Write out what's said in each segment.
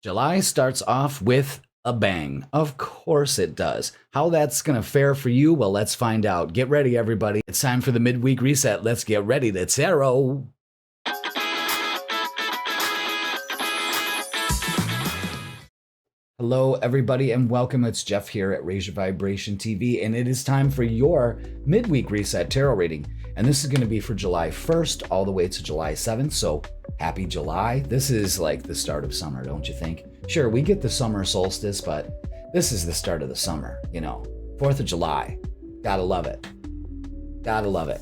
July starts off with a bang. Of course it does. How that's going to fare for you? Well, let's find out. Get ready, everybody. It's time for the midweek reset. Let's get ready to tarot. Hello, everybody, and welcome. It's Jeff here at Raise Your Vibration TV, and it is time for your midweek reset tarot reading. And this is going to be for July 1st all the way to July 7th. So happy July. This is like the start of summer, don't you think? Sure, we get the summer solstice, but this is the start of the summer, 4th of July. Gotta love it. Gotta love it.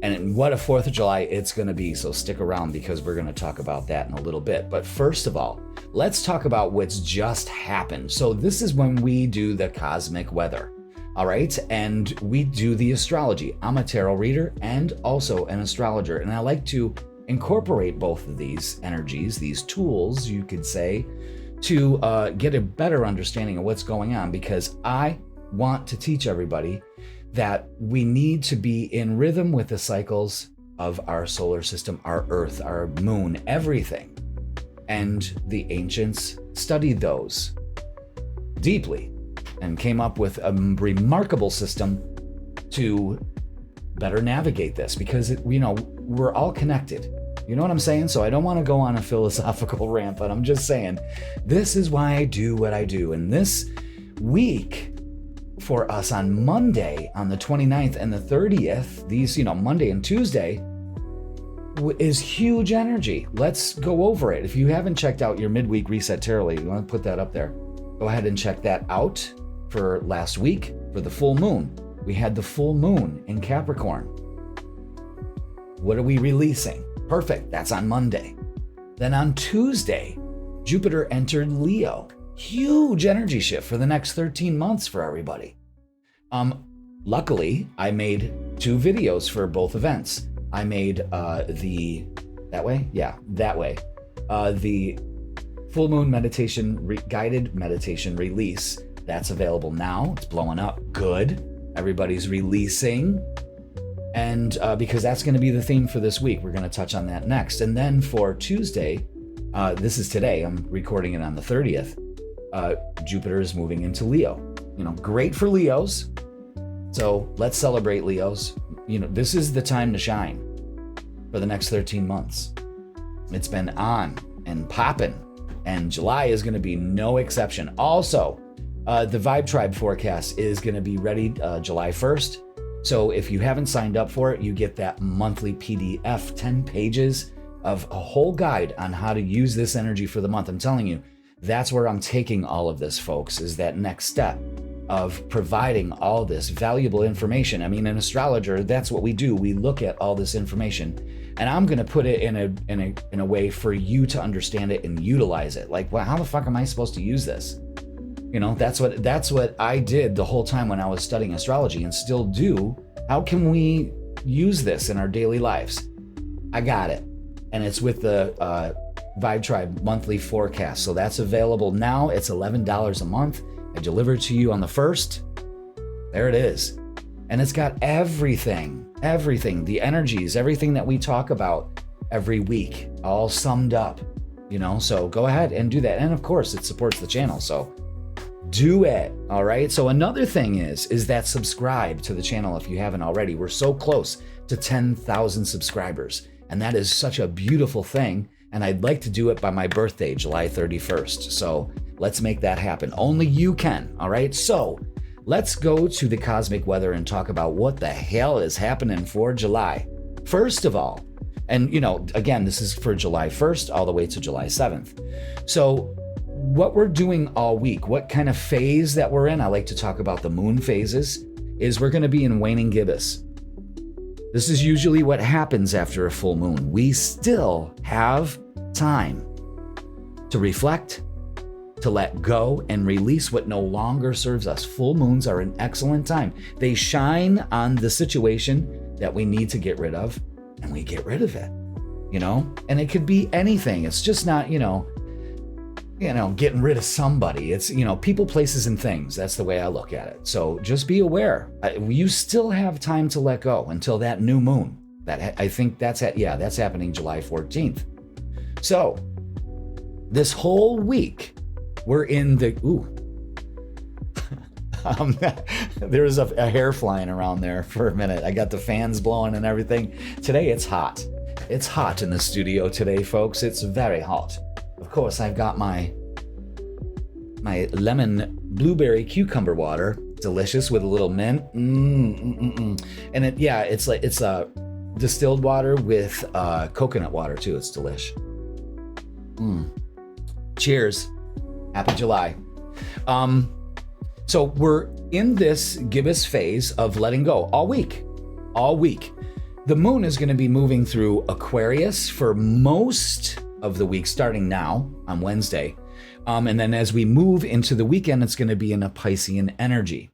And what a 4th of July it's going to be, so stick around because we're going to talk about that in a little bit. But first of all, let's talk about what's just happened. So this is when we do the cosmic weather, all right? And we do the astrology. I'm a tarot reader and also an astrologer, and I like to incorporate both of these energies, these tools, you could say, to get a better understanding of what's going on, because I want to teach everybody that we need to be in rhythm with the cycles of our solar system, our Earth, our moon, everything. And the ancients studied those deeply and came up with a remarkable system to better navigate this, because we're all connected. You know what I'm saying? So I don't want to go on a philosophical rant, but I'm just saying this is why I do what I do. And this week for us on Monday, on the 29th and the 30th, these, Monday and Tuesday, is huge energy. Let's go over it. If you haven't checked out your midweek reset tarot, you want to put that up there. Go ahead and check that out for last week for the full moon. We had the full moon in Capricorn. What are we releasing? Perfect. That's on Monday. Then on Tuesday, Jupiter entered Leo. Huge energy shift for the next 13 months for everybody. Luckily, I made 2 videos for both events. I made the full moon meditation, guided meditation release. That's available now. It's blowing up. Good. Everybody's releasing. And because that's going to be the theme for this week, we're going to touch on that next. And then for Tuesday, this is today, I'm recording it on the 30th, Jupiter is moving into Leo. Great for Leos. So let's celebrate Leos. This is the time to shine for the next 13 months. It's been on and popping, and July is going to be no exception. Also, the Vibe Tribe forecast is going to be ready July 1st. So if you haven't signed up for it, you get that monthly PDF, 10 pages of a whole guide on how to use this energy for the month. I'm telling you, that's where I'm taking all of this, folks, is that next step of providing all this valuable information. I mean, an astrologer, that's what we do. We look at all this information, and I'm going to put it in a way for you to understand it and utilize it. Like, well, how the fuck am I supposed to use this? That's what I did the whole time when I was studying astrology, and still do. How can we use this in our daily lives? I got it. And it's with the Vibe Tribe monthly forecast. So that's available now. It's $11 a month. I deliver it to you on the 1st. There it is. And it's got everything, the energies, everything that we talk about every week, all summed up, so go ahead and do that. And of course, it supports the channel. So do it. All right. So another thing is that subscribe to the channel if you haven't already. We're so close to 10,000 subscribers, and that is such a beautiful thing. And I'd like to do it by my birthday, July 31st. So let's make that happen. Only you can. All right. So let's go to the cosmic weather and talk about what the hell is happening for July. First of all, and again, this is for July 1st all the way to July 7th. So what we're doing all week, what kind of phase that we're in, I like to talk about the moon phases, is we're going to be in waning gibbous. This is usually what happens after a full moon. We still have time to reflect, to let go, and release what no longer serves us. Full moons are an excellent time. They shine on the situation that we need to get rid of, and we get rid of it, And it could be anything. It's just not, getting rid of somebody. It's, people, places, and things. That's the way I look at it. So just be aware. You still have time to let go until that new moon. That I think that's happening July 14th. So this whole week, we're in the, there's a hair flying around there for a minute. I got the fans blowing and everything. Today it's hot. It's hot in the studio today, folks. It's very hot. Of course, I've got my lemon blueberry cucumber water, delicious with a little mint. And it's a distilled water with coconut water too. It's delish. Cheers. Happy July. So we're in this gibbous phase of letting go all week. The moon is going to be moving through Aquarius for most of the week, starting now on Wednesday. And then as we move into the weekend, it's going to be in a Piscean energy.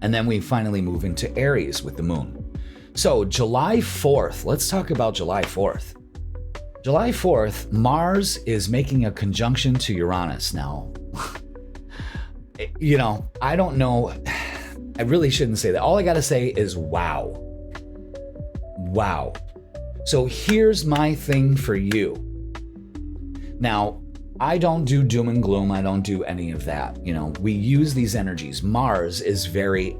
And then we finally move into Aries with the moon. So July 4th, let's talk about July 4th. July 4th, Mars is making a conjunction to Uranus now. I don't know. I really shouldn't say that. All I got to say is wow. Wow. So here's my thing for you. Now, I don't do doom and gloom. I don't do any of that. We use these energies. Mars is very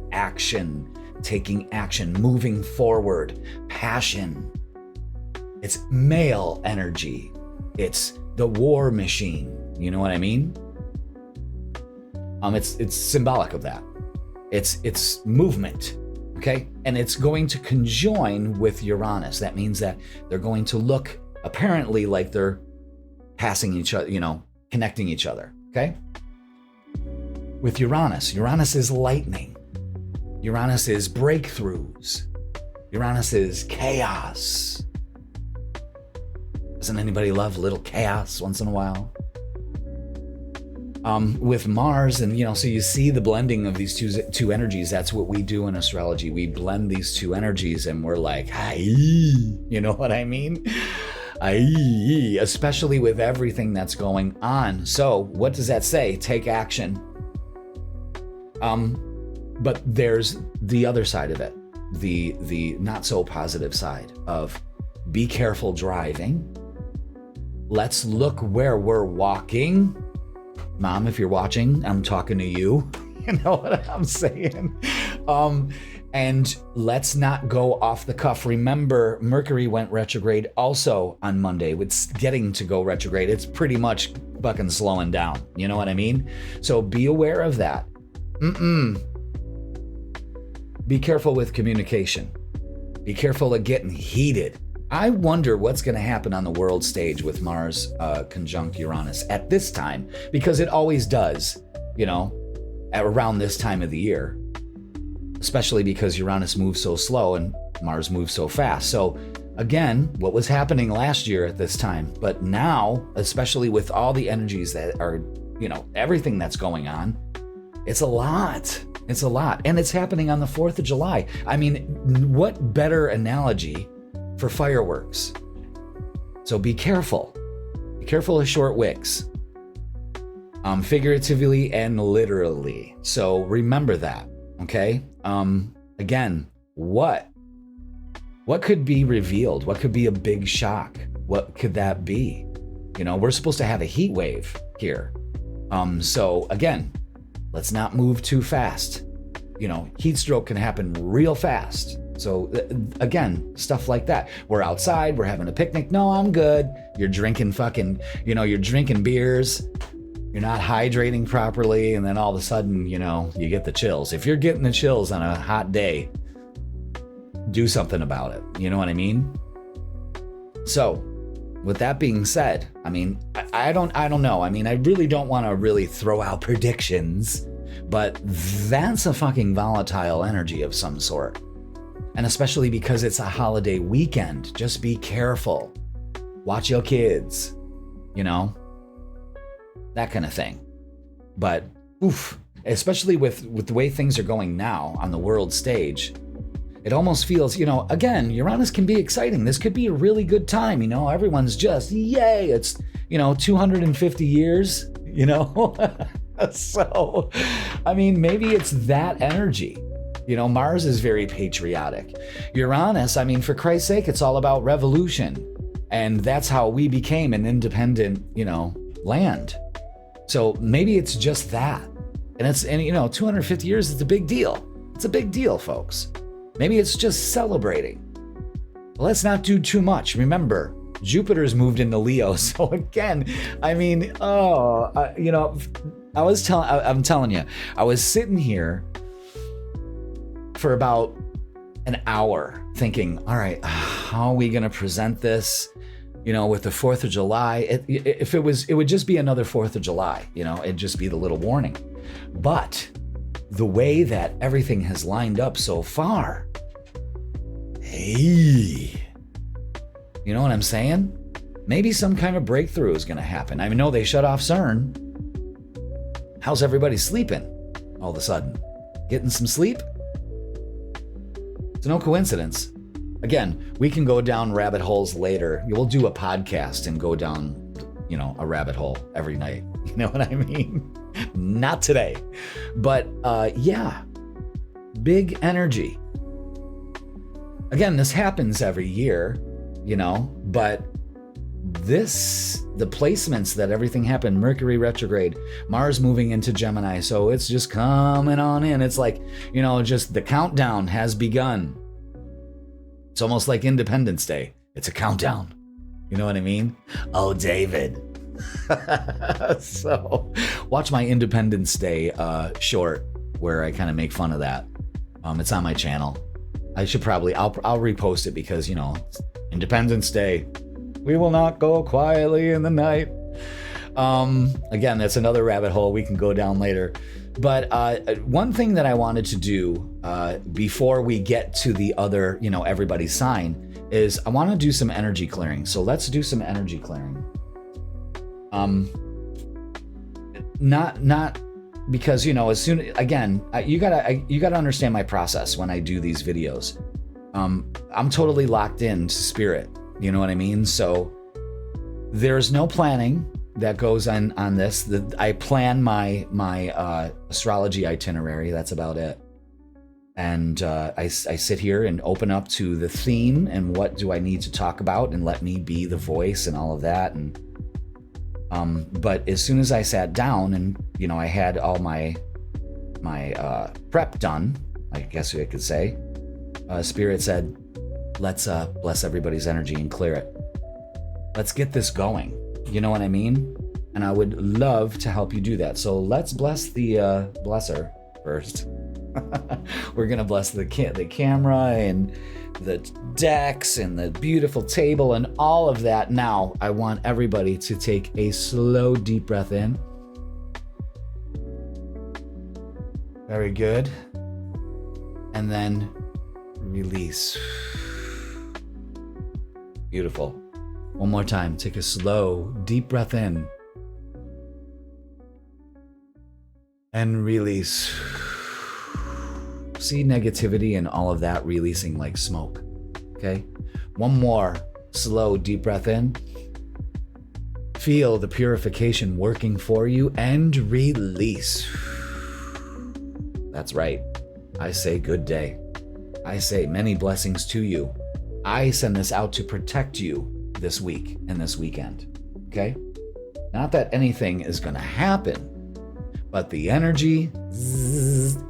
taking action, moving forward, passion. It's male energy. It's the war machine. You know what I mean? It's symbolic of that. It's movement. Okay? And it's going to conjoin with Uranus. That means that they're going to look apparently like they're passing each other, connecting each other. Okay? With Uranus is lightning. Uranus is breakthroughs. Uranus is chaos. Doesn't anybody love a little chaos once in a while? With Mars, and so you see the blending of these two energies. That's what we do in astrology. We blend these two energies, and we're like, "Hi," you know what I mean? Aye, especially with everything that's going on. So, what does that say? Take action. But there's the other side of it, the not so positive side of be careful driving. Let's look where we're walking. Mom, if you're watching, I'm talking to you. You know what I'm saying? And let's not go off the cuff. Remember, Mercury went retrograde also on Monday. It's getting to go retrograde. It's pretty much fucking slowing down. You know what I mean? So be aware of that. Be careful with communication. Be careful of getting heated. I wonder what's going to happen on the world stage with Mars conjunct Uranus at this time, because it always does, around this time of the year, especially because Uranus moves so slow and Mars moves so fast. So again, what was happening last year at this time, but now, especially with all the energies that are, everything that's going on, it's a lot. It's a lot. And it's happening on the 4th of July. I mean, what better analogy for fireworks? So be careful. Be careful of short wicks. Figuratively and literally. So remember that, okay? Again, what could be revealed? What could be a big shock? What could that be? We're supposed to have a heat wave here. So again, let's not move too fast. Heat stroke can happen real fast. So again, stuff like that. We're outside, we're having a picnic. No, I'm good. You're drinking you're drinking beers. You're not hydrating properly. And then all of a sudden, you get the chills. If you're getting the chills on a hot day, do something about it. You know what I mean? So with that being said, I mean, I don't know. I mean, I really don't want to really throw out predictions, but that's a fucking volatile energy of some sort. And especially because it's a holiday weekend, just be careful. Watch your kids, that kind of thing. But especially with the way things are going now on the world stage, it almost feels, again, Uranus can be exciting. This could be a really good time. Everyone's just, yay. It's, 250 years, So, I mean, maybe it's that energy. Mars is very patriotic. Uranus, I mean, for Christ's sake, it's all about revolution. And that's how we became an independent, land. So maybe it's just that. And you know, 250 years is a big deal. It's a big deal, folks. Maybe it's just celebrating. But let's not do too much. Remember, Jupiter's moved into Leo. So again, I mean, you know, I'm telling you, I was sitting here for about an hour thinking, all right, how are we going to present this? You know, with the 4th of July, it would just be another 4th of July, you know, it'd just be the little warning. But the way that everything has lined up so far, hey, you know what I'm saying? Maybe some kind of breakthrough is going to happen. I know they shut off CERN. How's everybody sleeping all of a sudden? Getting some sleep? It's no coincidence. Again, we can go down rabbit holes later. We'll do a podcast and go down, you know, a rabbit hole every night. You know what I mean? Not today. But yeah, big energy. Again, this happens every year, you know, but the placements that everything happened, Mercury retrograde, Mars moving into Gemini. So it's just coming on in. It's like, you know, just the countdown has begun. It's almost like Independence Day. It's a countdown. You know what I mean? Oh, David. So watch my Independence Day short where I kind of make fun of that. It's on my channel. I should probably, I'll repost it because, you know, it's Independence Day. We will not go quietly in the night. Again, that's another rabbit hole we can go down later. But one thing that I wanted to do before we get to the other, you know, everybody's sign is I want to do some energy clearing. So let's do some energy clearing. Not because, you know, as soon, again, you gotta understand my process when I do these videos. I'm totally locked into spirit. You know what I mean? So there's no planning that goes on this. I plan my astrology itinerary. That's about it. And I sit here and open up to the theme and what do I need to talk about and let me be the voice and all of that. And but as soon as I sat down and, you know, I had all my prep done, I guess I could say, Spirit said, let's bless everybody's energy and clear it. Let's get this going. You know what I mean? And I would love to help you do that. So let's bless the blesser first. We're gonna bless the camera and the decks and the beautiful table and all of that. Now, I want everybody to take a slow, deep breath in. Very good. And then release. Beautiful. One more time. Take a slow, deep breath in. And release. See negativity and all of that releasing like smoke. Okay? One more slow, deep breath in. Feel the purification working for you and release. That's right. I say good day. I say many blessings to you. I send this out to protect you this week and this weekend. Okay? Not that anything is going to happen, but the energy,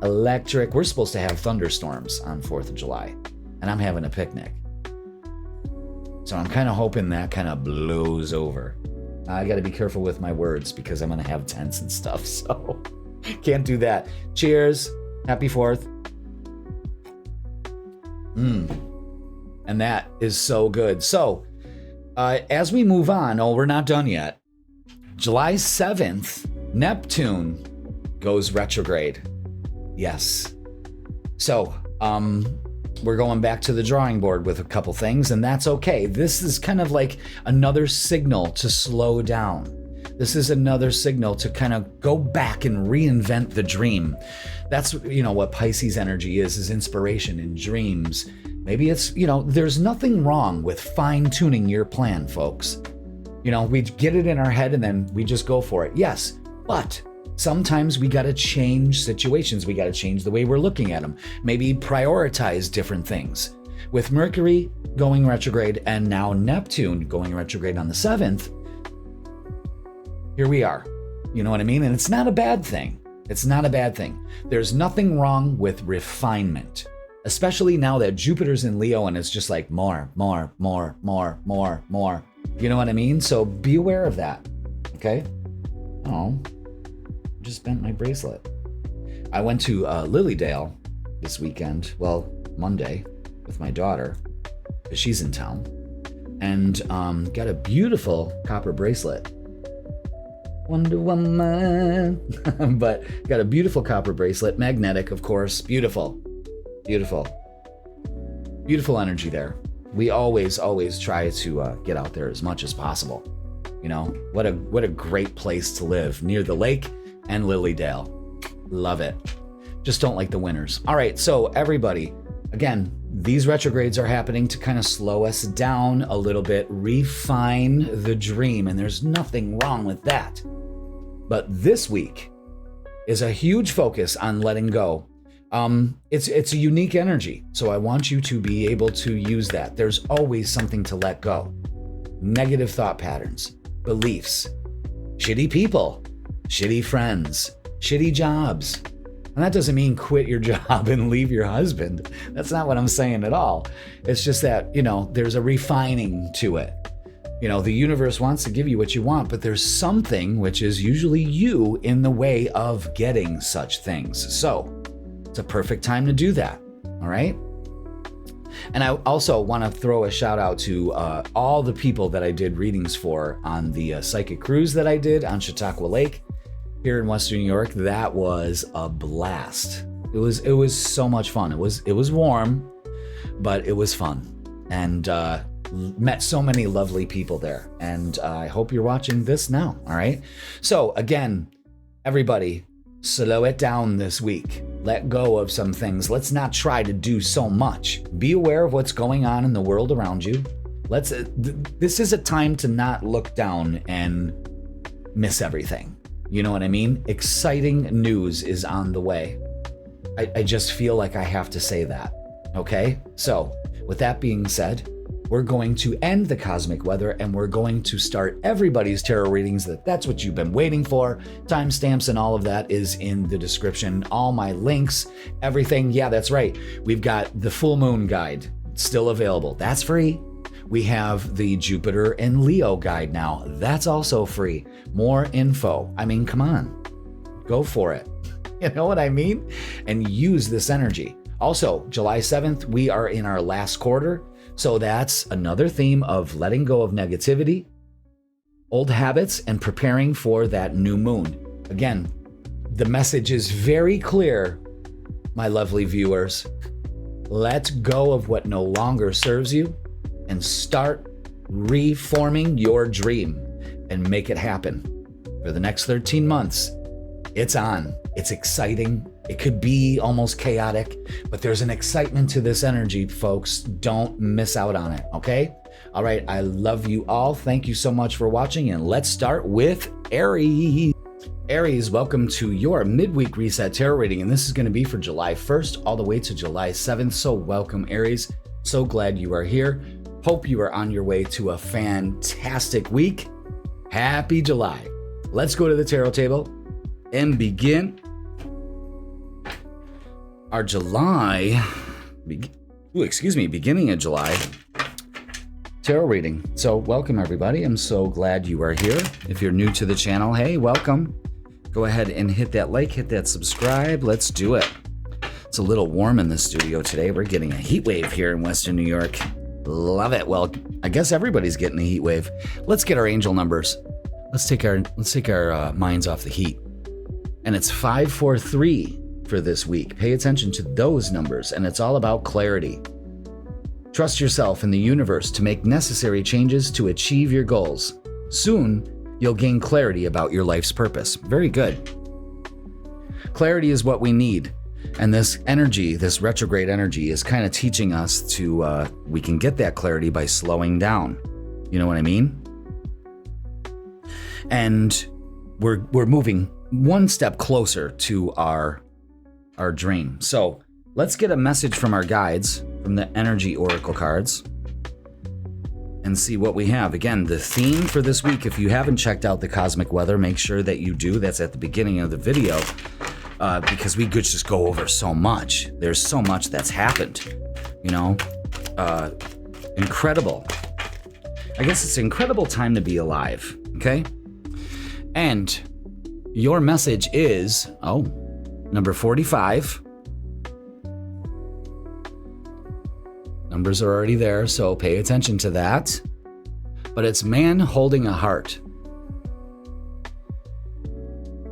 electric. We're supposed to have thunderstorms on 4th of July, and I'm having a picnic. So I'm kind of hoping that kind of blows over. I got to be careful with my words because I'm going to have tents and stuff, so can't do that. Cheers. Happy 4th. And that is so good. So as we move on, we're not done yet. July 7th, Neptune goes retrograde. Yes. So we're going back to the drawing board with a couple things, and that's okay. This is kind of like another signal to slow down. This is another signal to kind of go back and reinvent the dream. That's, you know, what Pisces energy is inspiration and dreams. Maybe it's, you know, there's nothing wrong with fine-tuning your plan, folks. You know, we get it in our head and then we just go for it. Yes, but sometimes we got to change situations. We got to change the way we're looking at them. Maybe prioritize different things. With Mercury going retrograde and now Neptune going retrograde on the 7th, here we are. You know what I mean? And it's not a bad thing. It's not a bad thing. There's nothing wrong with refinement, especially now that Jupiter's in Leo and it's just like more. You know what I mean? So be aware of that, okay? Oh, just bent my bracelet. I went to Lilydale this weekend, well, Monday, with my daughter, because she's in town, and got a beautiful copper bracelet. Wonder Woman. But got a beautiful copper bracelet, magnetic, of course. Beautiful energy there. We always try to get out there as much as possible. You know, what a great place to live, near the lake and Lilydale. Love it. Just don't like the winters. All right, so everybody, again, these retrogrades are happening to kind of slow us down a little bit, refine the dream, and there's nothing wrong with that. But this week is a huge focus on letting go. It's a unique energy, so I want you to be able to use that. There's always something to let go. Negative thought patterns, beliefs, shitty people, shitty friends, shitty jobs. And that doesn't mean quit your job and leave your husband. That's not what I'm saying at all. It's just that, you know, there's a refining to it. You know, the universe wants to give you what you want, but there's something, which is usually you, in the way of getting such things. So it's a perfect time to do that. All right. And I also want to throw a shout out to all the people that I did readings for on the psychic cruise that I did on Chautauqua Lake here in Western New York. That was a blast. It was so much fun. It was warm, but it was fun, and met so many lovely people there. And I hope you're watching this now. All right. So again, everybody, slow it down this week. Let go of some things. Let's not try to do so much. Be aware of what's going on in the world around you. This is a time to not look down and miss everything. You know what I mean? Exciting news is on the way. I just feel like I have to say that. Okay? So, with that being said, we're going to end the cosmic weather and we're going to start everybody's tarot readings. That's what you've been waiting for. Timestamps and all of that is in the description. All my links, everything. Yeah, that's right. We've got the full moon guide still available. That's free. We have the Jupiter and Leo guide now. That's also free. More info. I mean, come on. Go for it. You know what I mean? And use this energy. Also, July 7th, we are in our last quarter. So that's another theme of letting go of negativity, old habits, and preparing for that new moon. Again, the message is very clear, my lovely viewers. Let go of what no longer serves you and start reforming your dream and make it happen. For the next 13 months, it's on. It's exciting. It could be almost chaotic, but there's an excitement to this energy, folks. Don't miss out on it, okay? All right, I love you all. Thank you so much for watching, and let's start with Aries. Aries, welcome to your Midweek Reset Tarot reading, and this is going to be for July 1st all the way to July 7th. So welcome, Aries. So glad you are here. Hope you are on your way to a fantastic week. Happy July. Let's go to the tarot table and begin our beginning of July tarot reading. So welcome everybody. I'm so glad you are here. If you're new to the channel, hey, welcome. Go ahead and hit that like, hit that subscribe. Let's do it. It's a little warm in the studio today. We're getting a heat wave here in Western New York. Love it. Well, I guess everybody's getting a heat wave. Let's get our angel numbers. Let's take our minds off the heat. And it's 543 for this week. Pay attention to those numbers, and it's all about clarity. Trust yourself and the universe to make necessary changes to achieve your goals. Soon, you'll gain clarity about your life's purpose. Very good. Clarity is what we need. And this energy, this retrograde energy, is kind of teaching us to, we can get that clarity by slowing down. You know what I mean? And we're moving one step closer to our dream. So let's get a message from our guides, from the energy oracle cards. and see what we have. Again, the theme for this week, if you haven't checked out the cosmic weather, make sure that you do. That's at the beginning of the video, because we could just go over so much. There's so much that's happened, you know? Incredible. I guess it's an incredible time to be alive, okay? And your message is, number 45. Numbers are already there, so pay attention to that. But it's man holding a heart.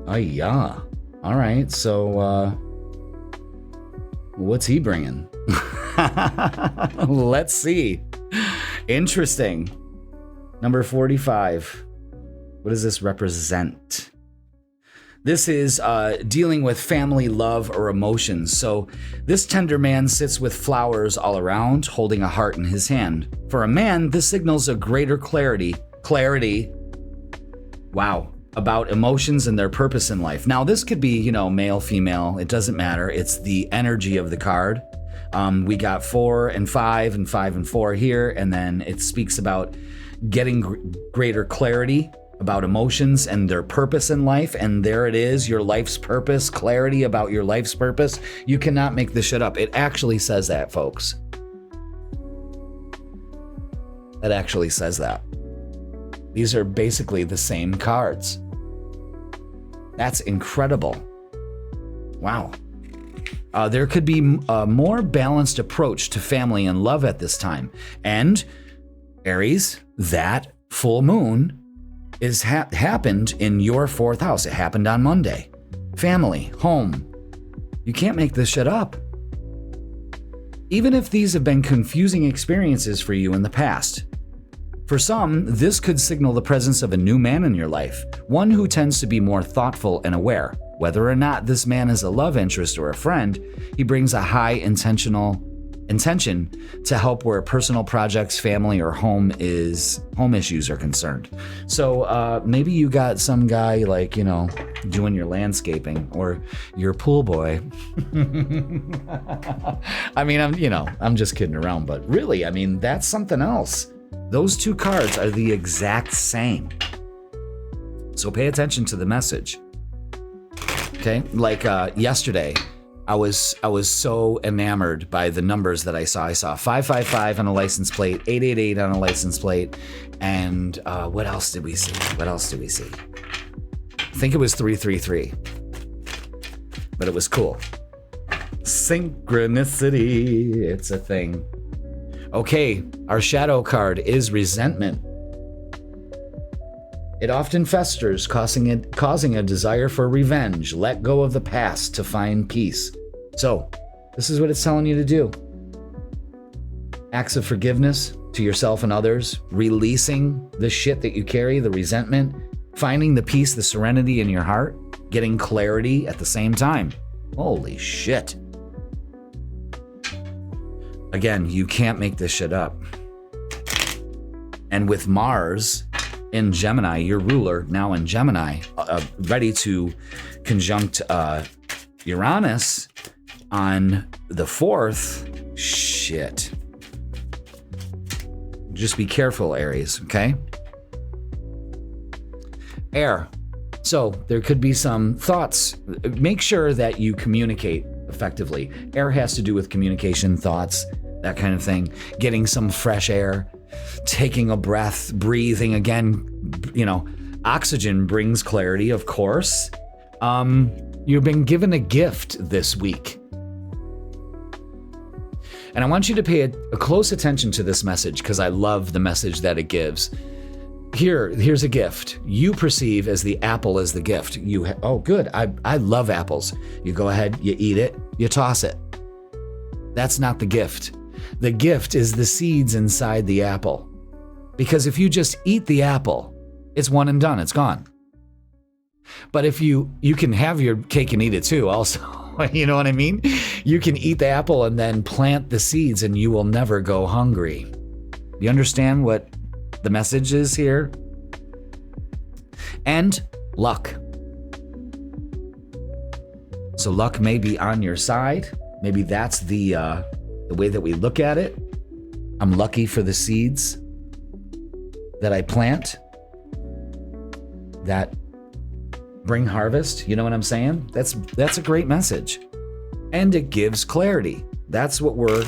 Yeah. All right, so what's he bringing? Let's see. Interesting. Number 45. What does this represent? This is dealing with family, love, or emotions. So this tender man sits with flowers all around, holding a heart in his hand. For a man, this signals a greater clarity, wow, about emotions and their purpose in life. Now, this could be, male, female, it doesn't matter. It's the energy of the card. We got 4 and 5 and 5 and 4 here, and then it speaks about getting greater clarity about emotions and their purpose in life. And there it is, your life's purpose, clarity about your life's purpose. You cannot make this shit up. It actually says that, folks. It actually says that. These are basically the same cards. That's incredible. Wow. There could be a more balanced approach to family and love at this time. And Aries, that full moon is happened in your 4th house. It happened on Monday. Family, home. You can't make this shit up. Even if these have been confusing experiences for you in the past. For some, this could signal the presence of a new man in your life, one who tends to be more thoughtful and aware. Whether or not this man is a love interest or a friend, he brings a high intention to help where personal projects, family, or home issues are concerned. So maybe you got some guy doing your landscaping or your pool boy. I mean, I'm just kidding around, but really, that's something else. Those two cards are the exact same. So pay attention to the message. Okay, yesterday, I was so enamored by the numbers that I saw. I saw 555 on a license plate, 888 on a license plate, and what else did we see? I think it was 333, but it was cool. Synchronicity, it's a thing. Okay, our shadow card is resentment. It often festers, causing a desire for revenge. Let go of the past to find peace. So, this is what it's telling you to do. Acts of forgiveness to yourself and others, releasing the shit that you carry, the resentment, finding the peace, the serenity in your heart, getting clarity at the same time. Holy shit. Again, you can't make this shit up. And with Mars in Gemini, your ruler now in Gemini, ready to conjunct Uranus on the 4th, shit. Just be careful, Aries, okay? Air. So there could be some thoughts. Make sure that you communicate effectively. Air has to do with communication, thoughts, that kind of thing. Getting some fresh air, taking a breath, breathing again. Oxygen brings clarity, of course. You've been given a gift this week. And I want you to pay a close attention to this message because I love the message that it gives. Here's a gift. You perceive as the apple as the gift. Good. I love apples. You go ahead, you eat it, you toss it. That's not the gift. The gift is the seeds inside the apple. Because if you just eat the apple, it's one and done, it's gone. But if you can have your cake and eat it too also. You know what I mean? You can eat the apple and then plant the seeds and you will never go hungry. You understand what the message is here? And luck. So luck may be on your side. Maybe that's the way that we look at it. I'm lucky for the seeds. that I plant that bring harvest. You know what I'm saying? That's a great message. And it gives clarity. That's what we're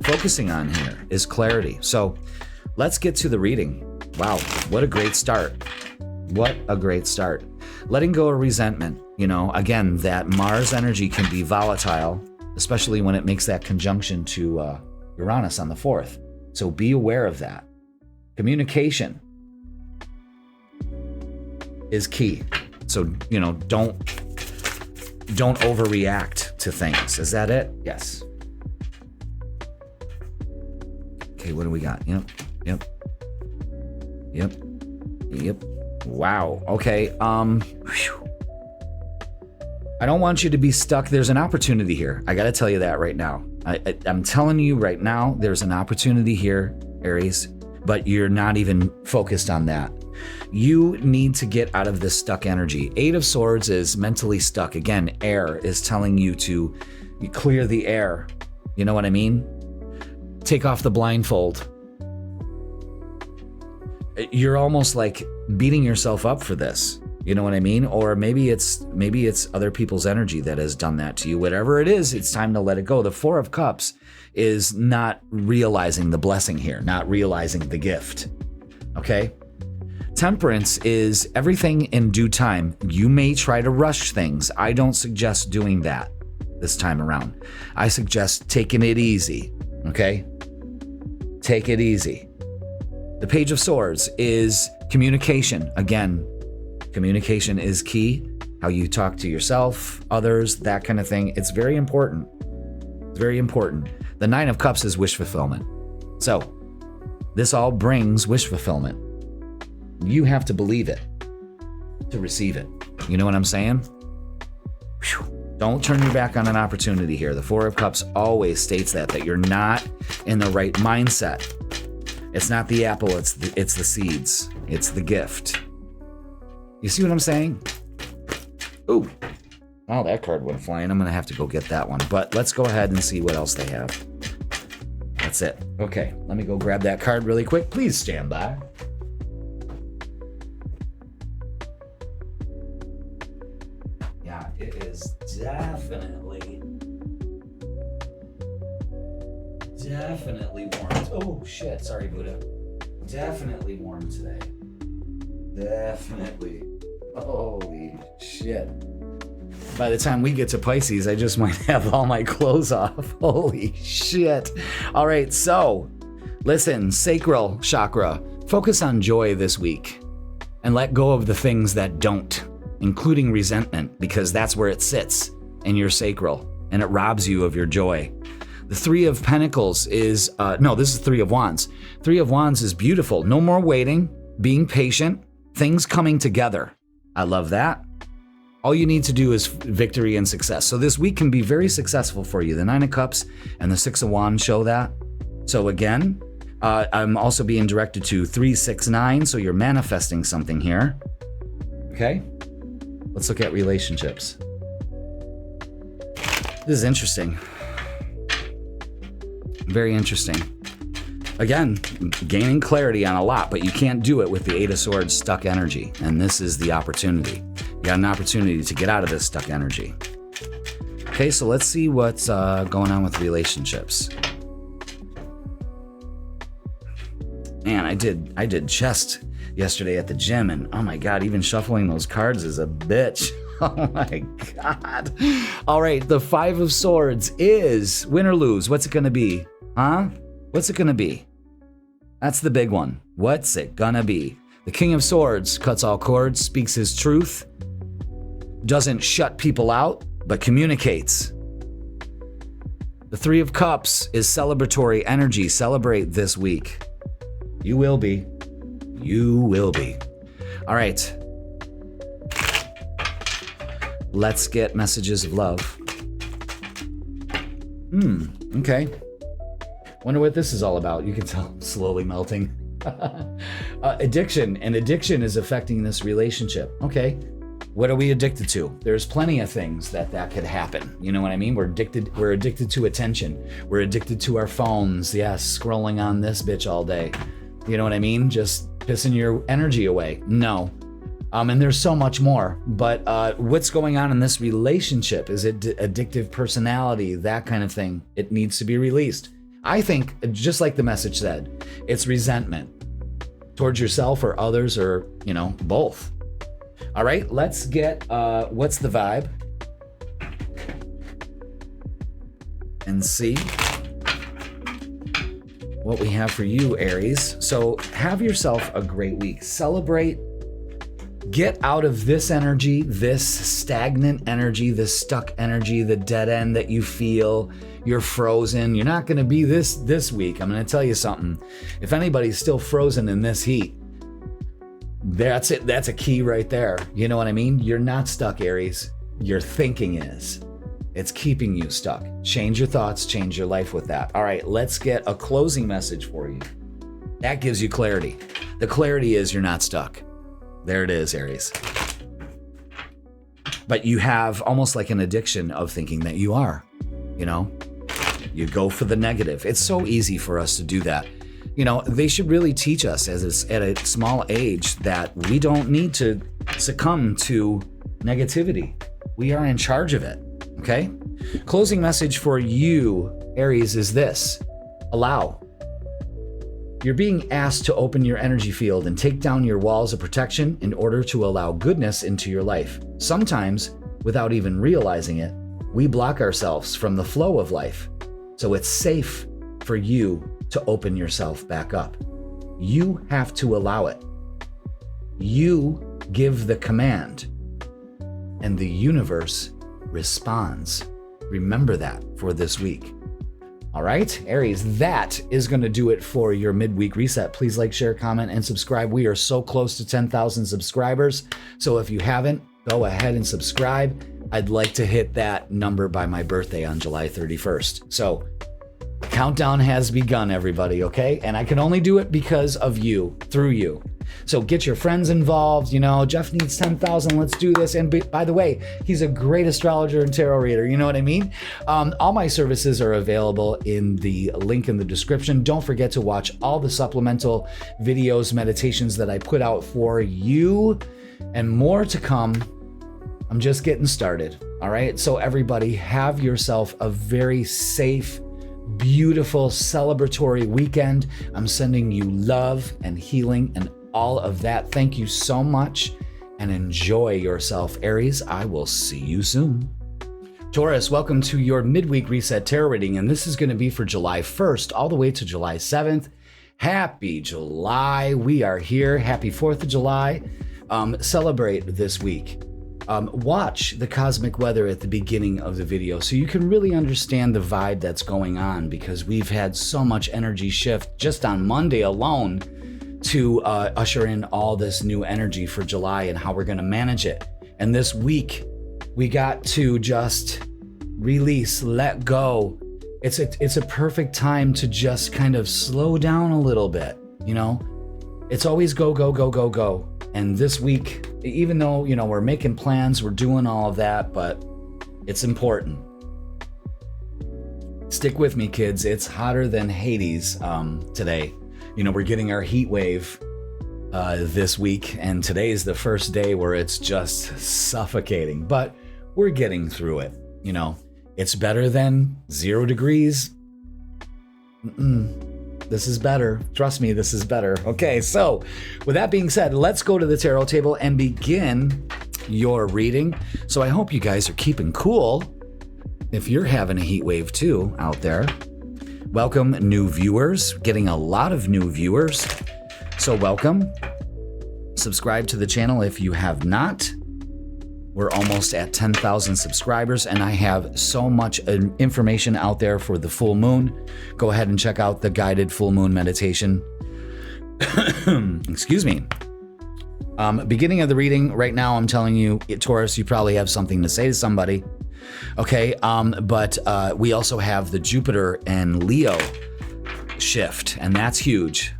focusing on here, is clarity. So let's get to the reading. Wow, what a great start. What a great start. Letting go of resentment. You know, again, that Mars energy can be volatile, especially when it makes that conjunction to Uranus on the 4th. So be aware of that. Communication is key. So, you know, don't overreact to things. Is that it? Yes. Okay, what do we got? Yep. Wow. Okay. Whew. I don't want you to be stuck. There's an opportunity here. I got to tell you that right now. I'm telling you right now, there's an opportunity here, Aries, but you're not even focused on that. You need to get out of this stuck energy. 8 of Swords is mentally stuck. Again, air is telling you to clear the air. You know what I mean? Take off the blindfold. You're almost like beating yourself up for this. You know what I mean? Or maybe it's other people's energy that has done that to you. Whatever it is, it's time to let it go. The 4 of Cups is not realizing the blessing here, not realizing the gift. Okay? Temperance is everything in due time. You may try to rush things. I don't suggest doing that this time around. I suggest taking it easy. Okay? Take it easy. The Page of Swords is communication. Again, communication is key. How you talk to yourself, others, that kind of thing. It's very important. It's very important. The 9 of Cups is wish fulfillment. So, this all brings wish fulfillment. You have to believe it to receive it. You know what I'm saying? Whew. Don't turn your back on an opportunity here. The 4 of Cups always states that you're not in the right mindset. It's not the apple, it's the seeds. It's the gift. You see what I'm saying? Ooh. Oh, that card went flying. I'm going to have to go get that one. But let's go ahead and see what else they have. That's it. Okay, let me go grab that card really quick. Please stand by. Yeah, it is definitely warm. Oh, shit. Sorry, Buddha. Definitely warm today. Definitely. Holy shit. By the time we get to Pisces, I just might have all my clothes off. Holy shit. All right, so listen, sacral chakra. Focus on joy this week and let go of the things that don't, including resentment, because that's where it sits in your sacral and it robs you of your joy. The 3 of Pentacles is, this is 3 of Wands. 3 of Wands is beautiful. No more waiting, being patient, things coming together. I love that. All you need to do is victory and success. So this week can be very successful for you. The 9 of Cups and the 6 of Wands show that. So again, I'm also being directed to 3, 6, 9. So you're manifesting something here. Okay. Let's look at relationships. This is interesting. Very interesting. Again, gaining clarity on a lot, but you can't do it with the 8 of Swords stuck energy. And this is the opportunity. You got an opportunity to get out of this stuck energy. Okay, so let's see what's going on with relationships. Man, I did chest yesterday at the gym, and oh my God, even shuffling those cards is a bitch. Oh my God. All right, the 5 of Swords is win or lose. What's it gonna be? Huh? What's it gonna be? That's the big one. What's it gonna be? The King of Swords cuts all cords, speaks his truth, doesn't shut people out, but communicates. The 3 of Cups is celebratory energy. Celebrate this week. You will be. You will be. All right. Let's get messages of love. Okay. Wonder what this is all about. You can tell I'm slowly melting. Addiction, and addiction is affecting this relationship. Okay. What are we addicted to? There's plenty of things that could happen. You know what I mean? We're addicted to attention. We're addicted to our phones. Yes, scrolling on this bitch all day. You know what I mean? Just pissing your energy away? No. And there's so much more. But what's going on in this relationship? Is it addictive personality? That kind of thing. It needs to be released. I think, just like the message said, it's resentment towards yourself or others or, both. All right, let's get, what's the vibe? And see what we have for you, Aries. So have yourself a great week. Celebrate. Get out of this energy, this stagnant energy, this stuck energy, the dead end that you feel. You're frozen. You're not going to be this week. I'm going to tell you something. If anybody's still frozen in this heat, that's it. That's a key right there. You know what I mean? You're not stuck, Aries. Your thinking is. It's keeping you stuck. Change your thoughts, change your life with that. All right, let's get a closing message for you. That gives you clarity. The clarity is you're not stuck. There it is, Aries. But you have almost like an addiction of thinking that you are, You go for the negative. It's so easy for us to do that. They should really teach us at a small age that we don't need to succumb to negativity. We are in charge of it, okay? Closing message for you, Aries, is this. Allow. You're being asked to open your energy field and take down your walls of protection in order to allow goodness into your life. Sometimes, without even realizing it, we block ourselves from the flow of life. So it's safe for you to open yourself back up. You have to allow it. You give the command, and the universe responds. Remember that for this week. All right, Aries, that is going to do it for your midweek reset. Please like, share, comment, and subscribe. We are so close to 10,000 subscribers. So if you haven't, go ahead and subscribe. I'd like to hit that number by my birthday on July 31st. So countdown has begun, everybody, okay? And I can only do it because of you, through you. So get your friends involved. Jeff needs 10,000. Let's do this. And by the way, he's a great astrologer and tarot reader. You know what I mean? All my services are available in the link in the description. Don't forget to watch all the supplemental videos, meditations that I put out for you, and more to come. I'm just getting started. All right. So everybody, have yourself a very safe, beautiful, celebratory weekend. I'm sending you love and healing and all of that. Thank you so much and enjoy yourself, Aries. I will see you soon. Taurus, welcome to your midweek reset tarot reading, and this is going to be for July 1st all the way to July 7th. Happy July. We are here. Happy 4th of July. Celebrate this week. Watch the cosmic weather at the beginning of the video so you can really understand the vibe that's going on, because we've had so much energy shift just on Monday alone to usher in all this new energy for July and how we're going to manage it. And this week, we got to just release, let go. It's a perfect time to just kind of slow down a little bit, It's always go, go, go, go, go. And this week, even though, we're making plans, we're doing all of that, but it's important. Stick with me, kids. It's hotter than Hades today. We're getting our heat wave this week, and today is the first day where it's just suffocating, but we're getting through it. It's better than 0 degrees. This is better. Trust me, this is better. Okay, so with that being said, let's go to the tarot table and begin your reading. So I hope you guys are keeping cool. If you're having a heat wave too out there, welcome new viewers, getting a lot of new viewers. So welcome. Subscribe to the channel if you have not. We're almost at 10,000 subscribers, and I have so much information out there for the full moon. Go ahead and check out the guided full moon meditation. Excuse me. Beginning of the reading right now, I'm telling you, Taurus, you probably have something to say to somebody. Okay, but we also have the Jupiter and Leo shift, and that's huge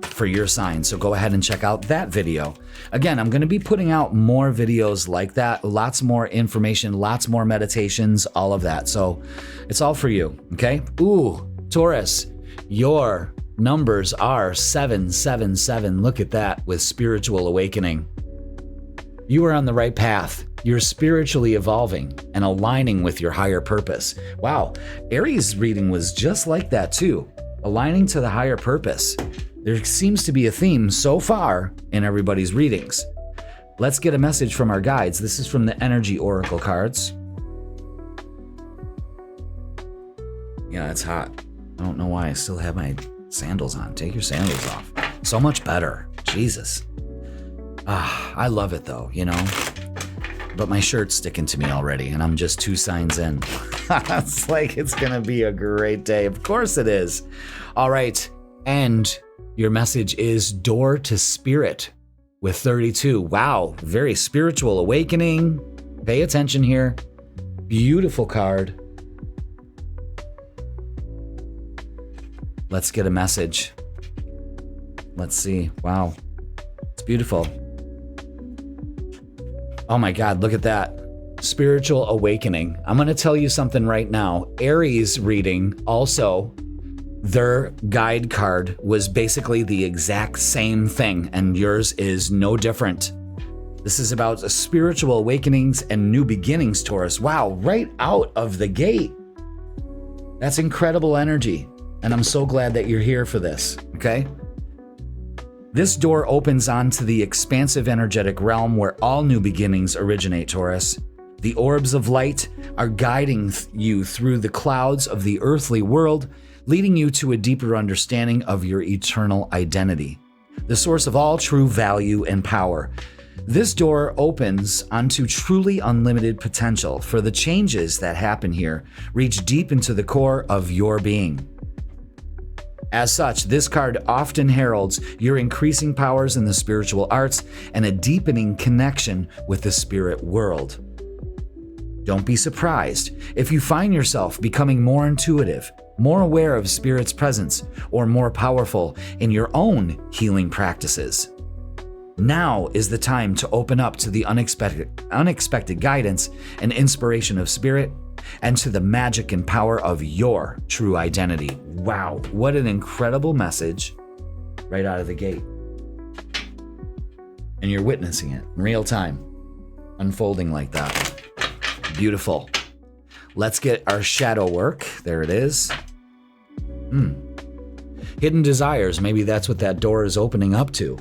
for your sign. So go ahead and check out that video. Again, I'm going to be putting out more videos like that, lots more information, lots more meditations, all of that. So it's all for you, okay? Ooh, Taurus, your numbers are 777. Look at that with spiritual awakening. You are on the right path. You're spiritually evolving and aligning with your higher purpose. Wow, Aries reading was just like that too. Aligning to the higher purpose. There seems to be a theme so far in everybody's readings. Let's get a message from our guides. This is from the Energy Oracle cards. Yeah, it's hot. I don't know why I still have my sandals on. Take your sandals off. So much better. Jesus. I love it though, you know. But my shirt's sticking to me already, and I'm just 2 signs in. It's like it's gonna be a great day. Of course it is. All right, and your message is Door to Spirit with 32. Wow, very spiritual awakening. Pay attention here. Beautiful card. Let's get a message. Let's see. Wow, it's beautiful. Oh my God, look at that. Spiritual awakening. I'm going to tell you something right now. Aries reading also, their guide card was basically the exact same thing, and yours is no different. This is about spiritual awakenings and new beginnings, Taurus. Wow, right out of the gate. That's incredible energy, and I'm so glad that you're here for this, okay? This door opens onto the expansive energetic realm where all new beginnings originate, Taurus. The orbs of light are guiding you through the clouds of the earthly world, leading you to a deeper understanding of your eternal identity, the source of all true value and power. This door opens onto truly unlimited potential, for the changes that happen here reach deep into the core of your being. As such, this card often heralds your increasing powers in the spiritual arts and a deepening connection with the spirit world. Don't be surprised if you find yourself becoming more intuitive, more aware of spirit's presence, or more powerful in your own healing practices. Now is the time to open up to the unexpected guidance and inspiration of spirit, and to the magic and power of your true identity. Wow, what an incredible message right out of the gate. And you're witnessing it in real time, unfolding like that. Beautiful. Let's get our shadow work. There it is. Hidden desires, maybe that's what that door is opening up to.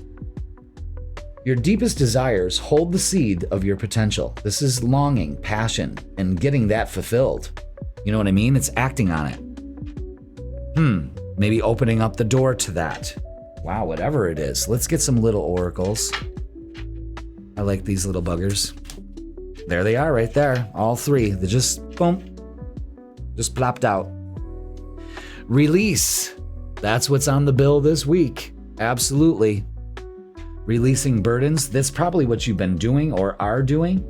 Your deepest desires hold the seed of your potential. This is longing, passion, and getting that fulfilled. You know what I mean? It's acting on it. Maybe opening up the door to that. Wow, whatever it is. Let's get some little oracles. I like these little buggers. There they are right there. All 3. They just, boom, just plopped out. Release. That's what's on the bill this week. Absolutely. Releasing burdens, that's probably what you've been doing or are doing.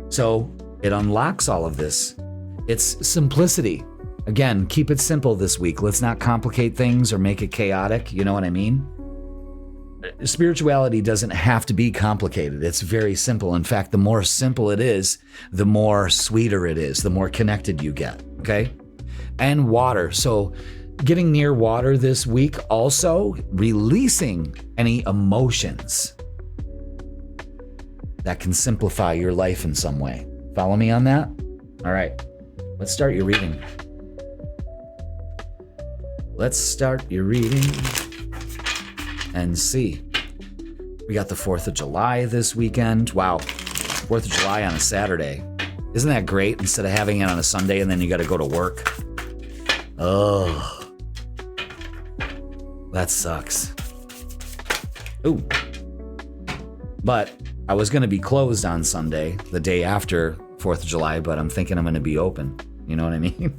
So it unlocks all of this. It's simplicity. Again, keep it simple this week. Let's not complicate things or make it chaotic. You know what I mean? Spirituality doesn't have to be complicated. It's very simple. In fact, the more simple it is, the more sweeter it is, the more connected you get, okay? And water. So getting near water this week, also releasing any emotions that can simplify your life in some way. Follow me on that? All right, let's start your reading. Let's start your reading and see. We got the 4th of July this weekend. Wow, 4th of July on a Saturday. Isn't that great? Instead of having it on a Sunday and then you got to go to work. Oh. That sucks. Ooh. But I was going to be closed on Sunday, the day after 4th of July, but I'm thinking I'm going to be open. You know what I mean?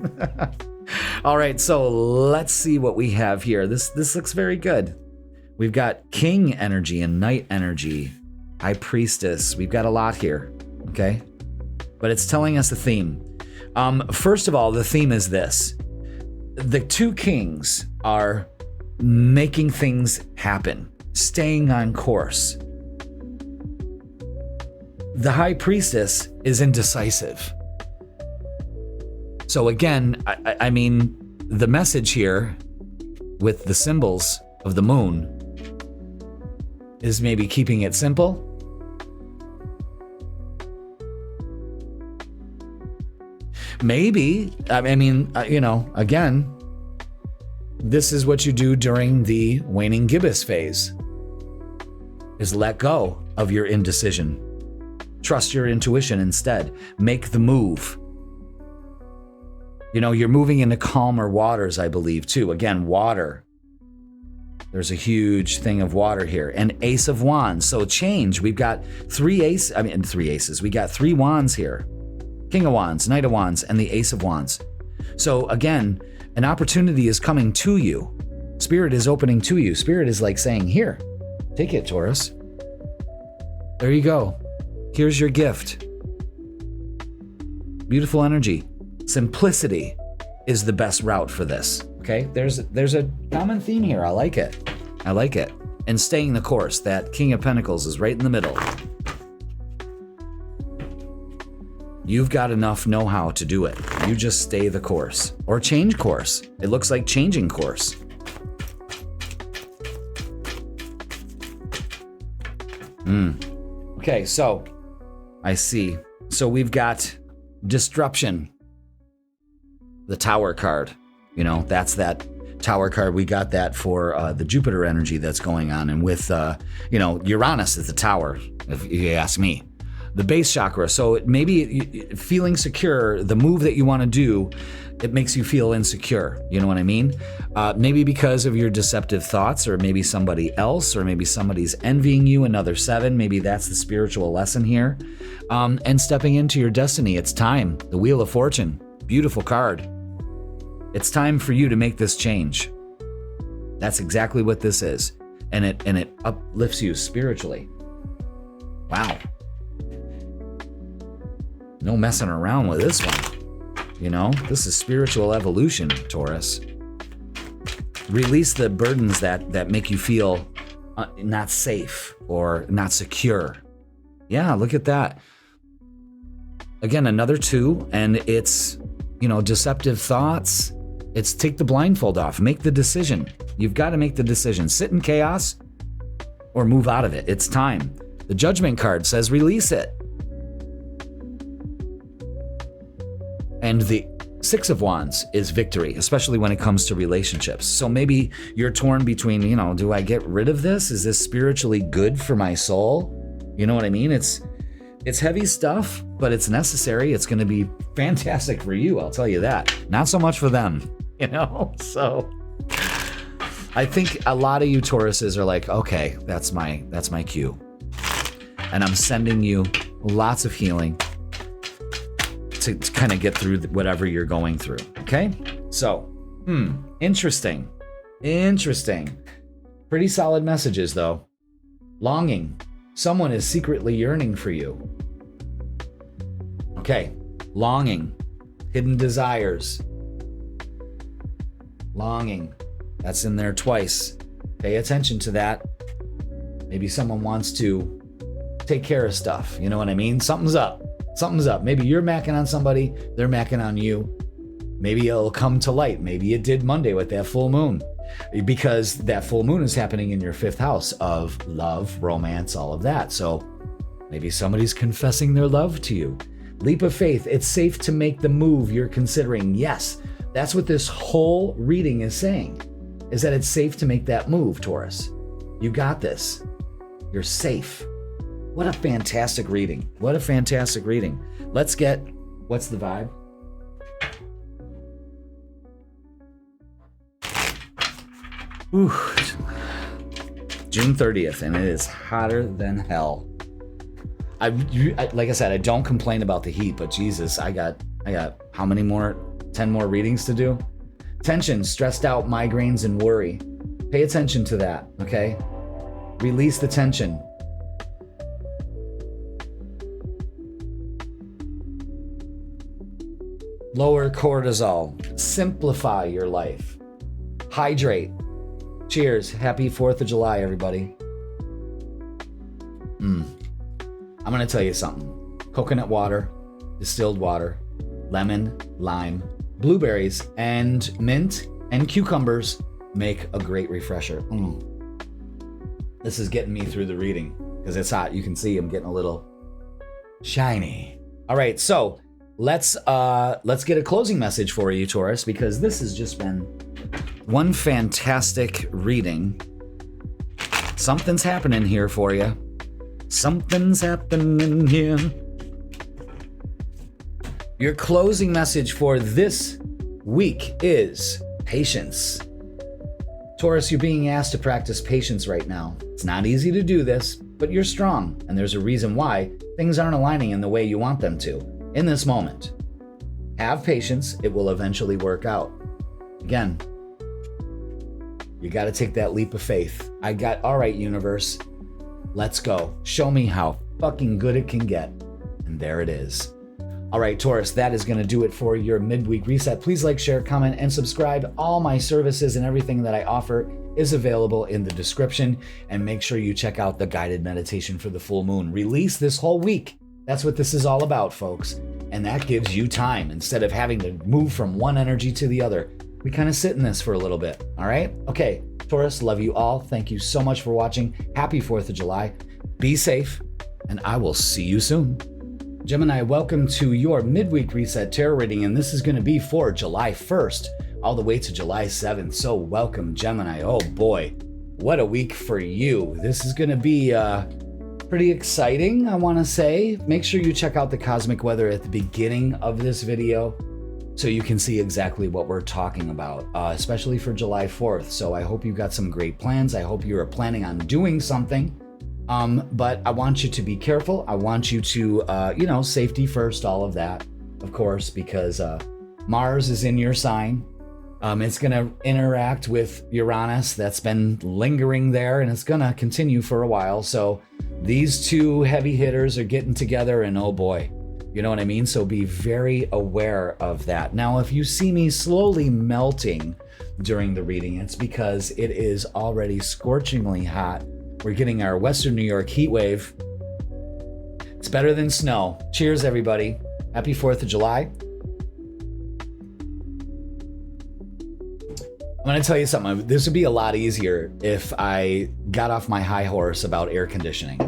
All right, so let's see what we have here. This looks very good. We've got King energy and Knight energy, High Priestess. We've got a lot here, okay? But it's telling us a theme. First of all, the theme is this. The 2 kings are making things happen, staying on course. The High Priestess is indecisive. So again, I mean, the message here with the symbols of the moon is maybe keeping it simple. Maybe, I mean, again, this is what you do during the waning gibbous phase, is let go of your indecision. Trust your intuition instead. Make the move. You're moving into calmer waters, I believe, too. Again, water. There's a huge thing of water here. And Ace of Wands. So change. We've got three aces. We got 3 wands here. King of Wands, Knight of Wands, and the Ace of Wands. So again, an opportunity is coming to you. Spirit is opening to you. Spirit is like saying, here, take it, Taurus. There you go. Here's your gift. Beautiful energy. Simplicity is the best route for this. Okay, there's a common theme here. I like it. And staying the course. That King of Pentacles is right in the middle. You've got enough know-how to do it. You just stay the course. Or change course. It looks like changing course. Okay, so I see. So we've got disruption. The Tower card. That's that Tower card. We got that for the Jupiter energy that's going on. And with, Uranus is the Tower, if you ask me. The base chakra. So maybe feeling secure, the move that you want to do, it makes you feel insecure. You know what I mean? Maybe because of your deceptive thoughts, or maybe somebody else, or maybe somebody's envying you, another 7. Maybe that's the spiritual lesson here. And stepping into your destiny. It's time. The Wheel of Fortune. Beautiful card. It's time for you to make this change. That's exactly what this is. And it uplifts you spiritually. Wow. No messing around with this one. This is spiritual evolution, Taurus. Release the burdens that make you feel not safe or not secure. Yeah, look at that. Again, another 2, and it's, deceptive thoughts. It's take the blindfold off. Make the decision. You've got to make the decision. Sit in chaos or move out of it. It's time. The Judgment card says release it. And the 6 of Wands is victory, especially when it comes to relationships. So maybe you're torn between, do I get rid of this? Is this spiritually good for my soul? You know what I mean? It's heavy stuff, but it's necessary. It's going to be fantastic for you, I'll tell you that. Not so much for them, So I think a lot of you Tauruses are like, okay, that's my cue. And I'm sending you lots of healing to kind of get through whatever you're going through. Okay? So, interesting. Pretty solid messages, though. Longing. Someone is secretly yearning for you. Okay. Longing. Hidden desires. Longing. That's in there twice. Pay attention to that. Maybe someone wants to take care of stuff. You know what I mean? Something's up. Maybe you're macking on somebody, they're macking on you. Maybe it'll come to light. Maybe it did Monday with that full moon, because that full moon is happening in your 5th house of love, romance, all of that. So maybe somebody's confessing their love to you. Leap of faith. It's safe to make the move you're considering. Yes, that's what this whole reading is saying, is that it's safe to make that move, Taurus. You got this. You're safe. What a fantastic reading. Let's get, what's the vibe? Ooh. June 30th, and it is hotter than hell. Like I said, I don't complain about the heat, but Jesus, I got how many more? 10 more readings to do? Tension, stressed out, migraines, and worry. Pay attention to that, okay? Release the tension. Lower cortisol. Simplify your life. Hydrate. Cheers. Happy 4th of July, everybody. I'm going to tell you something. Coconut water, distilled water, lemon, lime, blueberries, and mint, and cucumbers, make a great refresher. This is getting me through the reading because it's hot. You can see I'm getting a little shiny. All right, so let's get a closing message for you, Taurus, because this has just been one fantastic reading. Something's happening here for you. Something's happening here. Your closing message for this week is patience. Taurus, you're being asked to practice patience right now. It's not easy to do this, but you're strong, and there's a reason why things aren't aligning in the way you want them to in this moment. Have patience. It will eventually work out. Again, you got to take that leap of faith. All right, universe, let's go. Show me how fucking good it can get. And there it is. All right, Taurus, that is going to do it for your midweek reset. Please like, share, comment, and subscribe. All my services and everything that I offer is available in the description. And make sure you check out the guided meditation for the full moon. Release this whole week. That's what this is all about, folks. And that gives you time. Instead of having to move from one energy to the other, we kind of sit in this for a little bit. All right? Okay, Taurus, love you all. Thank you so much for watching. Happy 4th of July. Be safe, and I will see you soon. Gemini, welcome to your midweek reset tarot reading, and this is going to be for July 1st all the way to July 7th. So welcome, Gemini. Oh boy, what a week for you. This is going to be pretty exciting, I want to say. Make sure you check out the cosmic weather at the beginning of this video so you can see exactly what we're talking about, especially for July 4th. So I hope you got some great plans. I hope you are planning on doing something. But I want you to be careful. I want you to, safety first, all of that, of course, because Mars is in your sign. It's going to interact with Uranus that's been lingering there, and it's going to continue for a while. So these two heavy hitters are getting together, and oh boy, you know what I mean? So be very aware of that. Now, if you see me slowly melting during the reading, it's because it is already scorchingly hot. We're getting our Western New York heat wave. It's better than snow. Cheers, everybody. Happy 4th of July. I'm going to tell you something. This would be a lot easier if I got off my high horse about air conditioning.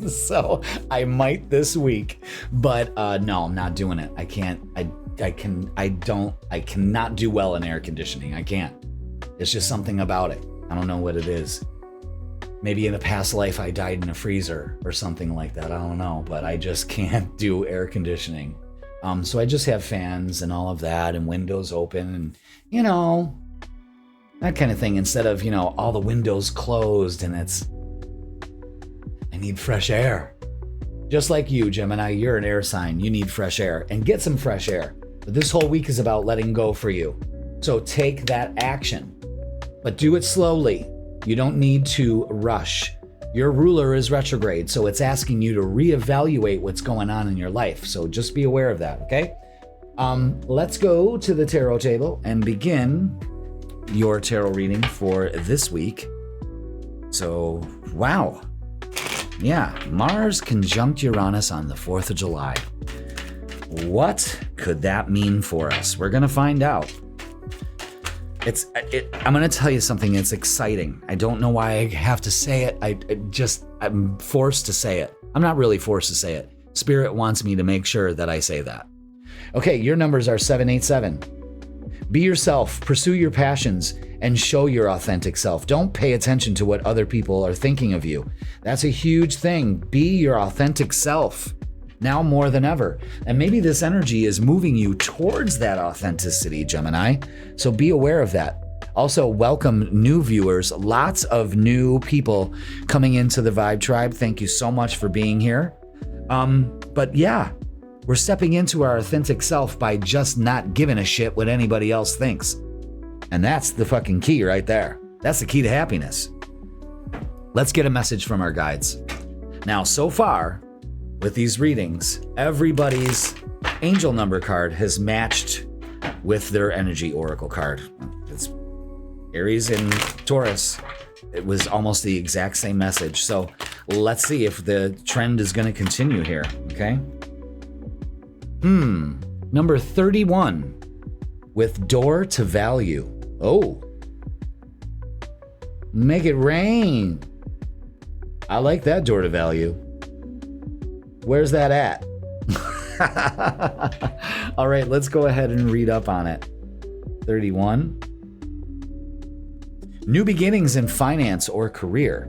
So I might this week, but no, I'm not doing it. I can't. I cannot do well in air conditioning. I can't. It's just something about it. I don't know what it is. Maybe in a past life I died in a freezer or something like that. I don't know, but I just can't do air conditioning. So I just have fans and all of that and windows open and, that kind of thing instead of, all the windows closed and I need fresh air. Just like you, Gemini, you're an air sign. You need fresh air and get some fresh air. But this whole week is about letting go for you. So take that action, but do it slowly. You don't need to rush. Your ruler is retrograde, so it's asking you to reevaluate what's going on in your life. So just be aware of that, okay? Let's go to the tarot table and begin your tarot reading for this week. So, wow. Yeah, Mars conjunct Uranus on the 4th of July. What could that mean for us? We're going to find out. I'm going to tell you something. It's exciting. I don't know why I have to say it. I'm forced to say it. I'm not really forced to say it. Spirit wants me to make sure that I say that. Okay, your numbers are 787. Be yourself, pursue your passions, and show your authentic self. Don't pay attention to what other people are thinking of you. That's a huge thing. Be your authentic self. Now more than ever. And maybe this energy is moving you towards that authenticity, Gemini. So be aware of that. Also, welcome new viewers. Lots of new people coming into the Vibe Tribe. Thank you so much for being here. But yeah, we're stepping into our authentic self by just not giving a shit what anybody else thinks. And that's the fucking key right there. That's the key to happiness. Let's get a message from our guides. Now, so far, with these readings, everybody's angel number card has matched with their energy oracle card. It's Aries and Taurus. It was almost the exact same message. So let's see if the trend is going to continue here, okay? Number 31 with door to value. Oh. Make it rain. I like that door to value. Where's that at? All right, let's go ahead and read up on it. 31. New beginnings in finance or career.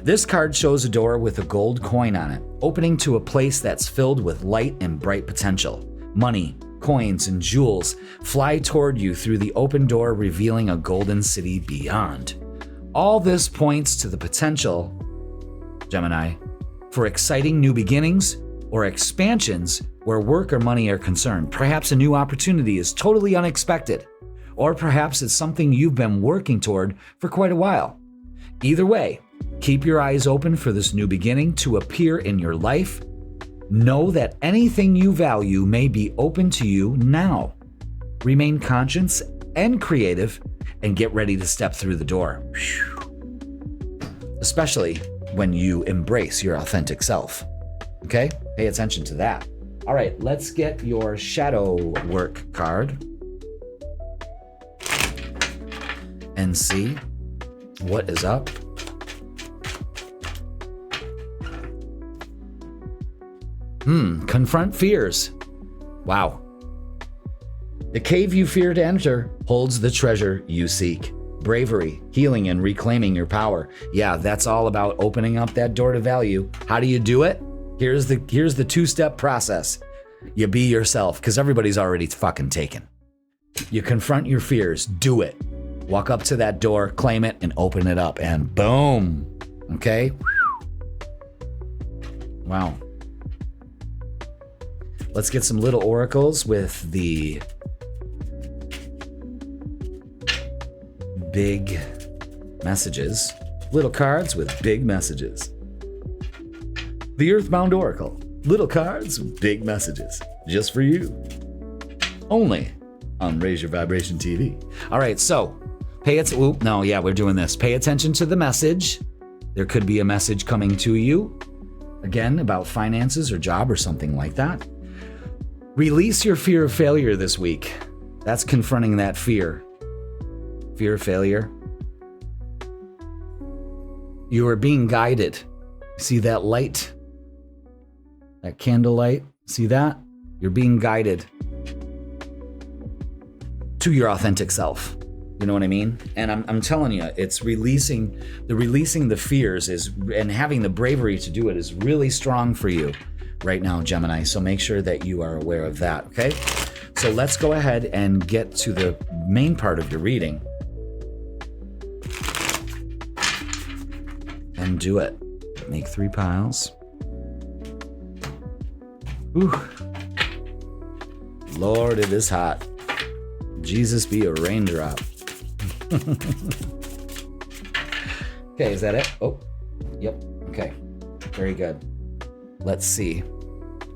This card shows a door with a gold coin on it, opening to a place that's filled with light and bright potential. Money, coins, and jewels fly toward you through the open door, revealing a golden city beyond. All this points to the potential, Gemini, for exciting new beginnings or expansions where work or money are concerned. Perhaps a new opportunity is totally unexpected, or perhaps it's something you've been working toward for quite a while. Either way, keep your eyes open for this new beginning to appear in your life. Know that anything you value may be open to you now. Remain conscious and creative and get ready to step through the door. Especially when you embrace your authentic self. Okay? Pay attention to that. All right, let's get your shadow work card and see what is up. Confront fears. Wow. The cave you fear to enter holds the treasure you seek. Bravery, healing, and reclaiming your power. Yeah, that's all about opening up that door to value. How do you do it? Here's the two-step process. You be yourself, because everybody's already fucking taken. You confront your fears. Do it. Walk up to that door, claim it, and open it up. And boom. Okay? Wow. Let's get some little oracles with the big messages. Little cards with big messages. The Earthbound Oracle. Little cards with big messages. Just for you. Only on Raise Your Vibration TV. All right, so we're doing this. Pay attention to the message. There could be a message coming to you. Again, about finances or job or something like that. Release your fear of failure this week. That's confronting that fear. Fear of failure. You are being guided. See that light? That candlelight? See that? You're being guided to your authentic self. You know what I mean? And I'm telling you, it's releasing the fears and having the bravery to do it is really strong for you right now, Gemini. So make sure that you are aware of that, okay? So let's go ahead and get to the main part of your reading. And do it. Make 3 piles. Ooh. Lord, it is hot. Jesus be a raindrop. Okay, is that it? Oh, yep. Okay, very good. Let's see.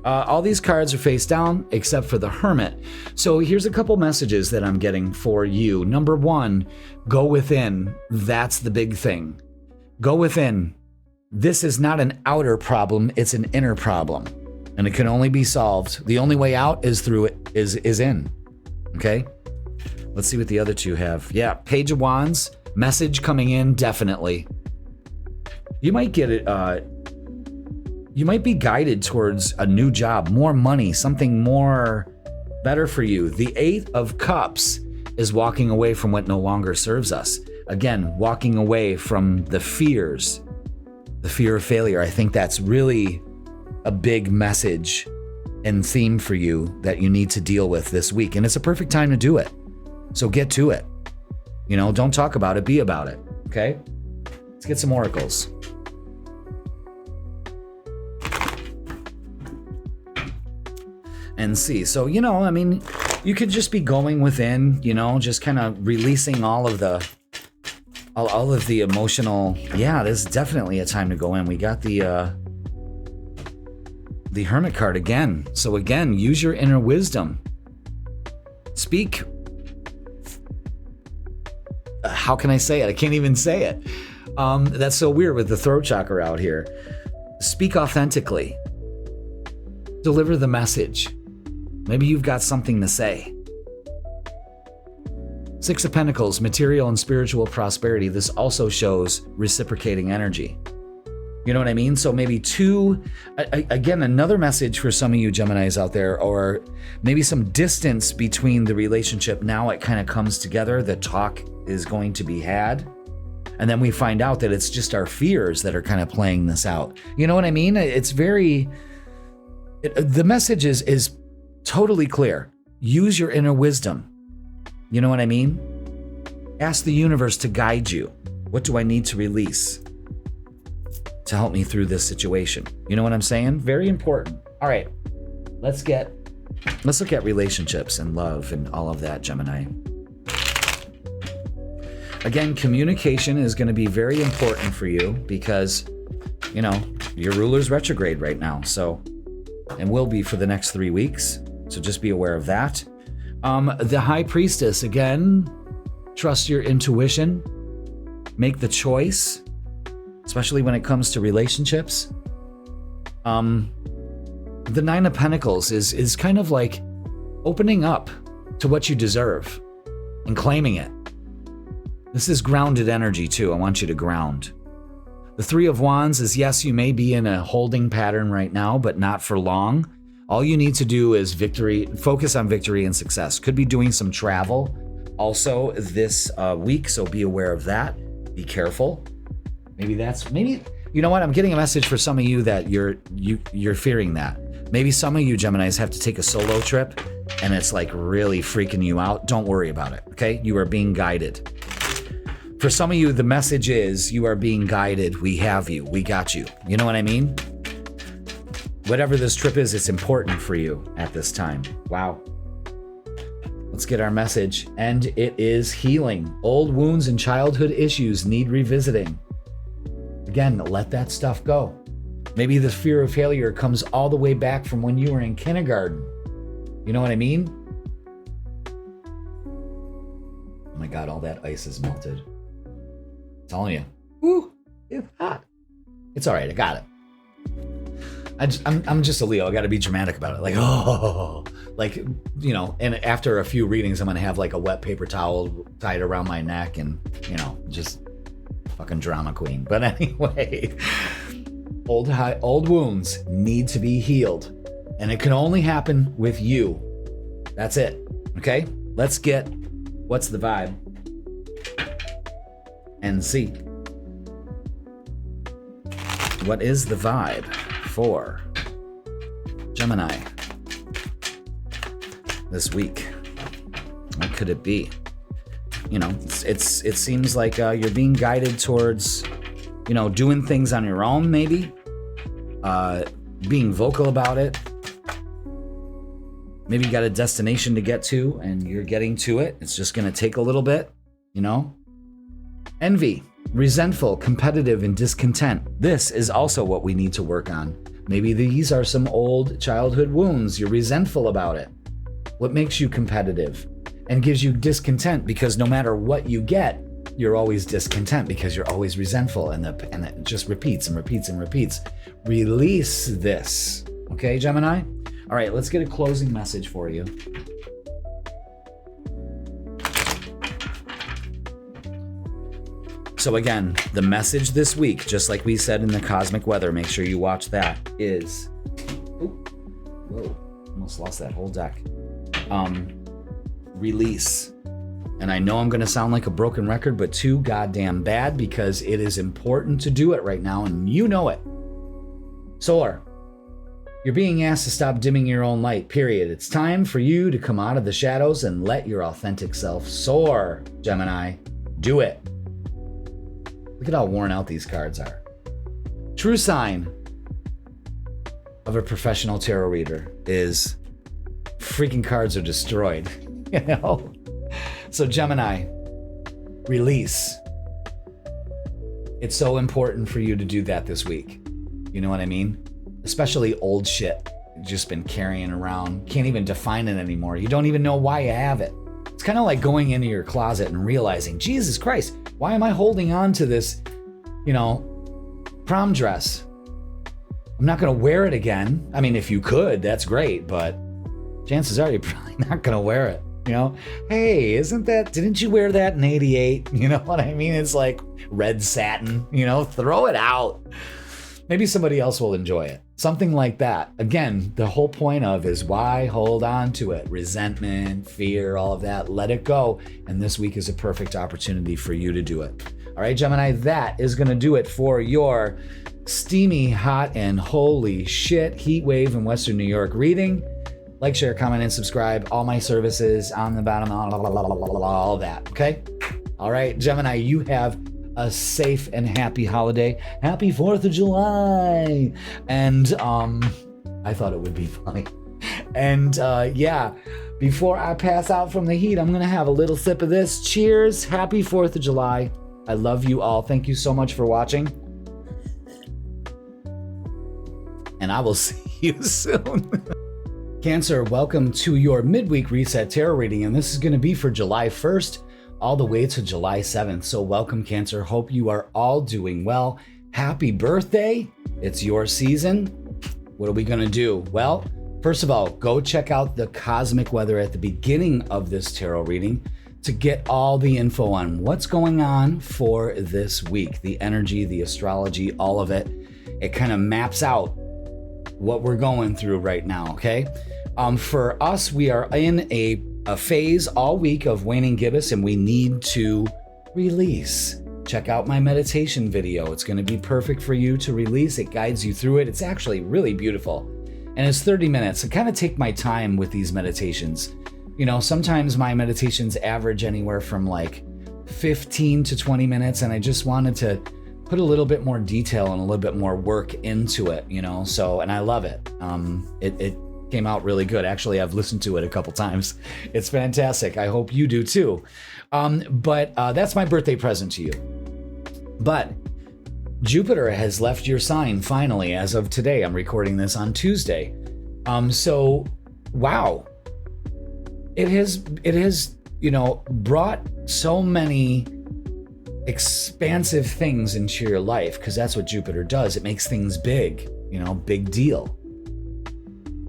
All these cards are face down except for the Hermit. So here's a couple messages that I'm getting for you. Number 1, go within. That's the big thing. Go within. This is not an outer problem, it's an inner problem. And it can only be solved. The only way out is through it, is in. Okay? Let's see what the other two have. Yeah, Page of Wands, message coming in, definitely. You might get it, you might be guided towards a new job, more money, something more better for you. The 8 of Cups is walking away from what no longer serves us. Again, walking away from the fears, the fear of failure. I think that's really a big message and theme for you that you need to deal with this week. And it's a perfect time to do it. So get to it. You know, don't talk about it, be about it. Okay? Let's get some oracles. And see. So, you know, I mean, you could just be going within, you know, just kind of releasing all of the emotional. Yeah, this is definitely a time to go in. We got the Hermit card again. So again, use your inner wisdom. Speak. How can I say it? I can't even say it. That's so weird with the throat chakra out here. Speak authentically. Deliver the message. Maybe you've got something to say. Six of Pentacles, material and spiritual prosperity. This also shows reciprocating energy. You know what I mean? So maybe again, another message for some of you Geminis out there, or maybe some distance between the relationship. Now it kind of comes together. The talk is going to be had. And then we find out that it's just our fears that are kind of playing this out. You know what I mean? It's the message is totally clear. Use your inner wisdom. You know what I mean? Ask the universe to guide you. What do I need to release to help me through this situation? You know what I'm saying? Very important. All right, let's look at relationships and love and all of that, Gemini. Again, communication is going to be very important for you because, you know, your ruler's retrograde right now. So, and will be for the next 3 weeks. So just be aware of that. The High Priestess, again, trust your intuition. Make the choice, especially when it comes to relationships. The Nine of Pentacles is kind of like opening up to what you deserve and claiming it. This is grounded energy too. I want you to ground. The Three of Wands is, yes, you may be in a holding pattern right now, but not for long. All you need to do is focus on victory and success. Could be doing some travel also this week, so be aware of that. Be careful. Maybe you know what? I'm getting a message for some of you that you're fearing that. Maybe some of you Geminis have to take a solo trip and it's like really freaking you out. Don't worry about it, okay? You are being guided. For some of you, the message is you are being guided. We have you. We got you. You know what I mean? Whatever this trip is, it's important for you at this time. Wow. Let's get our message. And it is healing. Old wounds and childhood issues need revisiting. Again, let that stuff go. Maybe the fear of failure comes all the way back from when you were in kindergarten. You know what I mean? Oh my God, all that ice is melted. I'm telling you. Woo, it's hot. It's all right, I got it. I'm just a Leo. I got to be dramatic about it. Like, oh, like, you know, and after a few readings, I'm going to have like a wet paper towel tied around my neck and, you know, just fucking drama queen. But anyway, old wounds need to be healed, and it can only happen with you. That's it. Okay. Let's get what's the vibe and see. What is the vibe for Gemini this week? What could it be? You know, it seems like you're being guided towards, you know, doing things on your own, maybe being vocal about it. Maybe you got a destination to get to and you're getting to it. It's just going to take a little bit, you know. Envy, resentful, competitive, and discontent. This is also what we need to work on. Maybe these are some old childhood wounds. You're resentful about it. What makes you competitive and gives you discontent, because no matter what you get, you're always discontent because you're always resentful, and it just repeats and repeats and repeats. Release this. Okay, Gemini? All right, let's get a closing message for you. So again, the message this week, just like we said in the cosmic weather, make sure you watch that, is, whoa, almost lost that whole deck. Release. And I know I'm going to sound like a broken record, but too goddamn bad, because it is important to do it right now, and you know it. Solar, you're being asked to stop dimming your own light, period. It's time for you to come out of the shadows and let your authentic self soar, Gemini. Do it. Look at how worn out these cards are. True sign of a professional tarot reader is freaking cards are destroyed, you know? So Gemini, release. It's so important for you to do that this week. You know what I mean? Especially old shit you've just been carrying around. Can't even define it anymore. You don't even know why you have it. It's kind of like going into your closet and realizing, Jesus Christ, why am I holding on to this, you know, prom dress? I'm not going to wear it again. I mean, if you could, that's great, but chances are you're probably not going to wear it. You know, hey, didn't you wear that in 88? You know what I mean? It's like red satin, you know, throw it out. Maybe somebody else will enjoy it. Something like that. Again, the whole point of is why hold on to it? Resentment, fear, all of that, let it go. And this week is a perfect opportunity for you to do it. All right, Gemini, that is going to do it for your steamy, hot, and holy shit heat wave in Western New York reading. Like, share, comment, and subscribe. All my services on the bottom, all that, okay? All right, Gemini, you have a safe and happy holiday. Happy 4th of July. And I thought it would be funny. And yeah, before I pass out from the heat, I'm going to have a little sip of this. Cheers. Happy 4th of July. I love you all. Thank you so much for watching. And I will see you soon. Cancer, welcome to your Midweek Reset Tarot reading. And this is going to be for July 1st all the way to July 7th. So welcome, Cancer. Hope you are all doing well. Happy birthday. It's your season. What are we going to do? Well, first of all, go check out the cosmic weather at the beginning of this tarot reading to get all the info on what's going on for this week. The energy, the astrology, all of it. It kind of maps out what we're going through right now, okay? For us, we are in a phase all week of waning gibbous, and we need to release. Check out my meditation video. It's going to be perfect for you to release. It guides you through it. It's actually really beautiful. And it's 30 minutes. I kind of take my time with these meditations. You know, sometimes my meditations average anywhere from like 15 to 20 minutes, and I just wanted to put a little bit more detail and a little bit more work into it, you know, so, and I love it. It came out really good. Actually, I've listened to it a couple times. It's fantastic. I hope you do too. But that's my birthday present to you. But Jupiter has left your sign finally as of today. I'm recording this on Tuesday. So, wow. It has, you know, brought so many expansive things into your life, because that's what Jupiter does. It makes things big, you know, big deal.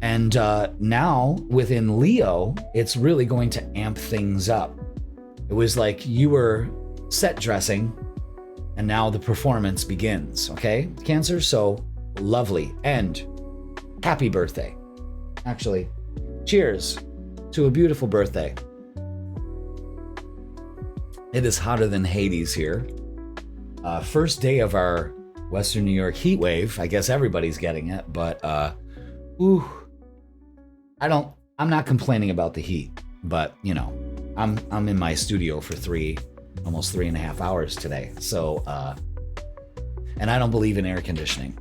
And now within Leo, it's really going to amp things up. It was like you were set dressing, and now the performance begins, okay, Cancer? So lovely. And happy birthday. Actually, cheers to a beautiful birthday. It is hotter than Hades here. First day of our Western New York heat wave. I guess everybody's getting it, but I'm not complaining about the heat, but you know, I'm in my studio for almost 3.5 hours today. So, and I don't believe in air conditioning.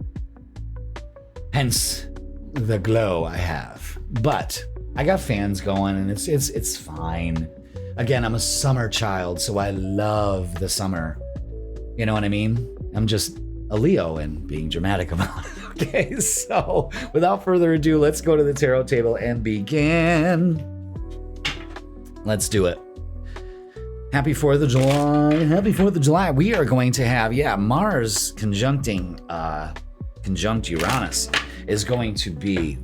Hence the glow I have. But I got fans going, and it's fine. Again, I'm a summer child, so I love the summer. You know what I mean? I'm just a Leo and being dramatic about it. Okay, so without further ado, let's go to the tarot table and begin. Let's do it. Happy 4th of July. Happy 4th of July. We are going to have, Mars conjunct Uranus is going to be,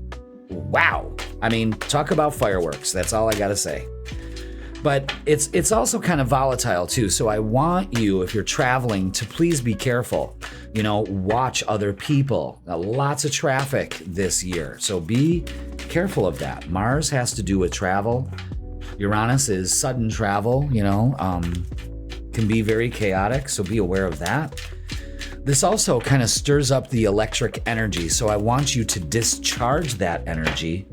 wow. I mean, talk about fireworks. That's all I got to say. But it's also kind of volatile too. So I want you, if you're traveling, to please be careful. You know, watch other people. Lots of traffic this year. So be careful of that. Mars has to do with travel. Uranus is sudden travel, you know, can be very chaotic. So be aware of that. This also kind of stirs up the electric energy. So I want you to discharge that energy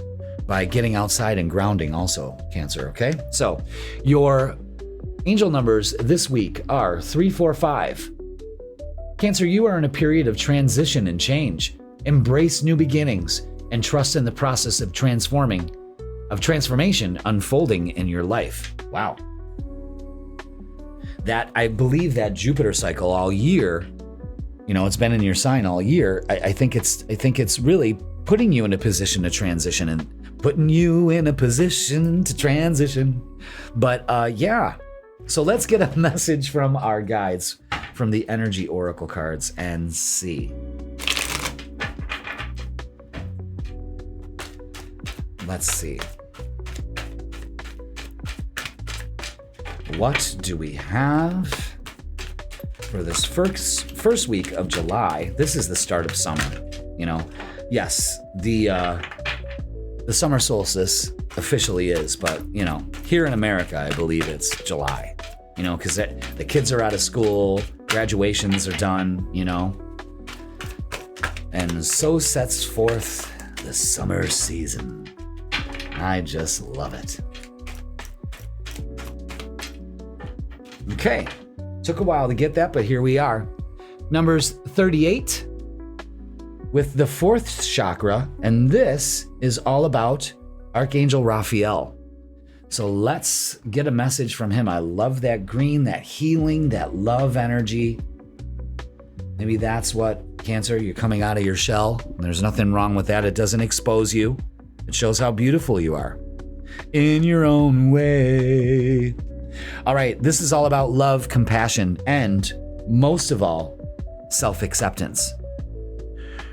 by getting outside and grounding also, Cancer, okay? So your angel numbers this week are 3, 4, 5. Cancer, you are in a period of transition and change. Embrace new beginnings and trust in the process of transformation unfolding in your life. Wow. That, I believe that Jupiter cycle all year, you know, it's been in your sign all year. I think it's really putting you in a position to transition and putting you in a position to transition. But so let's get a message from our guides from the energy oracle cards and see. Let's see. what do we have for this first week of July? This is the start of summer, you know. Yes, the summer solstice officially is, but, you know, here in America, I believe it's July, you know, because the kids are out of school, graduations are done, you know. And so sets forth the summer season. I just love it. Okay, took a while to get that, but here we are. Numbers 38 with the 4th chakra, and this is all about Archangel Raphael. So let's get a message from him. I love that green, that healing, that love energy. Maybe that's what, Cancer, you're coming out of your shell. There's nothing wrong with that. It doesn't expose you. It shows how beautiful you are in your own way. All right, this is all about love, compassion, and most of all, self-acceptance.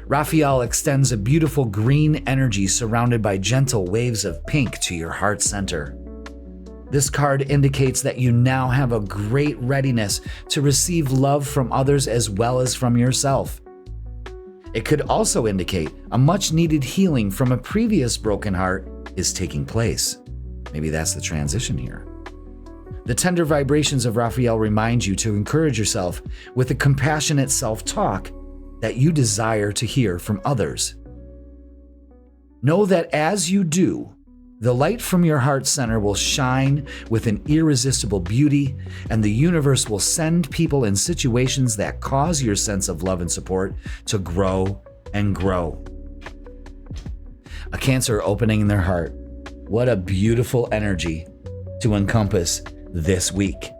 Raphael extends a beautiful green energy surrounded by gentle waves of pink to your heart center. This card indicates that you now have a great readiness to receive love from others as well as from yourself. It could also indicate a much-needed healing from a previous broken heart is taking place. Maybe that's the transition here. The tender vibrations of Raphael remind you to encourage yourself with the compassionate self-talk that you desire to hear from others. Know that as you do, the light from your heart center will shine with an irresistible beauty, and the universe will send people in situations that cause your sense of love and support to grow and grow. A Cancer opening their heart. What a beautiful energy to encompass this week.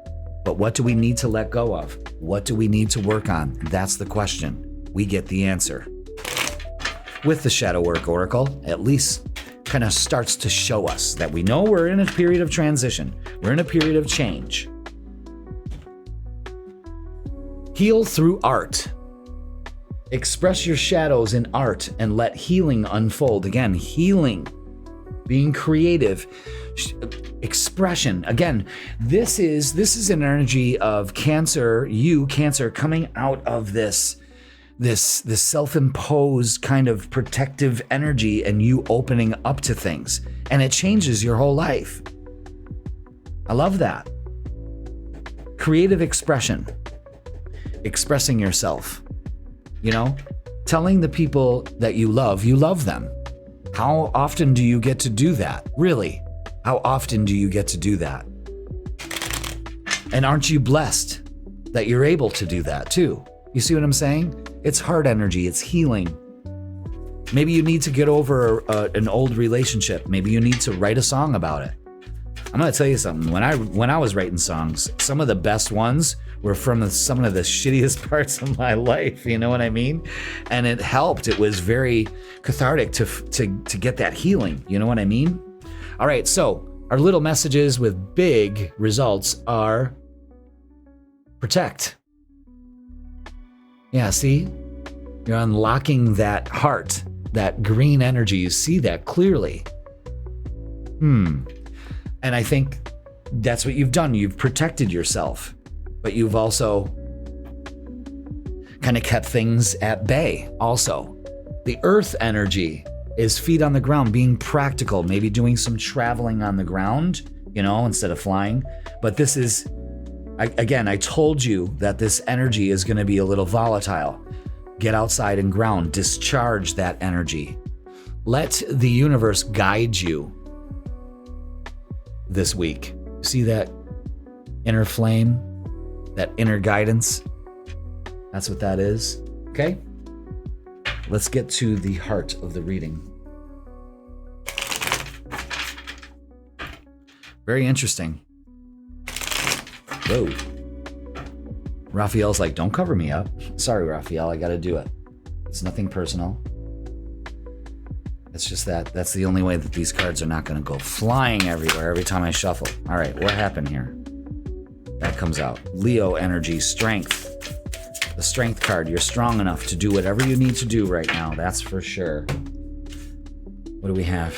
But what do we need to let go of? What do we need to work on? That's the question. We get the answer. With the Shadow Work Oracle, at least kind of starts to show us that we know we're in a period of transition. We're in a period of change. Heal through art. Express your shadows in art and let healing unfold. Again, healing, being creative, expression. Again, this is an energy of Cancer, you Cancer, coming out of this self-imposed kind of protective energy and you opening up to things, and it changes your whole life. I love that. Creative expression, expressing yourself, you know, telling the people that you love them. How often do you get to do that? Really? How often do you get to do that? And aren't you blessed that you're able to do that too? You see what I'm saying? It's heart energy, it's healing. Maybe you need to get over an old relationship. Maybe you need to write a song about it. I'm gonna tell you something. When I was writing songs, some of the best ones were from some of the shittiest parts of my life. You know what I mean? And it helped. It was very cathartic to get that healing. You know what I mean? All right. So our little messages with big results are protect. Yeah. See, you're unlocking that heart, that green energy. You see that clearly. And I think that's what you've done. You've protected yourself, but you've also kind of kept things at bay also. The earth energy is feet on the ground, being practical, maybe doing some traveling on the ground, you know, instead of flying. But this is, I told you that this energy is going to be a little volatile. Get outside and ground, discharge that energy. Let the universe guide you this week. See that inner flame, that inner guidance? That's what that is. Okay? Let's get to the heart of the reading. Very interesting. Whoa. Raphael's like, don't cover me up. Sorry, Raphael, I gotta do it. It's nothing personal. It's just that's the only way that these cards are not going to go flying everywhere every time I shuffle. All right, what happened here? That comes out. Leo energy, strength. The strength card. You're strong enough to do whatever you need to do right now. That's for sure. What do we have?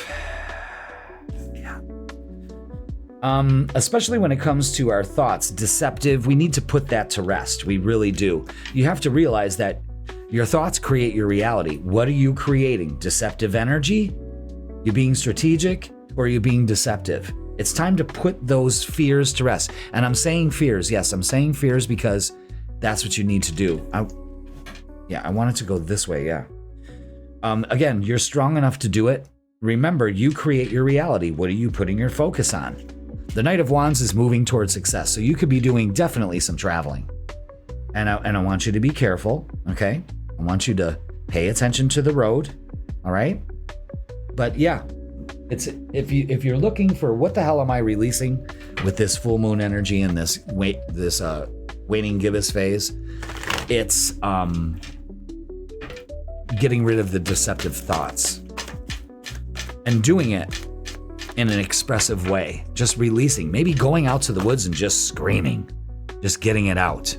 Yeah. Especially when it comes to our thoughts, deceptive, we need to put that to rest. We really do. You have to realize that your thoughts create your reality. What are you creating? Deceptive energy? You being strategic, or are you being deceptive? It's time to put those fears to rest. And I'm saying fears. Yes, I'm saying fears because that's what you need to do. I wanted to go this way. Yeah. Again, you're strong enough to do it. Remember, you create your reality. What are you putting your focus on? The Knight of Wands is moving towards success. So you could be doing definitely some traveling. And I want you to be careful. Okay. I want you to pay attention to the road. All right. But yeah, it's if you're looking for what the hell am I releasing with this full moon energy and this waning gibbous phase, it's getting rid of the deceptive thoughts and doing it in an expressive way, just releasing, maybe going out to the woods and just screaming, just getting it out,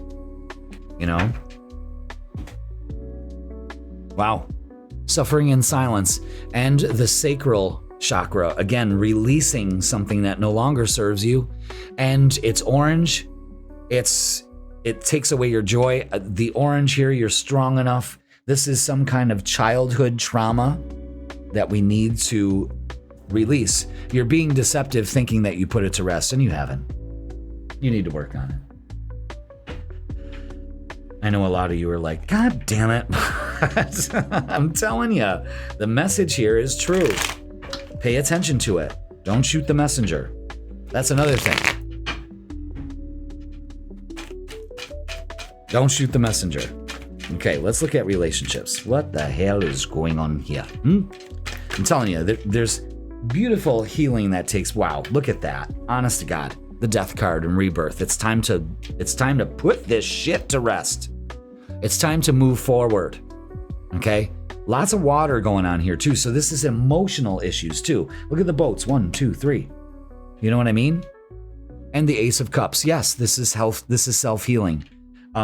you know? Wow. Suffering in silence and the sacral chakra, again, releasing something that no longer serves you. And it's orange. It takes away your joy. The orange here, you're strong enough. This is some kind of childhood trauma that we need to release. You're being deceptive thinking that you put it to rest, and you haven't. You need to work on it. I know a lot of you are like, God damn it. I'm telling you, the message here is true. Pay attention to it. Don't shoot the messenger. That's another thing. Don't shoot the messenger. Okay, let's look at relationships. What the hell is going on here? I'm telling you, there's beautiful healing that takes. Wow, look at that. Honest to God, the Death card and rebirth. It's time to put this shit to rest. It's time to move forward. Okay, lots of water going on here too. So this is emotional issues too. Look at the boats. 1, 2, 3. You know what I mean? And the Ace of Cups. Yes, this is health. This is self-healing.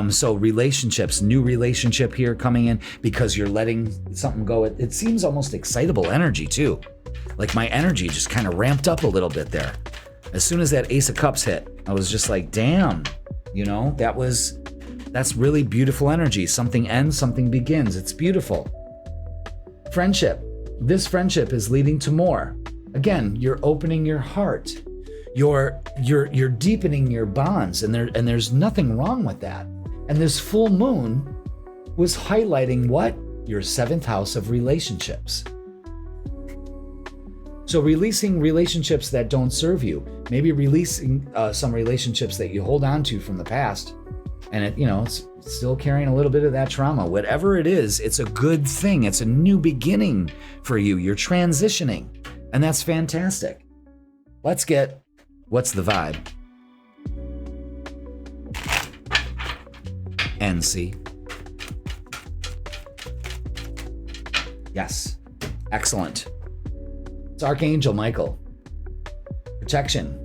So relationships, new relationship here coming in because you're letting something go. It seems almost excitable energy too. Like my energy just kind of ramped up a little bit there. As soon as that Ace of Cups hit, I was just like, damn, you know, that's really beautiful energy. Something ends, something begins. It's beautiful. Friendship. This friendship is leading to more. Again, you're opening your heart. You're deepening your bonds, and there's nothing wrong with that. And this full moon was highlighting what? Your 7th house of relationships. So releasing relationships that don't serve you, maybe releasing some relationships that you hold on to from the past, and it's still carrying a little bit of that trauma. Whatever it is, it's a good thing. It's a new beginning for you. You're transitioning, and that's fantastic. Let's get what's the vibe. NC. Yes. Excellent. It's Archangel Michael. Protection.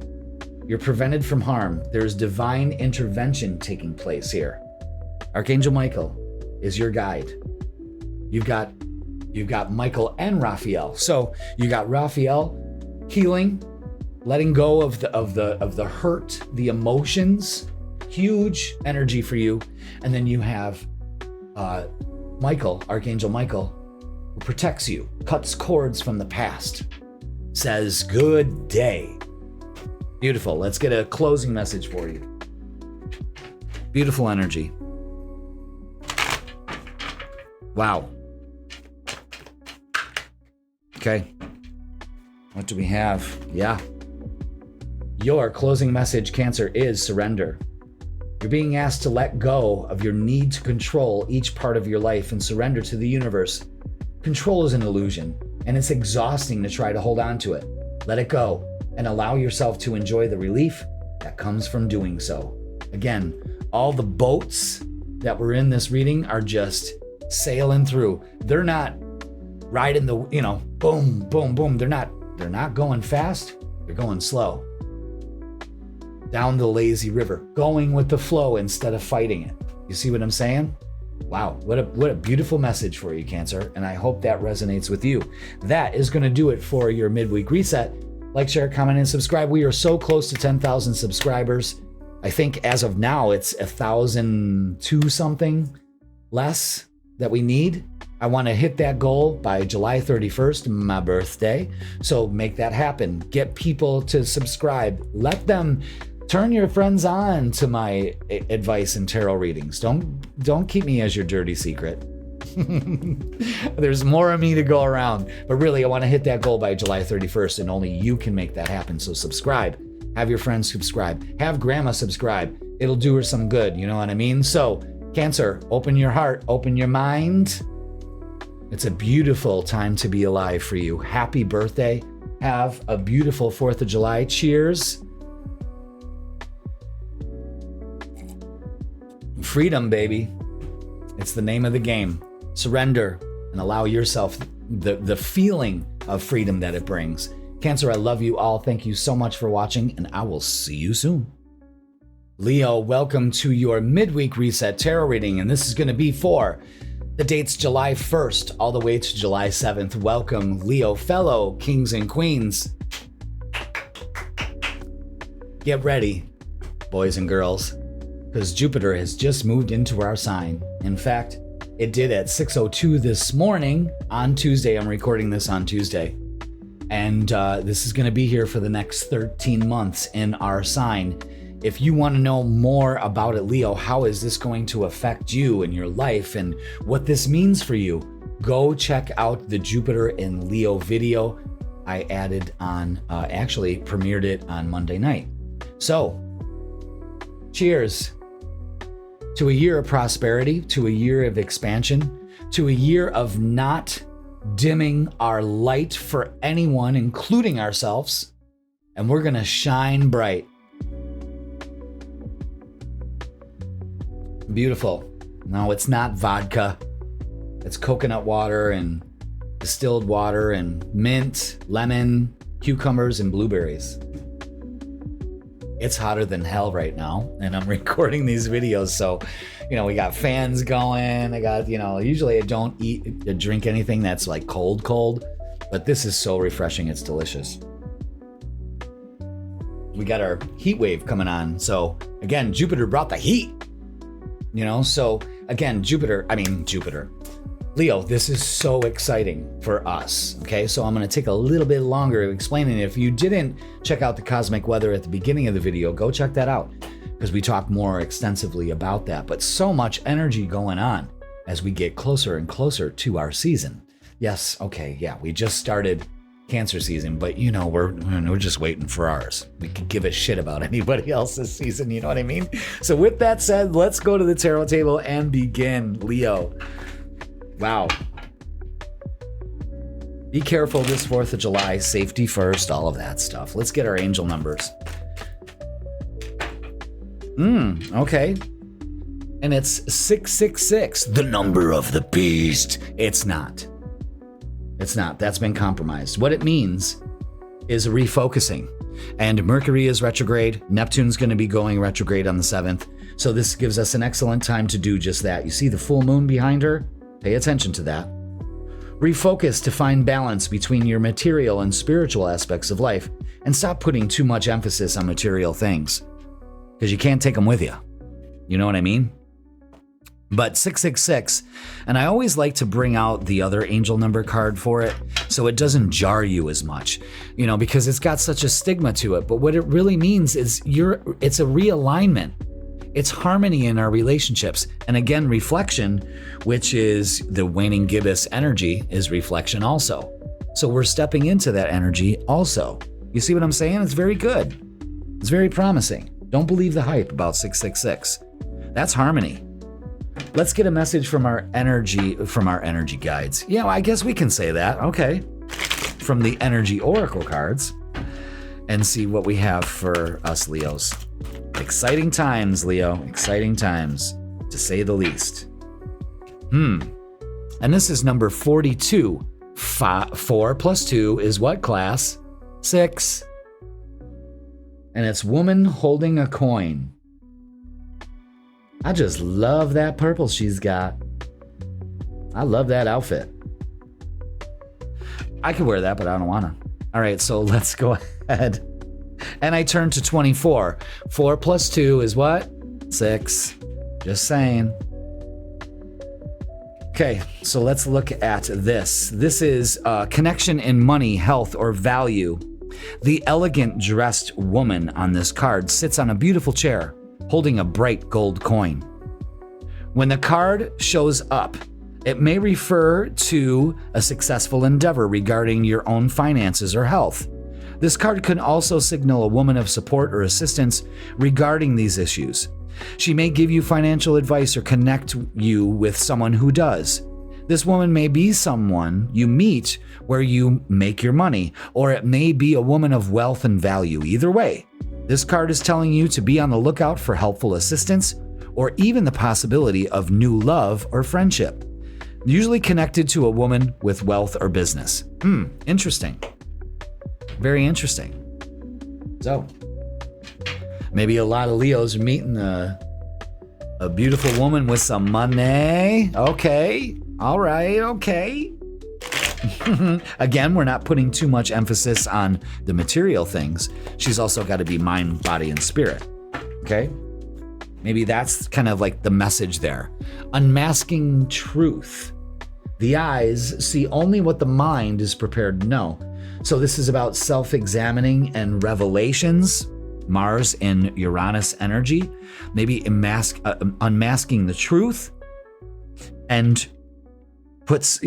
You're prevented from harm. There's divine intervention taking place here. Archangel Michael is your guide. You've got Michael and Raphael. So you got Raphael healing, letting go of the hurt, the emotions, huge energy for you. And then you have Michael, Archangel Michael, who protects you, cuts cords from the past, says good day. Beautiful. Let's get a closing message for you. Beautiful energy. Wow. Okay. What do we have? Yeah. Your closing message, Cancer, is surrender. You're being asked to let go of your need to control each part of your life and surrender to the universe. Control is an illusion, and it's exhausting to try to hold on to it. Let it go and allow yourself to enjoy the relief that comes from doing so. Again, all the boats that were in this reading are just sailing through. They're not riding the, boom, boom, boom. They're not going fast. They're going slow. Down the lazy river, going with the flow instead of fighting it. You see what I'm saying? Wow, what a beautiful message for you, Cancer, and I hope that resonates with you. That is going to do it for your midweek reset. Like, share, comment, and subscribe. We are so close to 10,000 subscribers. I think as of now, it's 1,002 something less that we need. I want to hit that goal by July 31st, my birthday. So make that happen. Get people to subscribe. Let them turn your friends on to my advice and tarot readings. Don't keep me as your dirty secret. There's more of me to go around. But really, I want to hit that goal by July 31st, and only you can make that happen. So subscribe. Have your friends subscribe. Have grandma subscribe. It'll do her some good. You know what I mean? So, Cancer, open your heart, open your mind. It's a beautiful time to be alive for you. Happy birthday. Have a beautiful 4th of July. Cheers. Freedom, baby. It's the name of the game. Surrender and allow yourself the feeling of freedom that it brings. Cancer, I love you all. Thank you so much for watching, and I will see you soon. Leo, welcome to your midweek reset tarot reading, and this is going to be for the dates July 1st all the way to July 7th. Welcome, Leo, fellow kings and queens. Get ready, boys and girls, because Jupiter has just moved into our sign. In fact, it did at 6:02 this morning on Tuesday. I'm recording this on Tuesday. And this is going to be here for the next 13 months in our sign. If you want to know more about it, Leo, how is this going to affect you and your life and what this means for you, go check out the Jupiter in Leo video I added on, actually premiered it on Monday night. So, cheers to a year of prosperity, to a year of expansion, to a year of not dimming our light for anyone, including ourselves, and we're gonna shine bright. Beautiful. No, it's not vodka. It's coconut water and distilled water and mint, lemon, cucumbers, and blueberries. It's hotter than hell right now, and I'm recording these videos, so, we got fans going. I got, usually I don't drink anything that's like cold, but this is so refreshing. It's delicious. We got our heat wave coming on. So again, Jupiter brought the heat, so again, Jupiter. Leo, this is so exciting for us, okay? So I'm going to take a little bit longer explaining it. If you didn't check out the cosmic weather at the beginning of the video, go check that out, because we talk more extensively about that. But so much energy going on as we get closer and closer to our season. Yes, okay, yeah, we just started Cancer season, but we're just waiting for ours. We could give a shit about anybody else's season, you know what I mean? So with that said, let's go to the tarot table and begin, Leo. Wow. Be careful this 4th of July, safety first, all of that stuff. Let's get our angel numbers. Okay. And it's 666, the number of the beast. It's not. That's been compromised. What it means is refocusing. And Mercury is retrograde. Neptune's going to be going retrograde on the 7th. So this gives us an excellent time to do just that. You see the full moon behind her? Pay attention to that. Refocus to find balance between your material and spiritual aspects of life, and stop putting too much emphasis on material things, because you can't take them with you. You know what I mean? But 666, and I always like to bring out the other angel number card for it so it doesn't jar you as much, because it's got such a stigma to it. But what it really means is it's a realignment. It's harmony in our relationships. And again, reflection, which is the waning gibbous energy, is reflection also. So we're stepping into that energy also. You see what I'm saying? It's very good. It's very promising. Don't believe the hype about 666. That's harmony. Let's get a message from our energy guides. Yeah, I guess we can say that. Okay. From the energy oracle cards, and see what we have for us Leos. Exciting times, Leo. Exciting times, to say the least. And this is number 42. 4 plus 2 is what class? 6. And it's woman holding a coin. I just love that purple she's got. I love that outfit. I could wear that, but I don't wanna. All right, so let's go ahead. And I turn to 24. 4 plus 2 is what? 6. Just saying. Okay, so let's look at this. This is connection in money, health, or value. The elegant dressed woman on this card sits on a beautiful chair, holding a bright gold coin. When the card shows up, it may refer to a successful endeavor regarding your own finances or health. This card can also signal a woman of support or assistance regarding these issues. She may give you financial advice or connect you with someone who does. This woman may be someone you meet where you make your money, or it may be a woman of wealth and value. Either way, this card is telling you to be on the lookout for helpful assistance or even the possibility of new love or friendship, usually connected to a woman with wealth or business. Interesting. Very interesting. So, maybe a lot of Leos are meeting a beautiful woman with some money. Okay. All right. Okay. Again, we're not putting too much emphasis on the material things. She's also got to be mind, body, and spirit. Okay. Maybe that's kind of like the message there. Unmasking truth. The eyes see only what the mind is prepared to know. So this is about self-examining and revelations. Mars in Uranus energy, maybe unmasking the truth, and puts,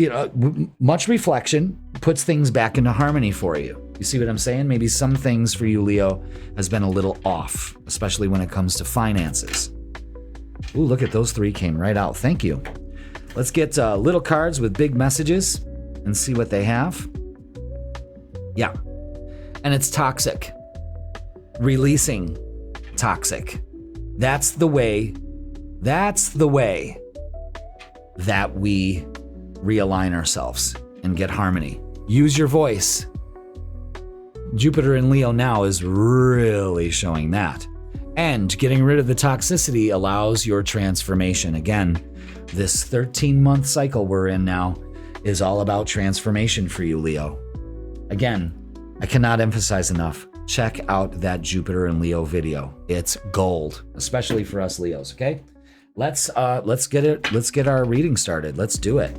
much reflection, puts things back into harmony for you. You see what I'm saying? Maybe some things for you, Leo, has been a little off, especially when it comes to finances. Ooh, look at those 3 came right out. Thank you. Let's get little cards with big messages and see what they have. Yeah. And it's toxic. Releasing toxic. That's the way that we realign ourselves and get harmony. Use your voice. Jupiter in Leo now is really showing that. And getting rid of the toxicity allows your transformation. Again, this 13-month cycle we're in now is all about transformation for you, Leo. Again, I cannot emphasize enough. Check out that Jupiter and Leo video. It's gold, especially for us Leos, okay? Let's get our reading started. Let's do it.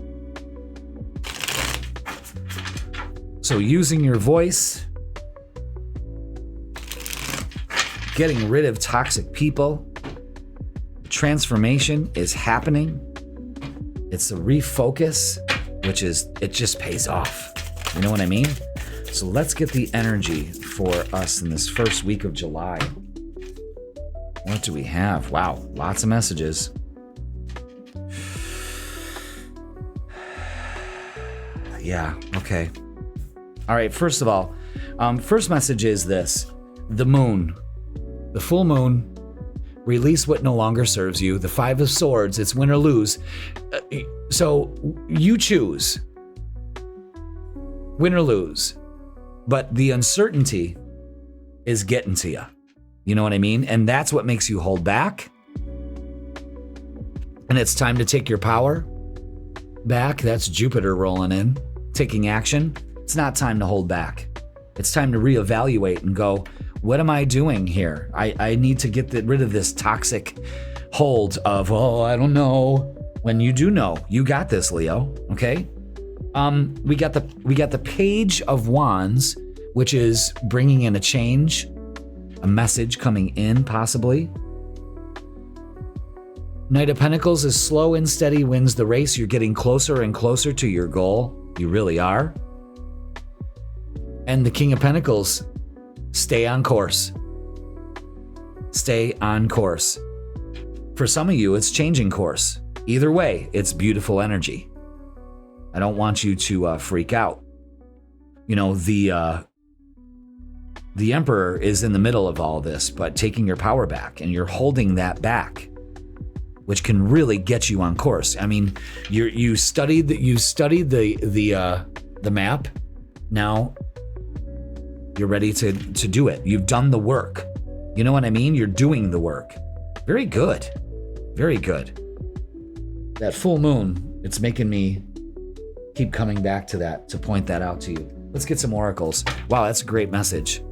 So using your voice, getting rid of toxic people, transformation is happening. It's a refocus, it just pays off. You know what I mean? So let's get the energy for us in this first week of July. What do we have? Wow, lots of messages. Yeah, okay. All right, first of all, first message is this. The moon, the full moon, release what no longer serves you. The 5 of Swords, it's win or lose. So you choose. Win or lose. But the uncertainty is getting to you. You know what I mean? And that's what makes you hold back. And it's time to take your power back. That's Jupiter rolling in, taking action. It's not time to hold back. It's time to reevaluate and go, what am I doing here? I need to get rid of this toxic hold of, I don't know. When you do know, you got this, Leo, okay? We got the Page of Wands, which is bringing in a change, a message coming in possibly. Knight of Pentacles is slow and steady wins the race. You're getting closer and closer to your goal. You really are. And the King of Pentacles, stay on course. Stay on course. For some of you, it's changing course. Either way, it's beautiful energy. I don't want you to freak out. You know, the Emperor is in the middle of all this, but taking your power back, and you're holding that back, which can really get you on course. I mean, you studied the map. Now you're ready to do it. You've done the work. You know what I mean? You're doing the work. Very good. Very good. That full moon, it's making me keep coming back to that, to point that out to you. Let's get some oracles. Wow, that's a great message.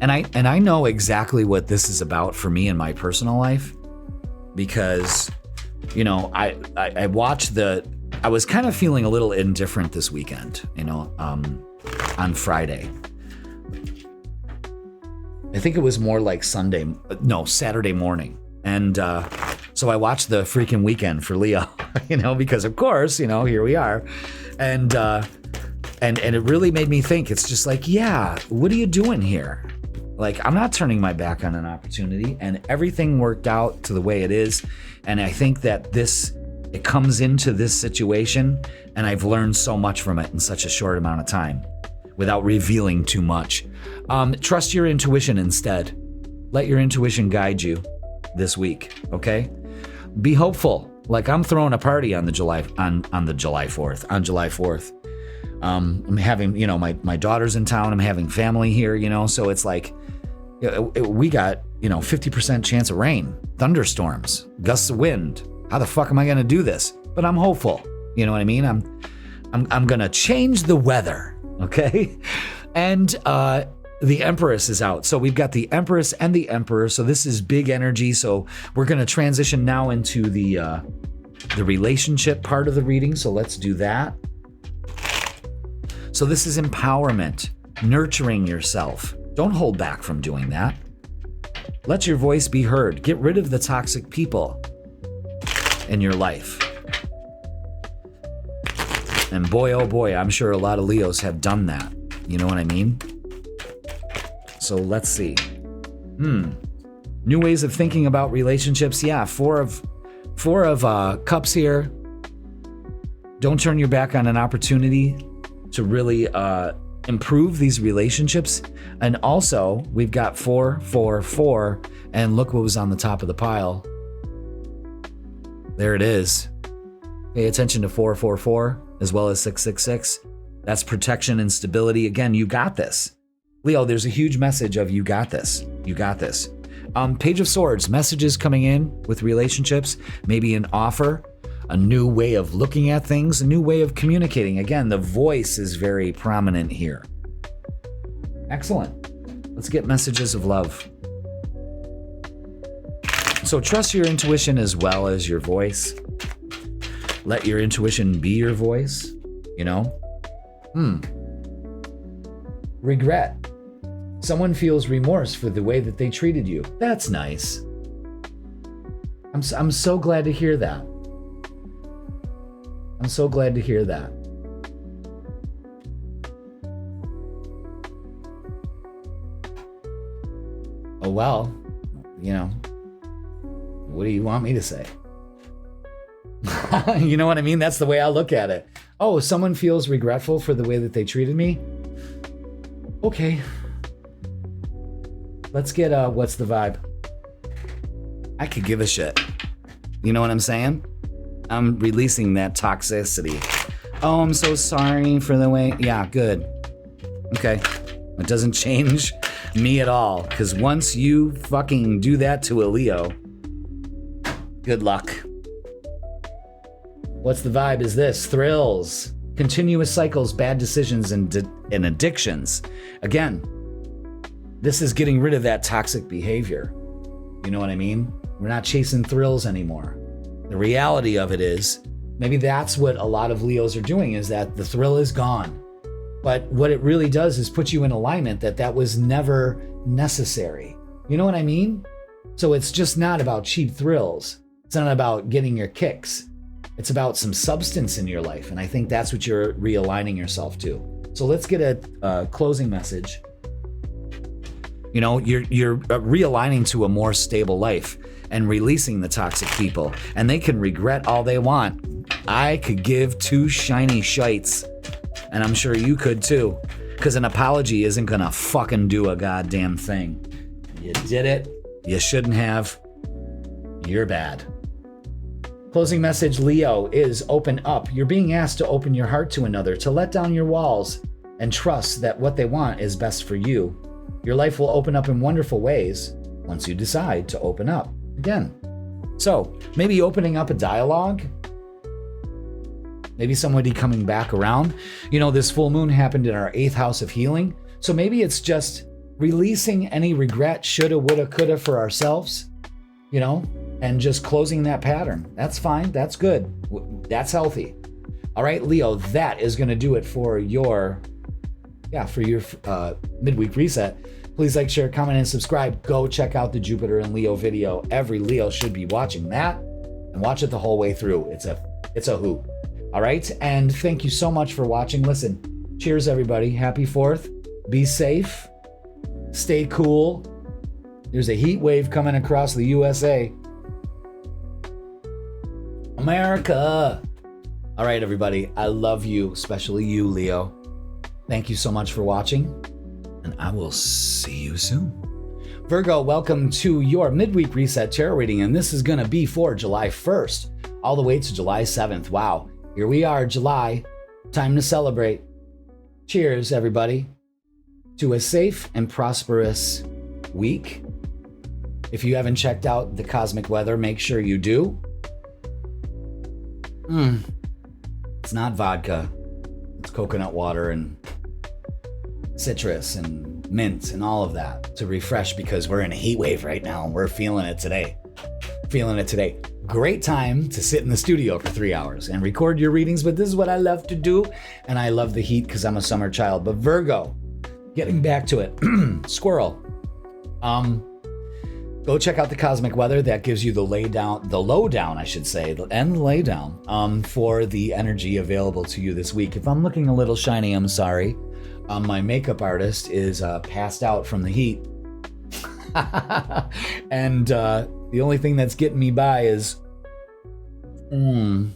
And I know exactly what this is about for me in my personal life, because, you know, I watched I was kind of feeling a little indifferent this weekend, you know, on Friday. I think it was more like Saturday morning. And so I watched the freaking weekend for Leo, you know, because of course, you know, here we are. And it really made me think. It's just like, yeah, what are you doing here? Like, I'm not turning my back on an opportunity, and everything worked out to the way it is. And I think that it comes into this situation, and I've learned so much from it in such a short amount of time without revealing too much. Trust your intuition instead. Let your intuition guide you this week, okay? Be hopeful. Like, I'm throwing a party on July 4th. I'm having, you know, my daughter's in town. I'm having family here, you know, so it's like, we got, you know, 50% chance of rain, thunderstorms, gusts of wind. How the fuck am I going to do this? But I'm hopeful. You know what I mean? I'm going to change the weather. Okay. And, the Empress is out. So we've got the Empress and the Emperor. So this is big energy. So we're going to transition now into the relationship part of the reading. So let's do that. So this is empowerment, nurturing yourself. Don't hold back from doing that. Let your voice be heard. Get rid of the toxic people in your life. And boy, oh boy, I'm sure a lot of Leos have done that. You know what I mean? So let's see. New ways of thinking about relationships. Yeah, four of cups here. Don't turn your back on an opportunity to really improve these relationships. And also, we've got 4, 4, 4, and look what was on the top of the pile. There it is. Pay attention to 4, 4, 4, as well as 6, 6, 6. That's protection and stability. Again, you got this. Leo, there's a huge message of you got this. You got this. Page of Swords, messages coming in with relationships, maybe an offer, a new way of looking at things, a new way of communicating. Again, the voice is very prominent here. Excellent. Let's get messages of love. So trust your intuition as well as your voice. Let your intuition be your voice, you know? Regret. Someone feels remorse for the way that they treated you. That's nice. I'm so glad to hear that. I'm so glad to hear that. Oh, well, you know, what do you want me to say? You know what I mean? That's the way I look at it. Oh, someone feels regretful for the way that they treated me? Okay. Let's get, what's the vibe? I could give a shit. You know what I'm saying? I'm releasing that toxicity. Oh, I'm so sorry for the way. Yeah, good. Okay. It doesn't change me at all. Because once you fucking do that to a Leo, good luck. What's the vibe is this? Thrills. Continuous cycles, bad decisions, and addictions. Again, this is getting rid of that toxic behavior. You know what I mean? We're not chasing thrills anymore. The reality of it is, maybe that's what a lot of Leos are doing, is that the thrill is gone. But what it really does is put you in alignment that was never necessary. You know what I mean? So it's just not about cheap thrills. It's not about getting your kicks. It's about some substance in your life. And I think that's what you're realigning yourself to. So let's get a closing message. You know, you're realigning to a more stable life and releasing the toxic people. And they can regret all they want. I could give two shiny shites. And I'm sure you could too. Because an apology isn't gonna fucking do a goddamn thing. You did it. You shouldn't have. You're bad. Closing message, Leo, is open up. You're being asked to open your heart to another, to let down your walls, and trust that what they want is best for you. Your life will open up in wonderful ways once you decide to open up again. So maybe opening up a dialogue, Maybe somebody coming back around. You know, this full moon happened in our 8th house of healing. So maybe it's just releasing any regret, shoulda, woulda, coulda for ourselves, you know, and just closing that pattern. That's fine. That's good. That's healthy. All right, Leo, that is going to do it for your midweek reset. Please like, share, comment, and subscribe. Go check out the Jupiter and Leo video. Every Leo should be watching that and watch it the whole way through. It's a hoot. All right, and thank you so much for watching. Listen, cheers, everybody. Happy 4th. Be safe. Stay cool. There's a heat wave coming across the USA. America. All right, everybody. I love you, especially you, Leo. Thank you so much for watching, and I will see you soon. Virgo, welcome to your midweek reset tarot reading, and this is going to be for July 1st all the way to July 7th. Wow. Here we are, July. Time to celebrate. Cheers, everybody, to a safe and prosperous week. If you haven't checked out the cosmic weather, make sure you do. It's not vodka. It's coconut water and citrus and mint and all of that to refresh, because we're in a heat wave right now and we're feeling it today. Great time to sit in the studio for 3 hours and record your readings, but this is what I love to do, and I love the heat because I'm a summer child. But Virgo, getting back to it, squirrel. Go check out the cosmic weather. That gives you the lowdown, I should say, and the laydown for the energy available to you this week. If I'm looking a little shiny, I'm sorry. My makeup artist is passed out from the heat. And the only thing that's getting me by is, I'm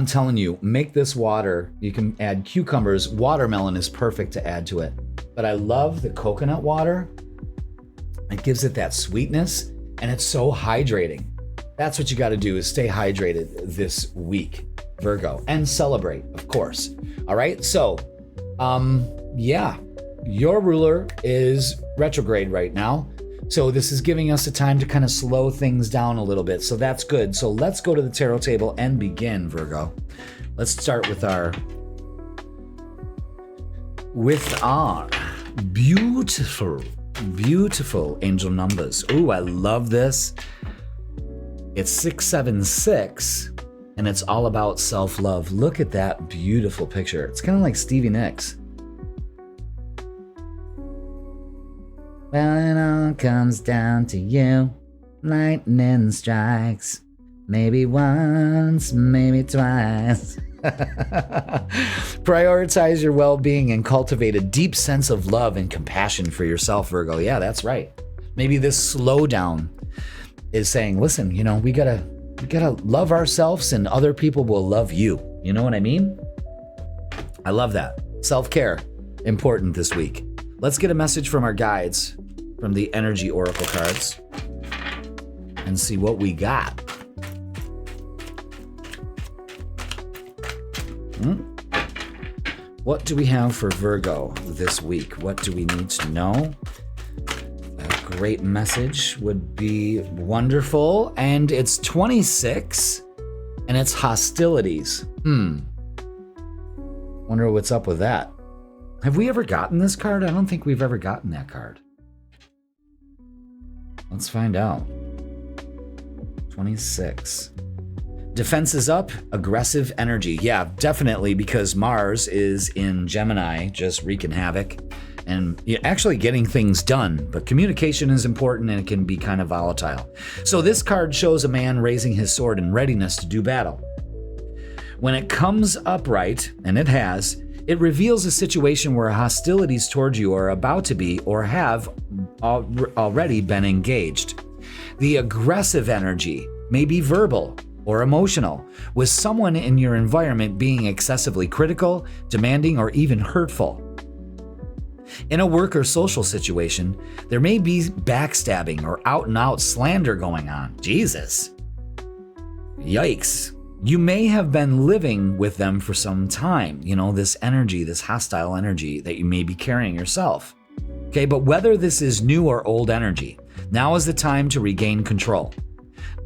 telling you, make this water. You can add cucumbers. Watermelon is perfect to add to it. But I love the coconut water. It gives it that sweetness, and it's so hydrating. That's what you got to do, is stay hydrated this week, Virgo, and celebrate, of course. All right. So, your ruler is retrograde right now. So this is giving us a time to kind of slow things down a little bit. So that's good. So let's go to the tarot table and begin, Virgo. Let's start with our beautiful angel numbers. Ooh, I love this. It's 676, and it's all about self-love. Look at that beautiful picture. It's kind of like Stevie Nicks. When it all comes down to you, lightning strikes. Maybe once, maybe twice. Prioritize your well-being and cultivate a deep sense of love and compassion for yourself, Virgo. Yeah, that's right. Maybe this slowdown is saying, listen, you know, we gotta love ourselves, and other people will love you. You know what I mean? I love that. Self-care, important this week. Let's get a message from our guides, from the energy oracle cards, and see what we got. What do we have for Virgo this week? What do we need to know? A great message would be wonderful. And it's 26, and it's hostilities. Wonder what's up with that. Have we ever gotten this card? I don't think we've ever gotten that card. Let's find out. 26. Defense is up, aggressive energy. Yeah, definitely, because Mars is in Gemini, just wreaking havoc and actually getting things done. But communication is important, and it can be kind of volatile. So this card shows a man raising his sword in readiness to do battle. When it comes upright, and it has, it reveals a situation where hostilities towards you are about to be or have already been engaged. The aggressive energy may be verbal or emotional, with someone in your environment being excessively critical, demanding, or even hurtful. In a work or social situation, there may be backstabbing or out-and-out slander going on. Jesus. Yikes. You may have been living with them for some time, this energy, this hostile energy that you may be carrying yourself. Okay, but whether this is new or old energy, now is the time to regain control.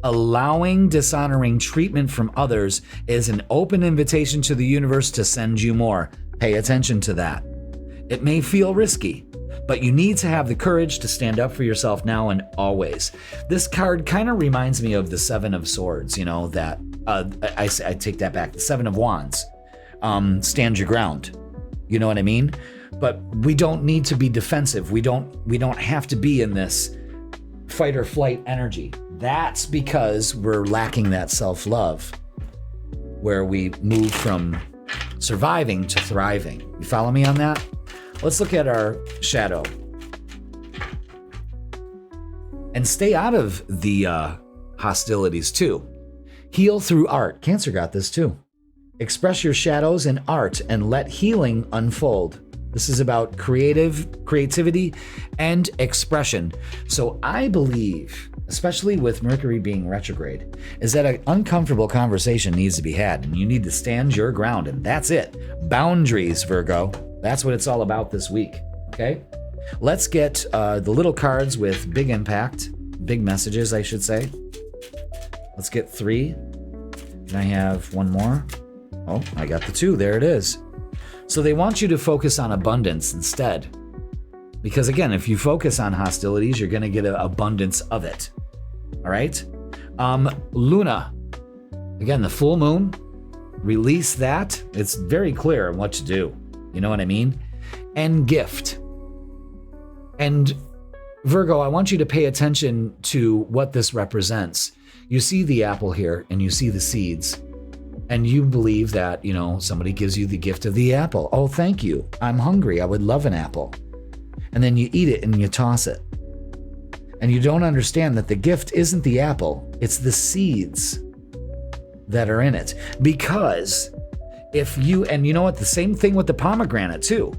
Allowing dishonoring treatment from others is an open invitation to the universe to send you more. Pay attention to that. It may feel risky, but you need to have the courage to stand up for yourself now and always. This card kind of reminds me of the Seven of Swords, that I take that back. The Seven of Wands. Stand your ground. You know what I mean? But we don't need to be defensive. We don't have to be in this fight or flight energy. That's because we're lacking that self-love, where we move from surviving to thriving. You follow me on that? Let's look at our shadow. And stay out of the hostilities too. Heal through art. Cancer got this too. Express your shadows in art and let healing unfold. This is about creativity and expression. So I believe, especially with Mercury being retrograde, is that an uncomfortable conversation needs to be had, and you need to stand your ground, and that's it. Boundaries, Virgo. That's what it's all about this week, okay? Let's get the little cards with big impact, big messages, I should say. Let's get 3. Can I have one more? Oh, I got the 2. There it is. So they want you to focus on abundance instead. Because again, if you focus on hostilities, you're going to get an abundance of it. All right? Luna. Again, the full moon. Release that. It's very clear on what to do. You know what I mean? And gift. And Virgo, I want you to pay attention to what this represents. You see the apple here and you see the seeds. And you believe that, somebody gives you the gift of the apple. Oh, thank you. I'm hungry. I would love an apple. And then you eat it and you toss it. And you don't understand that the gift isn't the apple. It's the seeds that are in it. Because and you know what? The same thing with the pomegranate too.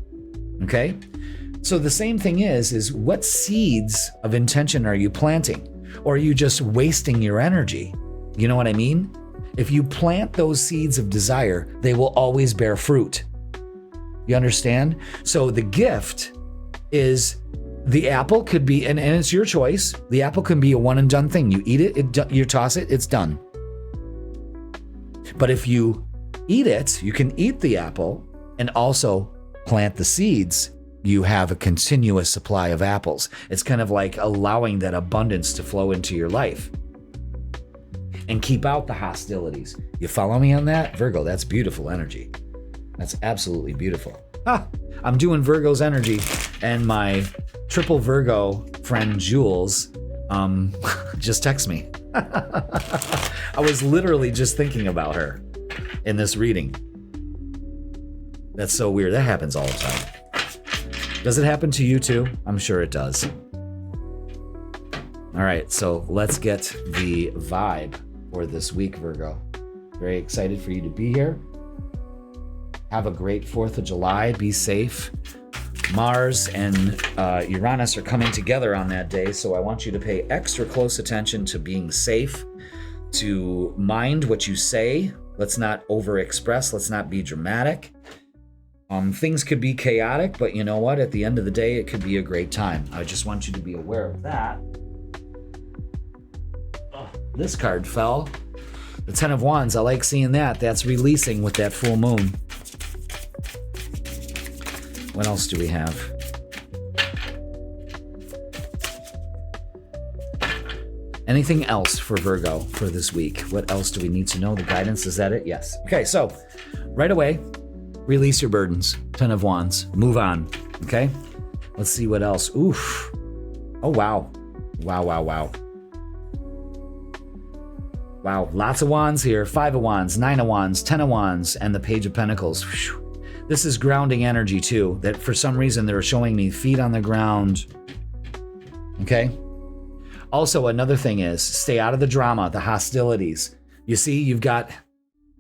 Okay? So the same thing is what seeds of intention are you planting? Or are you just wasting your energy? You know what I mean? If you plant those seeds of desire, they will always bear fruit. You understand? So the gift is the apple could be, and it's your choice. The apple can be a one and done thing. You eat it, you toss it, it's done. But if you eat it, you can eat the apple and also plant the seeds. You have a continuous supply of apples. It's kind of like allowing that abundance to flow into your life. And keep out the hostilities. You follow me on that? Virgo, that's beautiful energy. That's absolutely beautiful. I'm doing Virgo's energy, and my triple Virgo friend Jules just texted me. I was literally just thinking about her in this reading. That's so weird. That happens all the time. Does it happen to you too? I'm sure it does. All right, so let's get the vibe for this week, Virgo. Very excited for you to be here. Have a great 4th of July. Be safe. Mars and Uranus are coming together on that day, so I want you to pay extra close attention to being safe, to mind what you say. Let's not overexpress. Let's not be dramatic. Things could be chaotic, but you know what? At the end of the day, it could be a great time. I just want you to be aware of that. This card fell. The 10 of Wands, I like seeing that. That's releasing with that full moon. What else do we have? Anything else for Virgo for this week? What else do we need to know? The guidance, is that it? Yes. Okay, so right away, release your burdens. 10 of Wands. Move on. Okay? Let's see what else. Oof. Oh, wow. Wow, wow, wow. Wow, lots of wands here. 5 of Wands, 9 of Wands, 10 of Wands, and the Page of Pentacles. Whew. This is grounding energy too, that for some reason they're showing me feet on the ground. Okay? Also, another thing is stay out of the drama, the hostilities. You see, you've got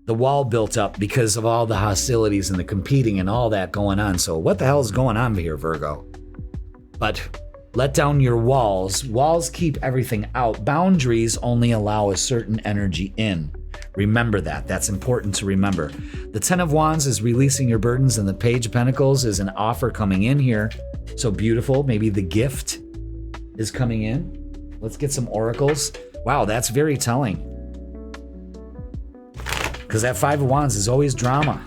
the wall built up because of all the hostilities and the competing and all that going on. So what the hell is going on here, Virgo? But let down your walls. Walls keep everything out. Boundaries only allow a certain energy in. Remember that. That's important to remember. The 10 of Wands is releasing your burdens, and the Page of Pentacles is an offer coming in here. So beautiful. Maybe the gift is coming in. Let's get some oracles. Wow, that's very telling. Because that Five of Wands is always drama.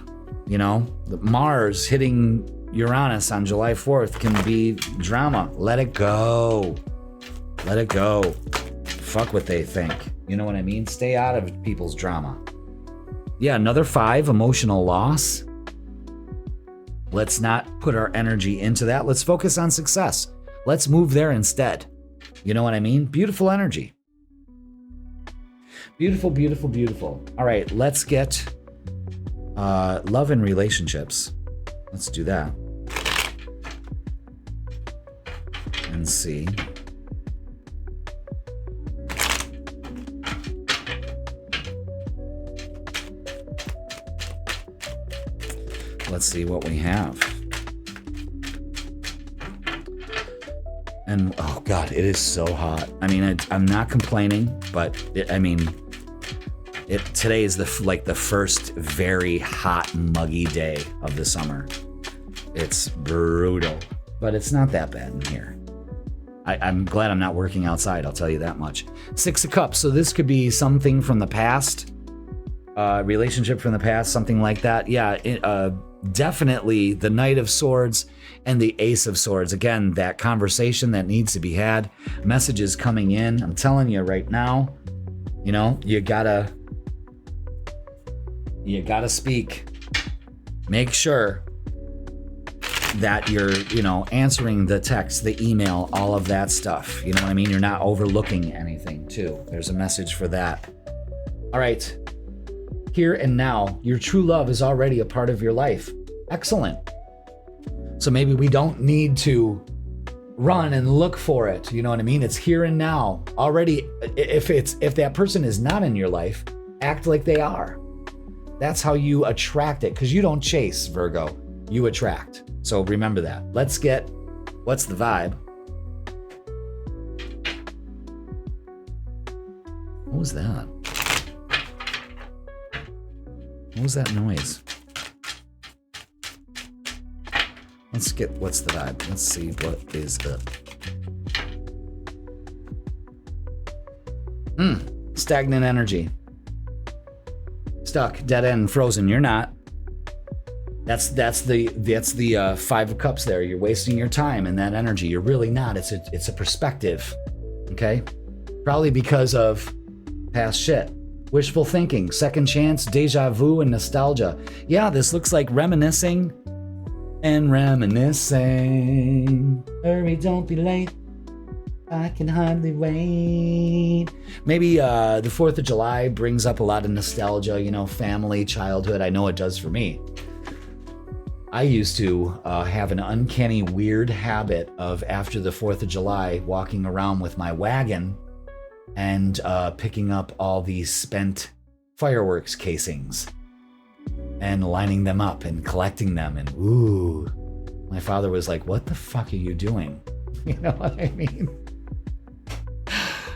You know, Mars hitting Uranus on July 4th can be drama. Let it go. Let it go. Fuck what they think. You know what I mean? Stay out of people's drama. Yeah, another 5, emotional loss. Let's not put our energy into that. Let's focus on success. Let's move there instead. You know what I mean? Beautiful energy. Beautiful, beautiful, beautiful. All right, let's get love and relationships. Let's do that. And see. Let's see what we have. And oh God, it is so hot. I mean, I'm not complaining, but today is the first very hot, muggy day of the summer. It's brutal, but it's not that bad in here. I'm glad I'm not working outside, I'll tell you that much. 6 of Cups, so this could be something from the past, relationship from the past, something like that. Yeah, definitely the Knight of Swords and the Ace of Swords. Again, that conversation that needs to be had, messages coming in. I'm telling you right now, you know, you gotta speak. Make sure that you're, you know, answering the text, the email, all of that stuff. You know what I mean? You're not overlooking anything too. There's a message for that. All right. Here and now, your true love is already a part of your life. Excellent. So maybe we don't need to run and look for it. You know what I mean? It's here and now. Already, if that person is not in your life, act like they are. That's how you attract it, because you don't chase, Virgo. You attract. So remember that. Let's get, what's the vibe? What was that? What was that noise? Let's get, what's the vibe? Let's see what is the... Stagnant energy. Stuck, dead end, frozen. You're not. That's the 5 of Cups there. You're wasting your time and that energy. You're really not. It's a perspective. Okay? Probably because of past shit. Wishful thinking, second chance, deja vu, and nostalgia. Yeah, this looks like reminiscing and reminiscing. Hurry, don't be late. I can hardly wait. Maybe the 4th of July brings up a lot of nostalgia, you know, family, childhood. I know it does for me. I used to have an uncanny, weird habit of, after the 4th of July, walking around with my wagon and picking up all these spent fireworks casings and lining them up and collecting them. And ooh, my father was like, what the fuck are you doing? You know what I mean?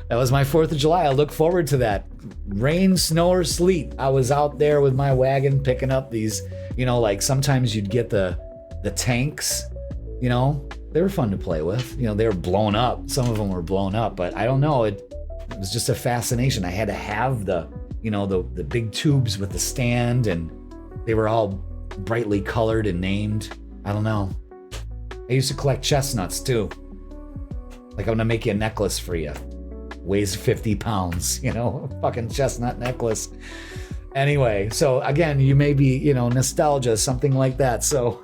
That was my 4th of July. I look forward to that. Rain, snow, or sleet. I was out there with my wagon picking up these, you know, like sometimes you'd get the tanks, you know, they were fun to play with. You know, they were blown up. Some of them were blown up, but I don't know. It was just a fascination. I had to have the, you know, the big tubes with the stand, and they were all brightly colored and named. I don't know. I used to collect chestnuts too. Like, I'm gonna make you a necklace for you. Weighs 50 pounds, you know, fucking chestnut necklace. Anyway, so again, you may be, you know, nostalgia, something like that. So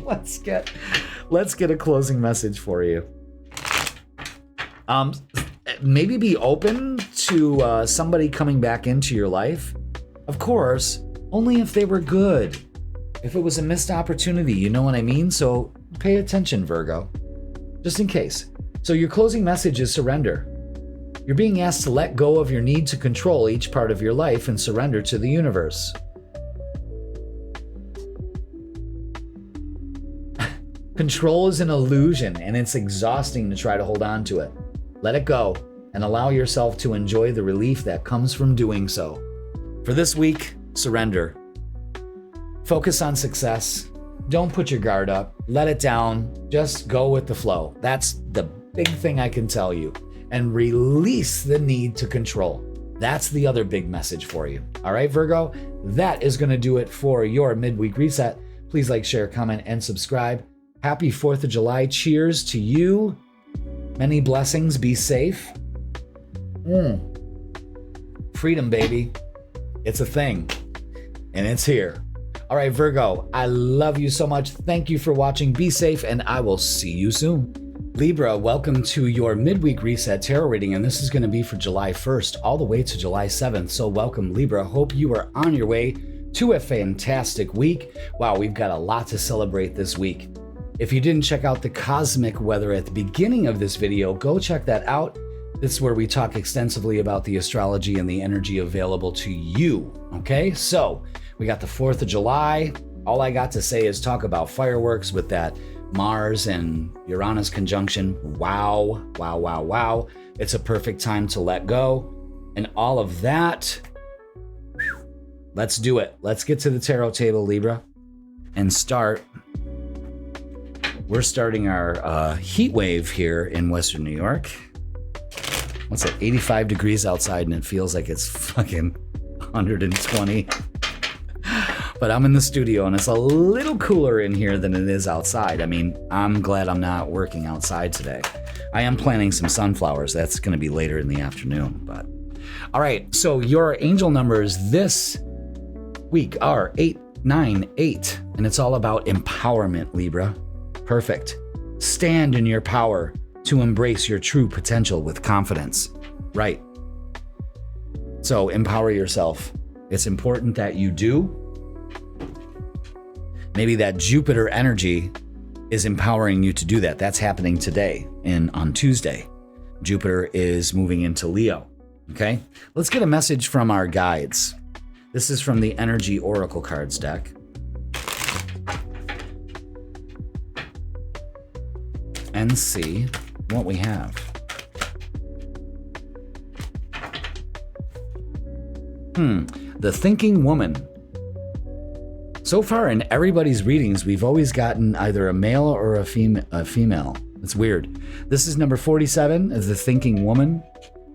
let's get a closing message for you. Maybe be open to somebody coming back into your life. Of course, only if they were good. If it was a missed opportunity, you know what I mean? So pay attention, Virgo, just in case. So your closing message is surrender. You're being asked to let go of your need to control each part of your life and surrender to the universe. Control is an illusion, and it's exhausting to try to hold on to it. Let it go and allow yourself to enjoy the relief that comes from doing so. For this week, surrender. Focus on success. Don't put your guard up. Let it down. Just go with the flow. That's the big thing I can tell you. and release the need to control. That's the other big message for you. All right, Virgo, that is going to do it for your midweek reset. Please like, share, comment, and subscribe. Happy 4th of July. Cheers to you. Many blessings. Be safe. Freedom, baby. It's a thing, and it's here. All right, Virgo, I love you so much. Thank you for watching. Be safe, and I will see you soon. Libra, welcome to your midweek reset tarot reading, and this is going to be for July 1st all the way to July 7th. So welcome, Libra. Hope you are on your way to a fantastic week. Wow, we've got a lot to celebrate this week. If you didn't check out the cosmic weather at the beginning of this video, go check that out. This is where we talk extensively about the astrology and the energy available to you. Okay, so we got the 4th of July. All I got to say is talk about fireworks with that Mars and Uranus conjunction. Wow, wow, wow, wow. It's a perfect time to let go. And all of that, let's do it. Let's get to the tarot table, Libra, and start. We're starting our heat wave here in Western New York. What's it, 85 degrees outside, and it feels like it's fucking 120. But I'm in the studio, and it's a little cooler in here than it is outside. I mean, I'm glad I'm not working outside today. I am planting some sunflowers. That's going to be later in the afternoon. But all right, so your angel numbers this week are 898, and it's all about empowerment, Libra. Perfect. Stand in your power to embrace your true potential with confidence. Right. So empower yourself. It's important that you do. Maybe that Jupiter energy is empowering you to do that. That's happening today on Tuesday. Jupiter is moving into Leo. Okay, let's get a message from our guides. This is from the Energy Oracle Cards deck. And see what we have. The Thinking Woman. So far in everybody's readings, we've always gotten either a male or a female. It's weird. This is number 47, is The Thinking Woman.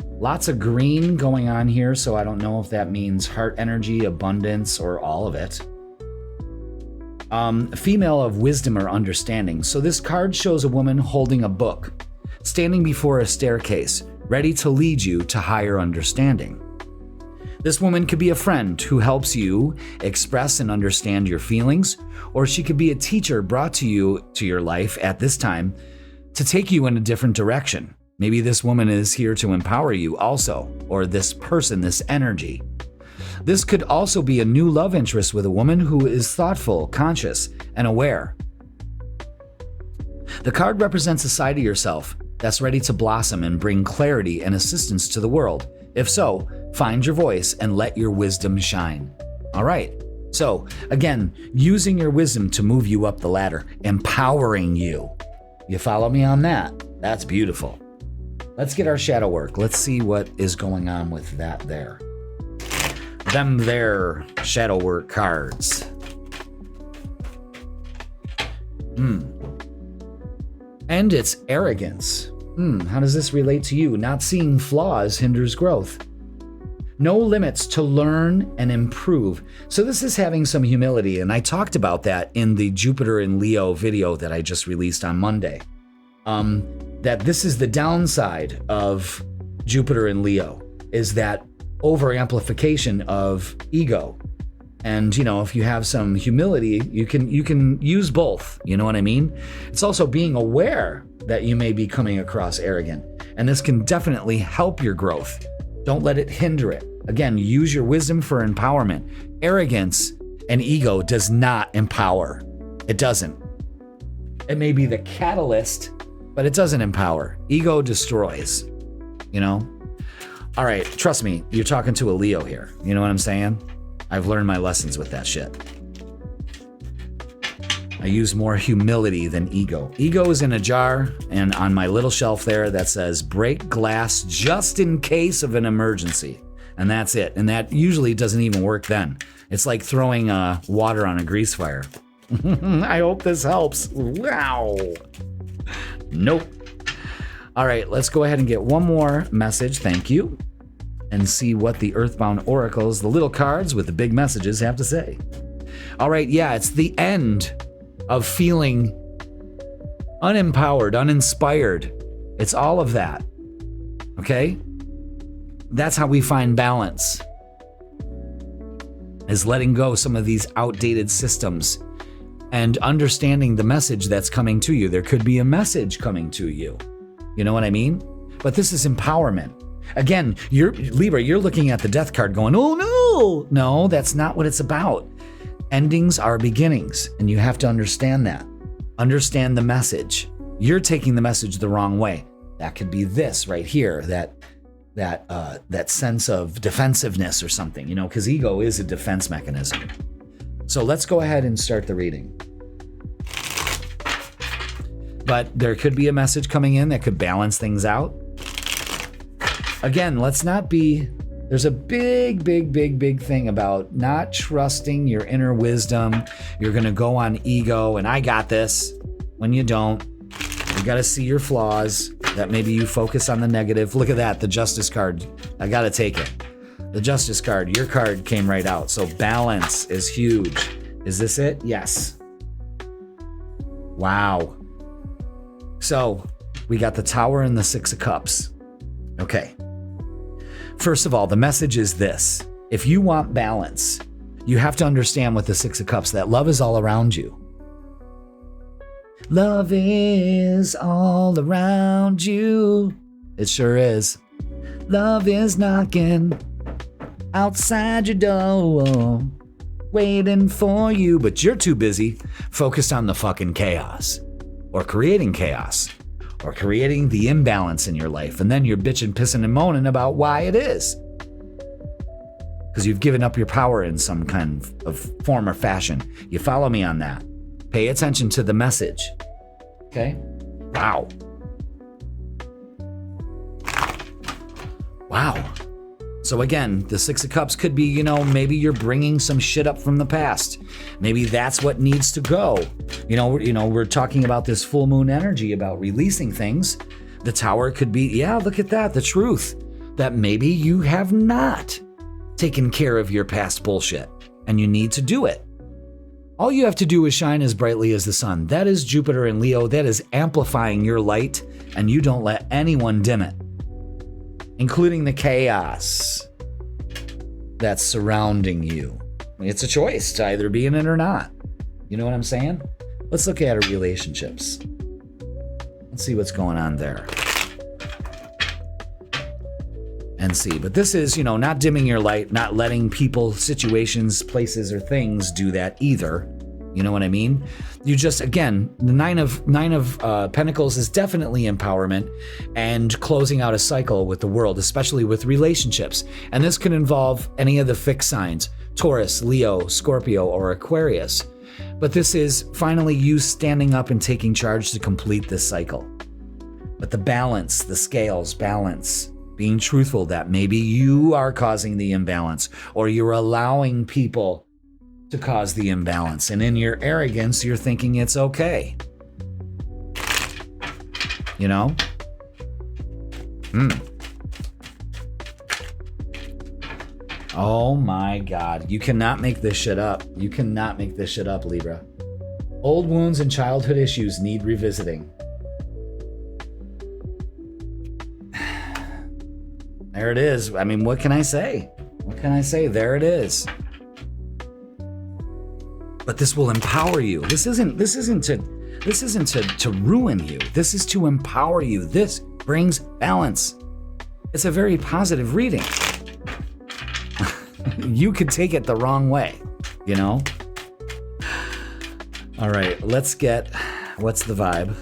Lots of green going on here, so I don't know if that means heart energy, abundance, or all of it. Female of wisdom or understanding. So this card shows a woman holding a book, standing before a staircase, ready to lead you to higher understanding. This woman could be a friend who helps you express and understand your feelings, or she could be a teacher brought to you to your life at this time to take you in a different direction. Maybe this woman is here to empower you also, or this person, this energy. This could also be a new love interest with a woman who is thoughtful, conscious, and aware. The card represents a side of yourself that's ready to blossom and bring clarity and assistance to the world. If so, find your voice and let your wisdom shine. All right. So again, using your wisdom to move you up the ladder, empowering you. You follow me on that? That's beautiful. Let's get our shadow work. Let's see what is going on with that there. Them there shadow work cards. And it's arrogance. How does this relate to you? Not seeing flaws hinders growth. No limits to learn and improve. So this is having some humility, and I talked about that in the Jupiter in Leo video that I just released on Monday. That this is the downside of Jupiter in Leo, is that over-amplification of ego. And, you know, if you have some humility, you can use both. You know what I mean? It's also being aware that you may be coming across arrogant. And this can definitely help your growth. Don't let it hinder it. Again, use your wisdom for empowerment. Arrogance and ego does not empower. It doesn't. It may be the catalyst, but it doesn't empower. Ego destroys, you know? All right, trust me, you're talking to a Leo here. You know what I'm saying? I've learned my lessons with that shit. I use more humility than ego. Ego is in a jar, and on my little shelf there that says, break glass just in case of an emergency. And that's it. And that usually doesn't even work then. It's like throwing water on a grease fire. I hope this helps. Wow. Nope. All right, let's go ahead and get one more message. Thank you. And see what the Earthbound Oracles, the little cards with the big messages, have to say. All right, yeah, it's the end of feeling unempowered, uninspired. It's all of that. Okay? That's how we find balance, is letting go some of these outdated systems and understanding the message that's coming to you. There could be a message coming to you. You know what I mean? But this is empowerment. Again, Libra, you're looking at the death card going, oh no. No, that's not what it's about. Endings are beginnings, and you have to understand that. Understand the message. You're taking the message the wrong way. That could be this right here, that sense of defensiveness or something, you know, because ego is a defense mechanism. So let's go ahead and start the reading. But there could be a message coming in that could balance things out. Again, let's not be, there's a big thing about not trusting your inner wisdom. You're going to go on ego and I got this when you don't. You got to see your flaws, that maybe you focus on the negative. Look at that, the Justice card. I got to take it. The Justice card, your card came right out. So balance is huge. Is this it? Yes. Wow. So we got the Tower and the Six of Cups. Okay. First of all, the message is this. If you want balance, you have to understand with the Six of Cups that love is all around you. Love is all around you. It sure is. Love is knocking outside your door, waiting for you, but you're too busy focused on the fucking chaos, or creating chaos, or creating the imbalance in your life, and then you're bitching, pissing, and moaning about why it is. Because you've given up your power in some kind of form or fashion. You follow me on that? Pay attention to the message. Okay? Wow. Wow. So again, the Six of Cups could be, you know, maybe you're bringing some shit up from the past. Maybe that's what needs to go. You know, we're talking about this full moon energy about releasing things. The Tower could be, yeah, look at that, the truth. That maybe you have not taken care of your past bullshit and you need to do it. All you have to do is shine as brightly as the sun. That is Jupiter and Leo. That is amplifying your light, and you don't let anyone dim it, including the chaos that's surrounding you. It's a choice to either be in it or not. You know what I'm saying? Let's look at our relationships. Let's see what's going on there. And see, but this is, you know, not dimming your light, not letting people, situations, places, or things do that either. You know what I mean? You just, again, the nine of Pentacles is definitely empowerment and closing out a cycle with the world, especially with relationships. And this can involve any of the fixed signs, Taurus, Leo, Scorpio, or Aquarius. But this is finally you standing up and taking charge to complete this cycle. But the balance, the scales, balance, being truthful that maybe you are causing the imbalance or you're allowing people to cause the imbalance. And in your arrogance, you're thinking it's okay. You know? Oh my God. You cannot make this shit up. You cannot make this shit up, Libra. Old wounds and childhood issues need revisiting. There it is. I mean, what can I say? What can I say? There it is. But this will empower you. This isn't to ruin you. This is to empower you. This brings balance. It's a very positive reading. You could take it the wrong way, you know? All right, let's get, what's the vibe?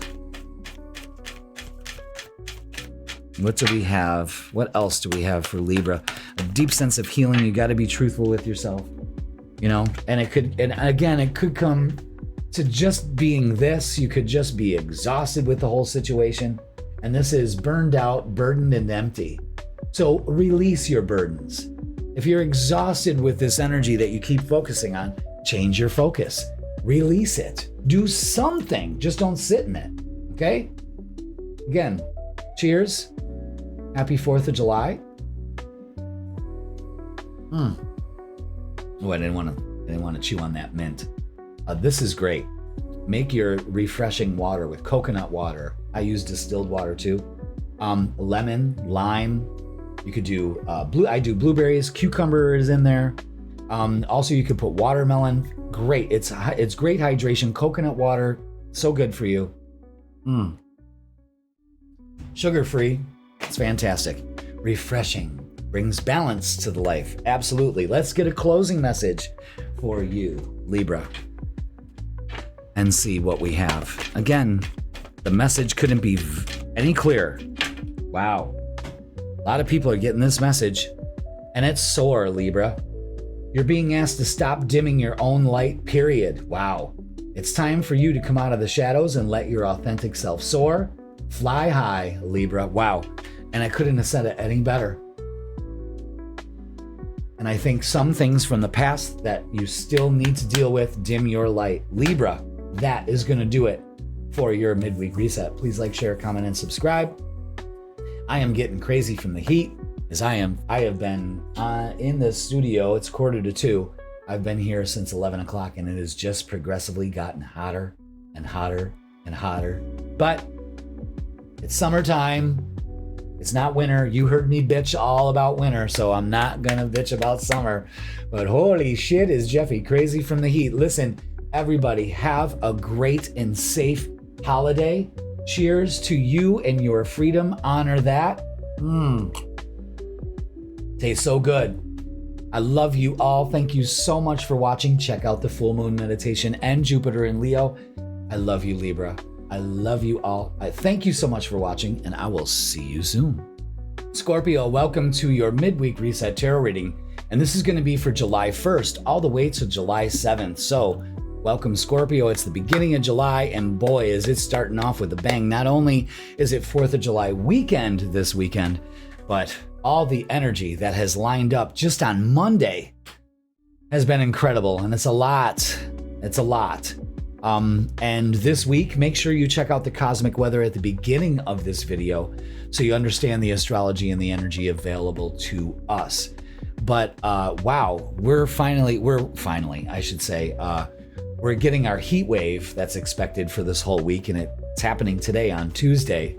What do we have? What else do we have for Libra? A deep sense of healing. You got to be truthful with yourself, you know? And it could come to just being this. You could just be exhausted with the whole situation. And this is burned out, burdened, and empty. So release your burdens. If you're exhausted with this energy that you keep focusing on, change your focus. Release it. Do something. Just don't sit in it. Okay? Again, Cheers. Happy 4th of July. Oh, I didn't want to chew on that mint. This is great. Make your refreshing water with coconut water. I use distilled water too. Lemon, lime. You could do I do blueberries. Cucumber is in there. Also, you could put watermelon. Great. It's great hydration. Coconut water, so good for you. Sugar-free. It's fantastic. Refreshing. Brings balance to the life. Absolutely. Let's get a closing message for you, Libra, and see what we have. Again, the message couldn't be any clearer. Wow. A lot of people are getting this message, and it's soar, Libra. You're being asked to stop dimming your own light, period. Wow. It's time for you to come out of the shadows and let your authentic self soar. Fly high, Libra. Wow. And I couldn't have said it any better. And I think some things from the past that you still need to deal with, dim your light. Libra, that is going to do it for your midweek reset. Please like, share, comment, and subscribe. I am getting crazy from the heat, as I have been in the studio. It's 1:45. I've been here since 11 o'clock, and it has just progressively gotten hotter and hotter and hotter. But it's summertime. It's not winter. You heard me bitch all about winter, so I'm not gonna bitch about summer. But holy shit, is Jeffy crazy from the heat. Listen, everybody, have a great and safe holiday. Cheers to you and your freedom. Honor that. Tastes so good. I love you all. Thank you so much for watching. Check out the full moon meditation and Jupiter in Leo. I love you, Libra. I love you all. I thank you so much for watching, and I will see you soon. Scorpio, welcome to your midweek reset tarot reading. And this is going to be for July 1st all the way to July 7th. So welcome, Scorpio. It's the beginning of July, and boy, is it starting off with a bang. Not only is it 4th of July weekend this weekend, but all the energy that has lined up just on Monday has been incredible. And it's a lot. It's a lot. And this week, make sure you check out the cosmic weather at the beginning of this video so you understand the astrology and the energy available to us. But wow, we're getting our heat wave that's expected for this whole week, and it's happening today on Tuesday.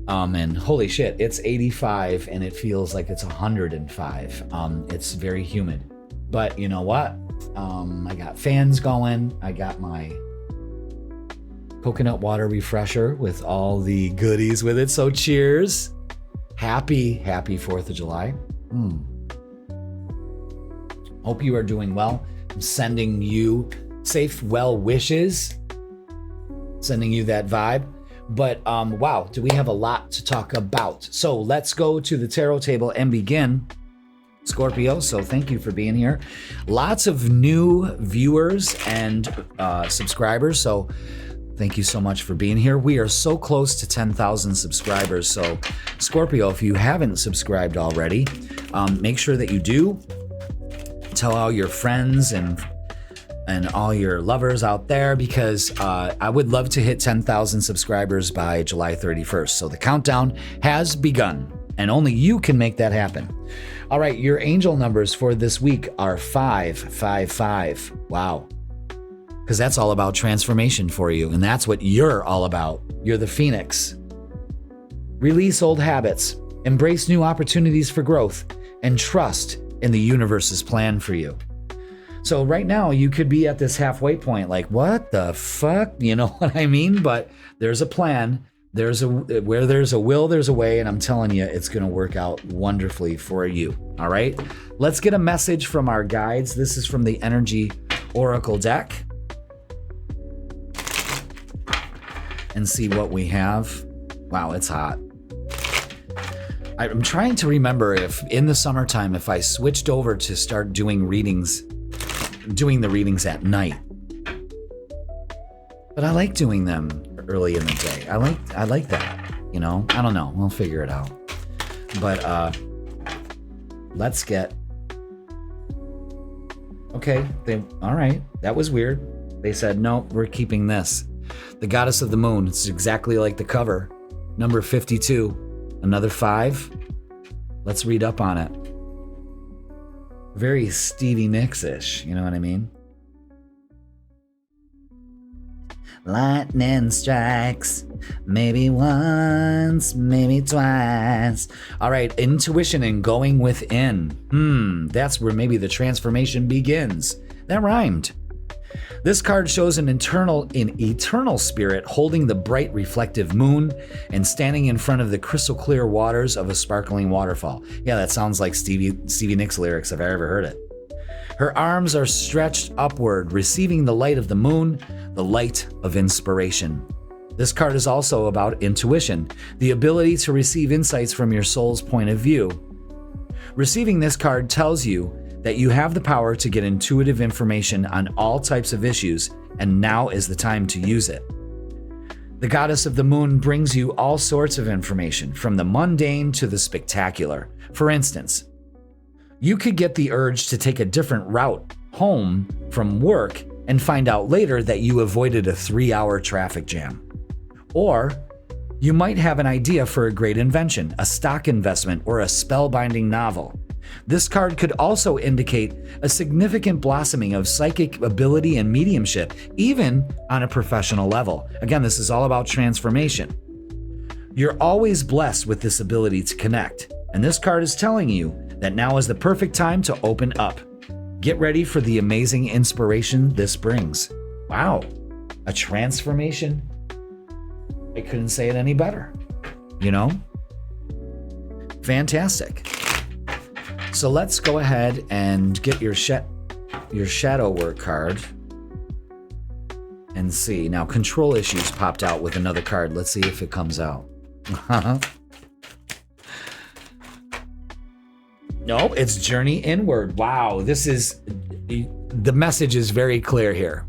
And holy shit, it's 85 and it feels like it's 105. It's very humid. But you know what? I got fans going. I got my coconut water refresher with all the goodies with it. So cheers. Happy 4th of July. Hope you are doing well. I'm sending you safe well wishes. Sending you that vibe. But wow, do we have a lot to talk about. So let's go to the tarot table and begin. Scorpio, so thank you for being here. Lots of new viewers and subscribers, so thank you so much for being here. We are so close to 10,000 subscribers, so Scorpio, if you haven't subscribed already, make sure that you do. Tell all your friends and all your lovers out there, because I would love to hit 10,000 subscribers by July 31st. So the countdown has begun, and only you can make that happen. All right, your angel numbers for this week are 555. Wow. Because that's all about transformation for you, and that's what you're all about. You're the Phoenix. Release old habits, embrace new opportunities for growth, and trust in the universe's plan for you. So right now you could be at this halfway point, like, what the fuck? You know what I mean? But there's a plan. Where there's a will, there's a way, and I'm telling you, it's going to work out wonderfully for you. All right, let's get a message from our guides. This is from the Energy Oracle deck, and see what we have. Wow, it's hot. I'm trying to remember if in the summertime, if I switched over to start doing the readings at night. But I like doing them early in the day. I like that, you know? I don't know. We'll figure it out. But let's get... Okay, all right. That was weird. They said, no, we're keeping this. The Goddess of the Moon. It's exactly like the cover. Number 52, another 5. Let's read up on it. Very Stevie Nicks-ish, you know what I mean? Lightning strikes, maybe once, maybe twice. All right, intuition and going within. That's where maybe the transformation begins. That rhymed. This card shows an eternal spirit holding the bright reflective moon and standing in front of the crystal clear waters of a sparkling waterfall. Yeah, that sounds like Stevie Nicks lyrics if I ever heard it. Her arms are stretched upward, receiving the light of the moon, the light of inspiration. This card is also about intuition, the ability to receive insights from your soul's point of view. Receiving this card tells you that you have the power to get intuitive information on all types of issues, and now is the time to use it. The goddess of the moon brings you all sorts of information, from the mundane to the spectacular. For instance, you could get the urge to take a different route home from work and find out later that you avoided a 3-hour traffic jam. Or you might have an idea for a great invention, a stock investment, or a spellbinding novel. This card could also indicate a significant blossoming of psychic ability and mediumship, even on a professional level. Again, this is all about transformation. You're always blessed with this ability to connect, and this card is telling you that now is the perfect time to open up. Get ready for the amazing inspiration this brings. Wow, a transformation? I couldn't say it any better, you know? Fantastic. So let's go ahead and get your shadow work card and see. Now, control issues popped out with another card. Let's see if it comes out. No, it's journey inward. Wow, the message is very clear here.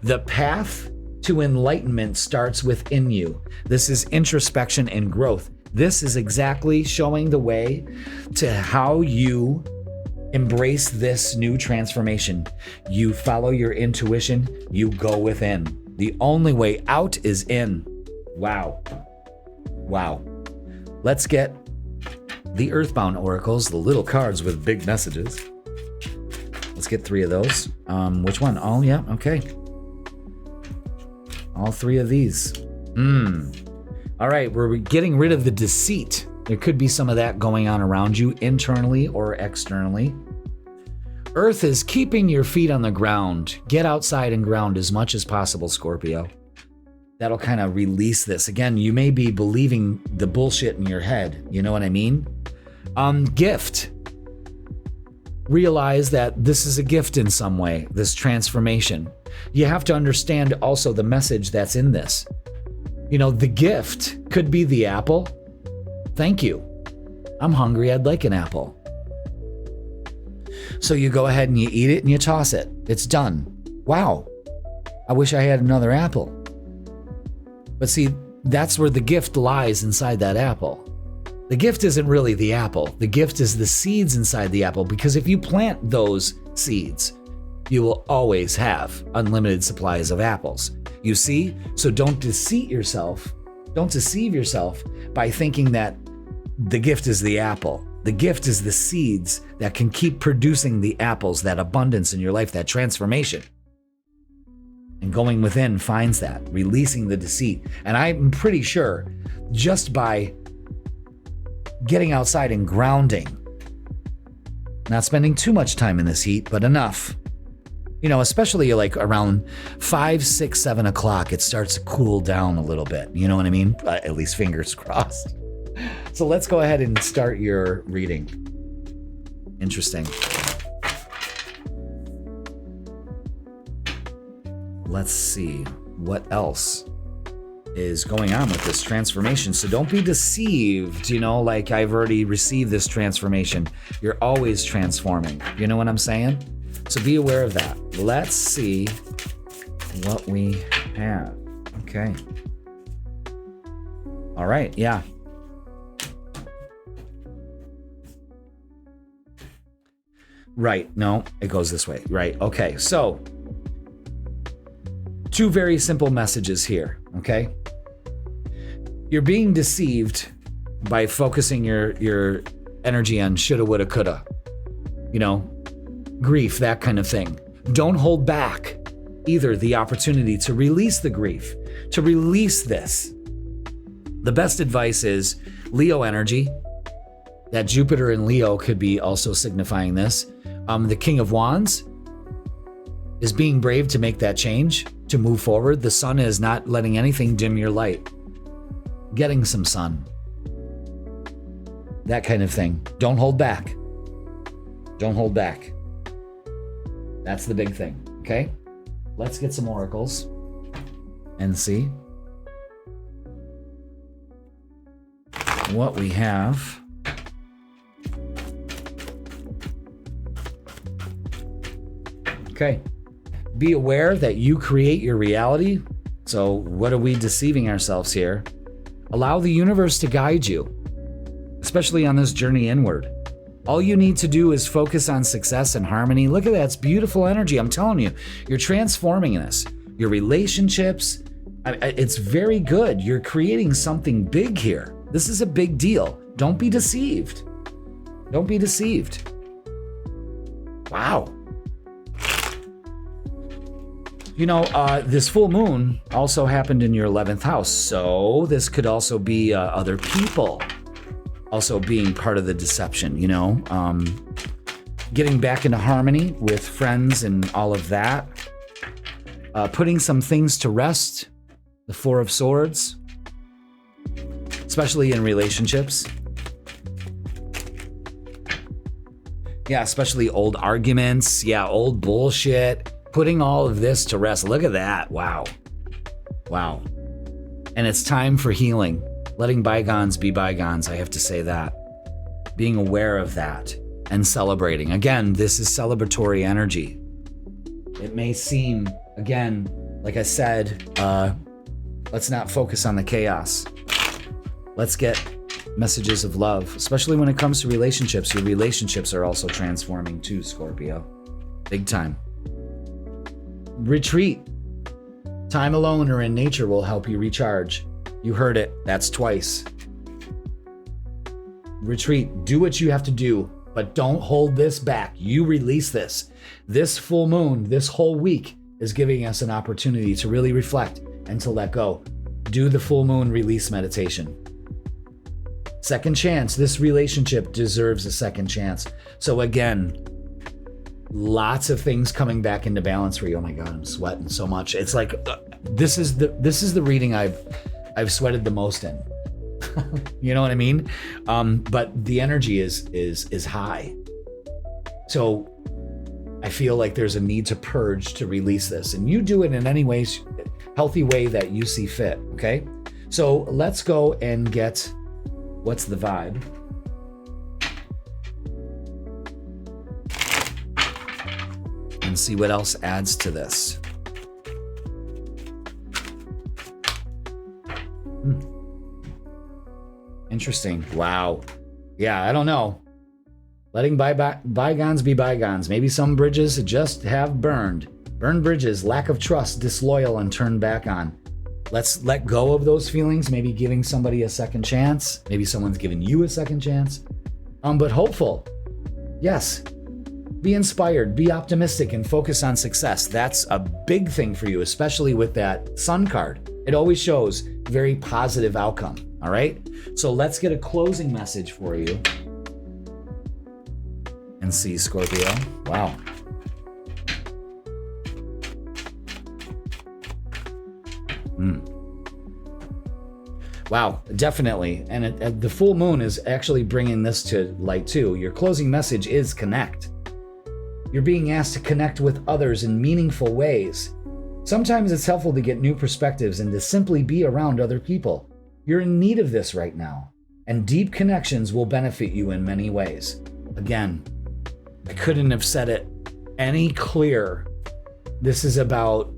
The path to enlightenment starts within you. This is introspection and growth. This is exactly showing the way to how you embrace this new transformation. You follow your intuition, you go within. The only way out is in. Wow. Wow. Let's get the Earthbound Oracles, the little cards with big messages. Let's get 3 of those. Which one? Oh, yeah, okay. All 3 of these. All right, we're getting rid of the deceit. There could be some of that going on around you, internally or externally. Earth is keeping your feet on the ground. Get outside and ground as much as possible, Scorpio. That'll kind of release this. Again, you may be believing the bullshit in your head. You know what I mean? Gift. Realize that this is a gift in some way, this transformation. You have to understand also the message that's in this. You know, the gift could be the apple. Thank you. I'm hungry. I'd like an apple. So you go ahead and you eat it and you toss it. It's done. Wow. I wish I had another apple. But see, that's where the gift lies inside that apple. The gift isn't really the apple. The gift is the seeds inside the apple, because if you plant those seeds, you will always have unlimited supplies of apples. You see? So don't deceive yourself. Don't deceive yourself by thinking that the gift is the apple. The gift is the seeds that can keep producing the apples, that abundance in your life, that transformation. And going within finds that, releasing the deceit. And I'm pretty sure just by getting outside and grounding, not spending too much time in this heat, but enough. You know, especially like around 5, 6, 7 o'clock, it starts to cool down a little bit. You know what I mean? At least fingers crossed. So let's go ahead and start your reading. Interesting. Let's see what else is going on with this transformation. So don't be deceived, you know, like I've already received this transformation. You're always transforming. You know what I'm saying? So be aware of that. Let's see what we have. Okay. All right. Yeah. Right. No, it goes this way. Right. Okay. So 2 very simple messages here. Okay. You're being deceived by focusing your energy on shoulda, woulda, coulda. You know, grief, that kind of thing. Don't hold back either the opportunity to release the grief, to release this. The best advice is Leo energy. That Jupiter in Leo could be also signifying this. The King of Wands is being brave to make that change, to move forward. The sun is not letting anything dim your light. Getting some sun. That kind of thing. Don't hold back. Don't hold back. That's the big thing, okay? Let's get some oracles and see what we have. Okay. Be aware that you create your reality. So what are we deceiving ourselves here? Allow the universe to guide you, especially on this journey inward. All you need to do is focus on success and harmony. Look at that. It's beautiful energy. I'm telling you, you're transforming this. Your relationships, it's very good. You're creating something big here. This is a big deal. Don't be deceived. Don't be deceived. Wow. You know, this full moon also happened in your 11th house. So this could also be other people also being part of the deception, you know, getting back into harmony with friends and all of that, putting some things to rest, the Four of Swords, especially in relationships. Yeah, especially old arguments. Yeah, old bullshit. Putting all of this to rest. Look at that. Wow. Wow. And it's time for healing. Letting bygones be bygones. I have to say that. Being aware of that and celebrating. Again, this is celebratory energy. It may seem, again, like I said, let's not focus on the chaos. Let's get messages of love, especially when it comes to relationships. Your relationships are also transforming too, Scorpio. Big time. Retreat. Time alone or in nature will help you recharge. You heard it. That's twice. Retreat. Do what you have to do, but don't hold this back. You release this. This full moon, this whole week is giving us an opportunity to really reflect and to let go. Do the full moon release meditation. Second chance. This relationship deserves a second chance. So again, lots of things coming back into balance for you. Oh my God, I'm sweating so much. It's like this is the reading I've sweated the most in. You know what I mean? But the energy is high. So I feel like there's a need to purge, to release this, and you do it in any way, healthy way that you see fit. Okay. So let's go and get what's the vibe. And see what else adds to this. Interesting. Wow. Yeah, I don't know. Letting bygones be bygones. Maybe some bridges just have burned. Burned bridges, lack of trust, disloyal, and turned back on. Let's let go of those feelings. Maybe giving somebody a second chance. Maybe someone's giving you a second chance. But hopeful. Yes. Be inspired, be optimistic, and focus on success. That's a big thing for you, especially with that Sun card. It always shows very positive outcome, all right? So let's get a closing message for you. And see, Scorpio. Wow. Wow, definitely. And the full moon is actually bringing this to light too. Your closing message is connect. You're being asked to connect with others in meaningful ways. Sometimes it's helpful to get new perspectives and to simply be around other people. You're in need of this right now, and deep connections will benefit you in many ways. Again, I couldn't have said it any clearer. This is about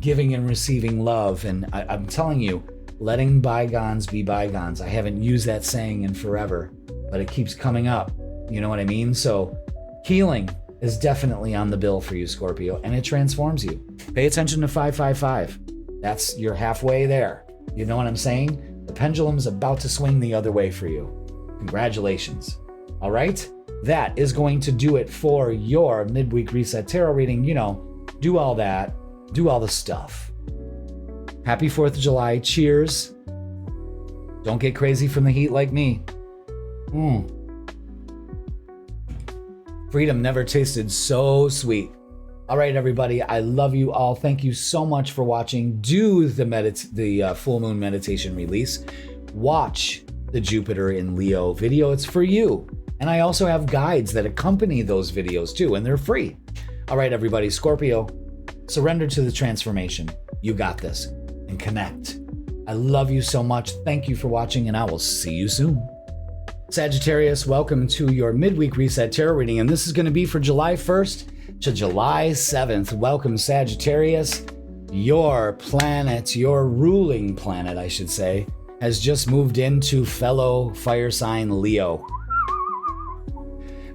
giving and receiving love, and I'm telling you, letting bygones be bygones. I haven't used that saying in forever, but it keeps coming up. You know what I mean? So healing is definitely on the bill for you, Scorpio, and it transforms you. Pay attention to 555. You're halfway there. You know what I'm saying? The pendulum's about to swing the other way for you. Congratulations. All right? That is going to do it for your midweek reset tarot reading. You know, do all that, do all the stuff. Happy 4th of July. Cheers. Don't get crazy from the heat like me. Freedom never tasted so sweet. All right, everybody. I love you all. Thank you so much for watching. Do the full moon meditation release. Watch the Jupiter in Leo video. It's for you. And I also have guides that accompany those videos too, and they're free. All right, everybody. Scorpio, surrender to the transformation. You got this. And connect. I love you so much. Thank you for watching, and I will see you soon. Sagittarius, welcome to your midweek reset tarot reading, and this is going to be for July 1st to July 7th. Welcome, Sagittarius. Your planet, your ruling planet, I should say, has just moved into fellow fire sign Leo.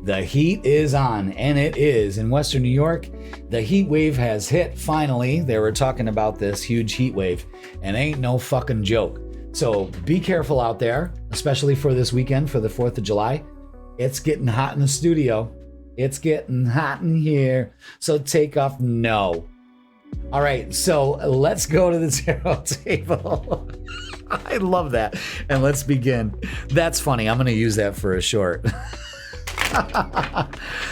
The heat is on, and it is. In Western New York, the heat wave has hit finally. They were talking about this huge heat wave, and ain't no fucking joke. So be careful out there, especially for this weekend, for the 4th of July. It's getting hot in the studio. It's getting hot in here. So take off. No. All right, so let's go to the tarot table. I love that. And let's begin. That's funny. I'm going to use that for a short.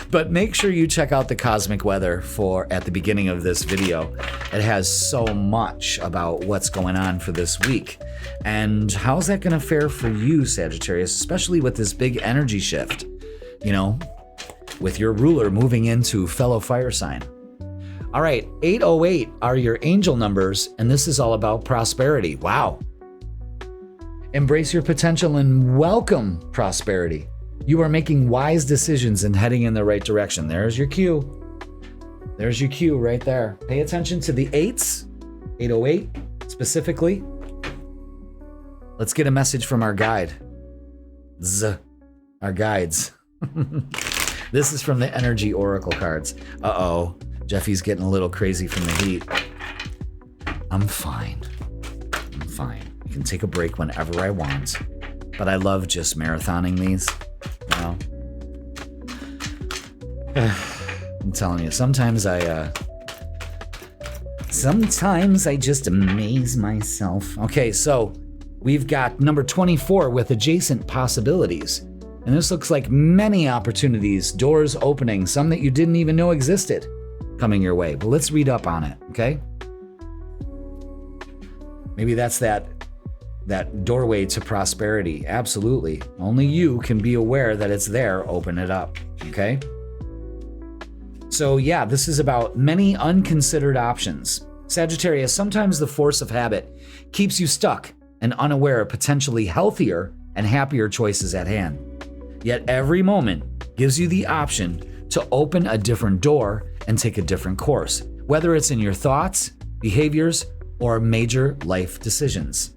But make sure you check out the cosmic weather at the beginning of this video. It has so much about what's going on for this week. And how's that going to fare for you, Sagittarius, especially with this big energy shift, you know, with your ruler moving into fellow fire sign. All right, 808 are your angel numbers, and this is all about prosperity. Wow. Embrace your potential and welcome prosperity. You are making wise decisions and heading in the right direction. There's your cue. There's your cue right there. Pay attention to the 8s, 808 specifically. Let's get a message from our guide. Our guides. This is from the Energy Oracle cards. Uh-oh. Jeffy's getting a little crazy from the heat. I'm fine. I'm fine. I can take a break whenever I want. But I love just marathoning these. You know? I'm telling you, sometimes I just amaze myself. Okay, so we've got number 24 with adjacent possibilities. And this looks like many opportunities, doors opening, some that you didn't even know existed coming your way. But let's read up on it, okay? Maybe that's that doorway to prosperity. Absolutely. Only you can be aware that it's there. Open it up, okay? So yeah, this is about many unconsidered options. Sagittarius, sometimes the force of habit keeps you stuck and unaware of potentially healthier and happier choices at hand. Yet every moment gives you the option to open a different door and take a different course, whether it's in your thoughts, behaviors, or major life decisions.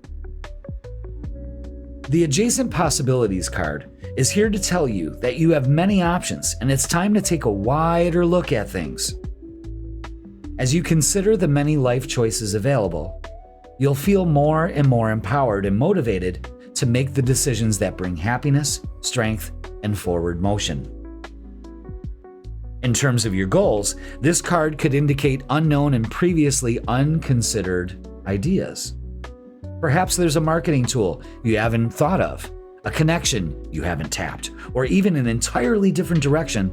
The Adjacent Possibilities card is here to tell you that you have many options and it's time to take a wider look at things. As you consider the many life choices available, you'll feel more and more empowered and motivated to make the decisions that bring happiness, strength, and forward motion. In terms of your goals, this card could indicate unknown and previously unconsidered ideas. Perhaps there's a marketing tool you haven't thought of, a connection you haven't tapped, or even an entirely different direction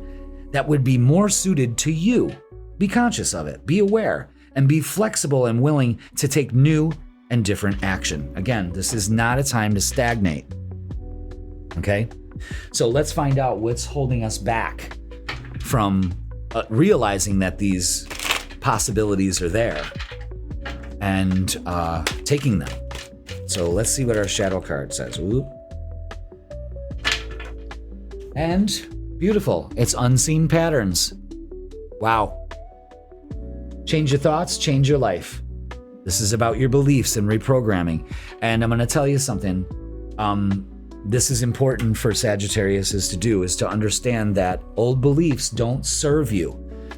that would be more suited to you. Be conscious of it, be aware, and be flexible and willing to take new and different action. Again, this is not a time to stagnate. Okay? So let's find out what's holding us back from realizing that these possibilities are there and taking them. So let's see what our shadow card says. Ooh. And beautiful. It's unseen patterns. Wow. Change your thoughts, change your life. This is about your beliefs and reprogramming. And I'm going to tell you something. This is important for Sagittarius is to understand that old beliefs don't serve you.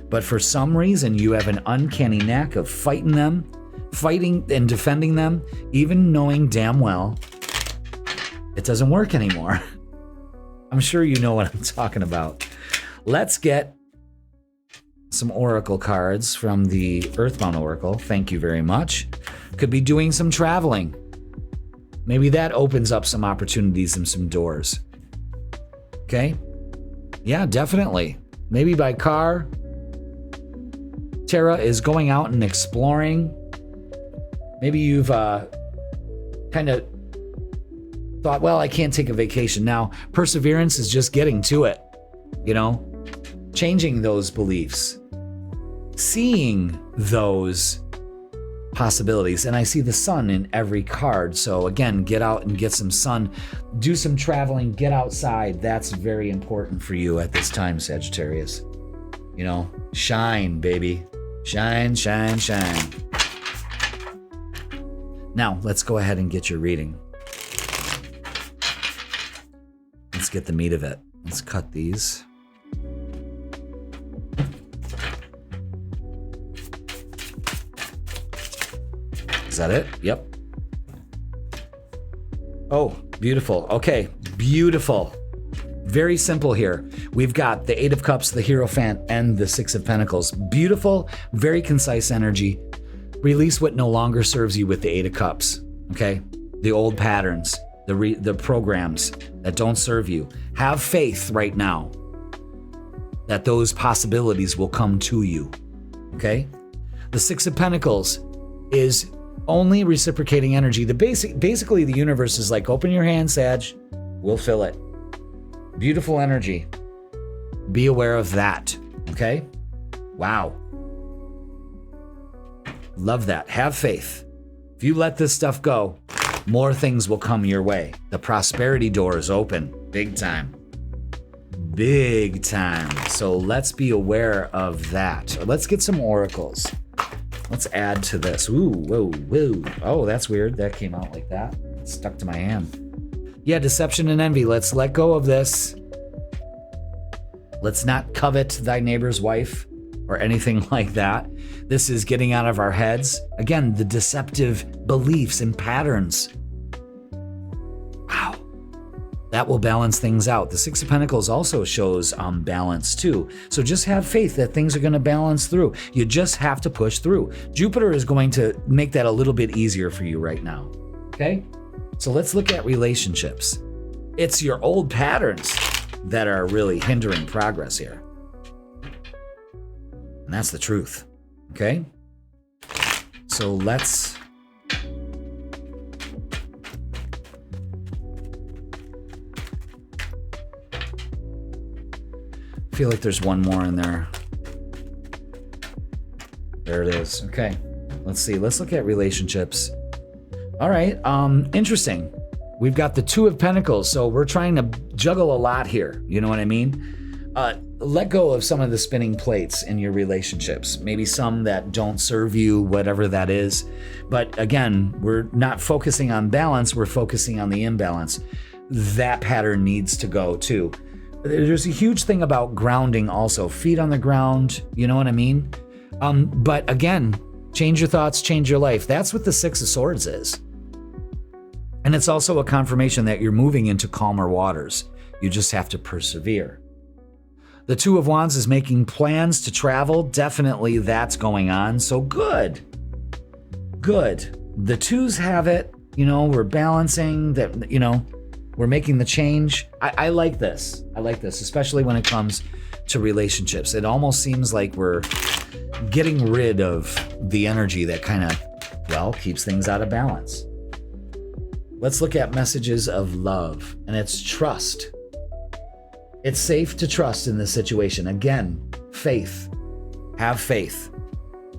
But for some reason, you have an uncanny knack of fighting and defending them, even knowing damn well It doesn't work anymore. I'm sure you know what I'm talking about. Let's get some oracle cards from the Earthbound Oracle. Thank you very much. Could be doing some traveling. Maybe that opens up some opportunities and some doors. Okay? Yeah, definitely. Maybe by car. Tara is going out and exploring. Maybe you've kind of thought, well, I can't take a vacation now. Perseverance is just getting to it, you know, changing those beliefs, seeing those possibilities. And I see the sun in every card. So again, get out and get some sun, do some traveling, get outside. That's very important for you at this time, Sagittarius. You know, shine, baby. Shine, shine, shine. Now, let's go ahead and get your reading. Let's get the meat of it. Let's cut these. Is that it? Yep. Oh, beautiful. Okay, beautiful. Very simple here. We've got the Eight of Cups, the Hierophant, and the Six of Pentacles. Beautiful, very concise energy. Release what no longer serves you with the Eight of Cups, okay? The old patterns, the programs that don't serve you. Have faith right now that those possibilities will come to you, okay? The Six of Pentacles is only reciprocating energy. Basically, the universe is like, open your hand, Sag, we'll fill it. Beautiful energy. Be aware of that, okay? Wow. Love that. Have faith. If you let this stuff go, more things will come your way. The prosperity door is open. Big time. Big time. So let's be aware of that. Let's get some oracles. Let's add to this. Ooh, whoa, whoa. Oh, that's weird. That came out like that. It stuck to my hand. Yeah, deception and envy. Let's let go of this. Let's not covet thy neighbor's wife or anything like that. This is getting out of our heads. Again, the deceptive beliefs and patterns. Wow. That will balance things out. The Six of Pentacles also shows balance too. So just have faith that things are going to balance through. You just have to push through. Jupiter is going to make that a little bit easier for you right now. Okay? So let's look at relationships. It's your old patterns that are really hindering progress here. And that's the truth. Okay? So let's feel like there's one more in there. There it is. Okay. Let's see. Let's look at relationships. All right. Interesting. We've got the Two of Pentacles, so we're trying to juggle a lot here. You know what I mean? Let go of some of the spinning plates in your relationships. Maybe some that don't serve you, whatever that is. But again, we're not focusing on balance, we're focusing on the imbalance. That pattern needs to go too. There's a huge thing about grounding also. Feet on the ground, you know what I mean? But again, change your thoughts, change your life. That's what the Six of Swords is. And it's also a confirmation that you're moving into calmer waters. You just have to persevere. The Two of Wands is making plans to travel. Definitely that's going on. So good. Good. The twos have it. You know, we're balancing that, you know, we're making the change. I like this. I like this, especially when it comes to relationships. It almost seems like we're getting rid of the energy that kind of, well, keeps things out of balance. Let's look at messages of love, and it's trust. It's safe to trust in this situation. Again, faith. Have faith.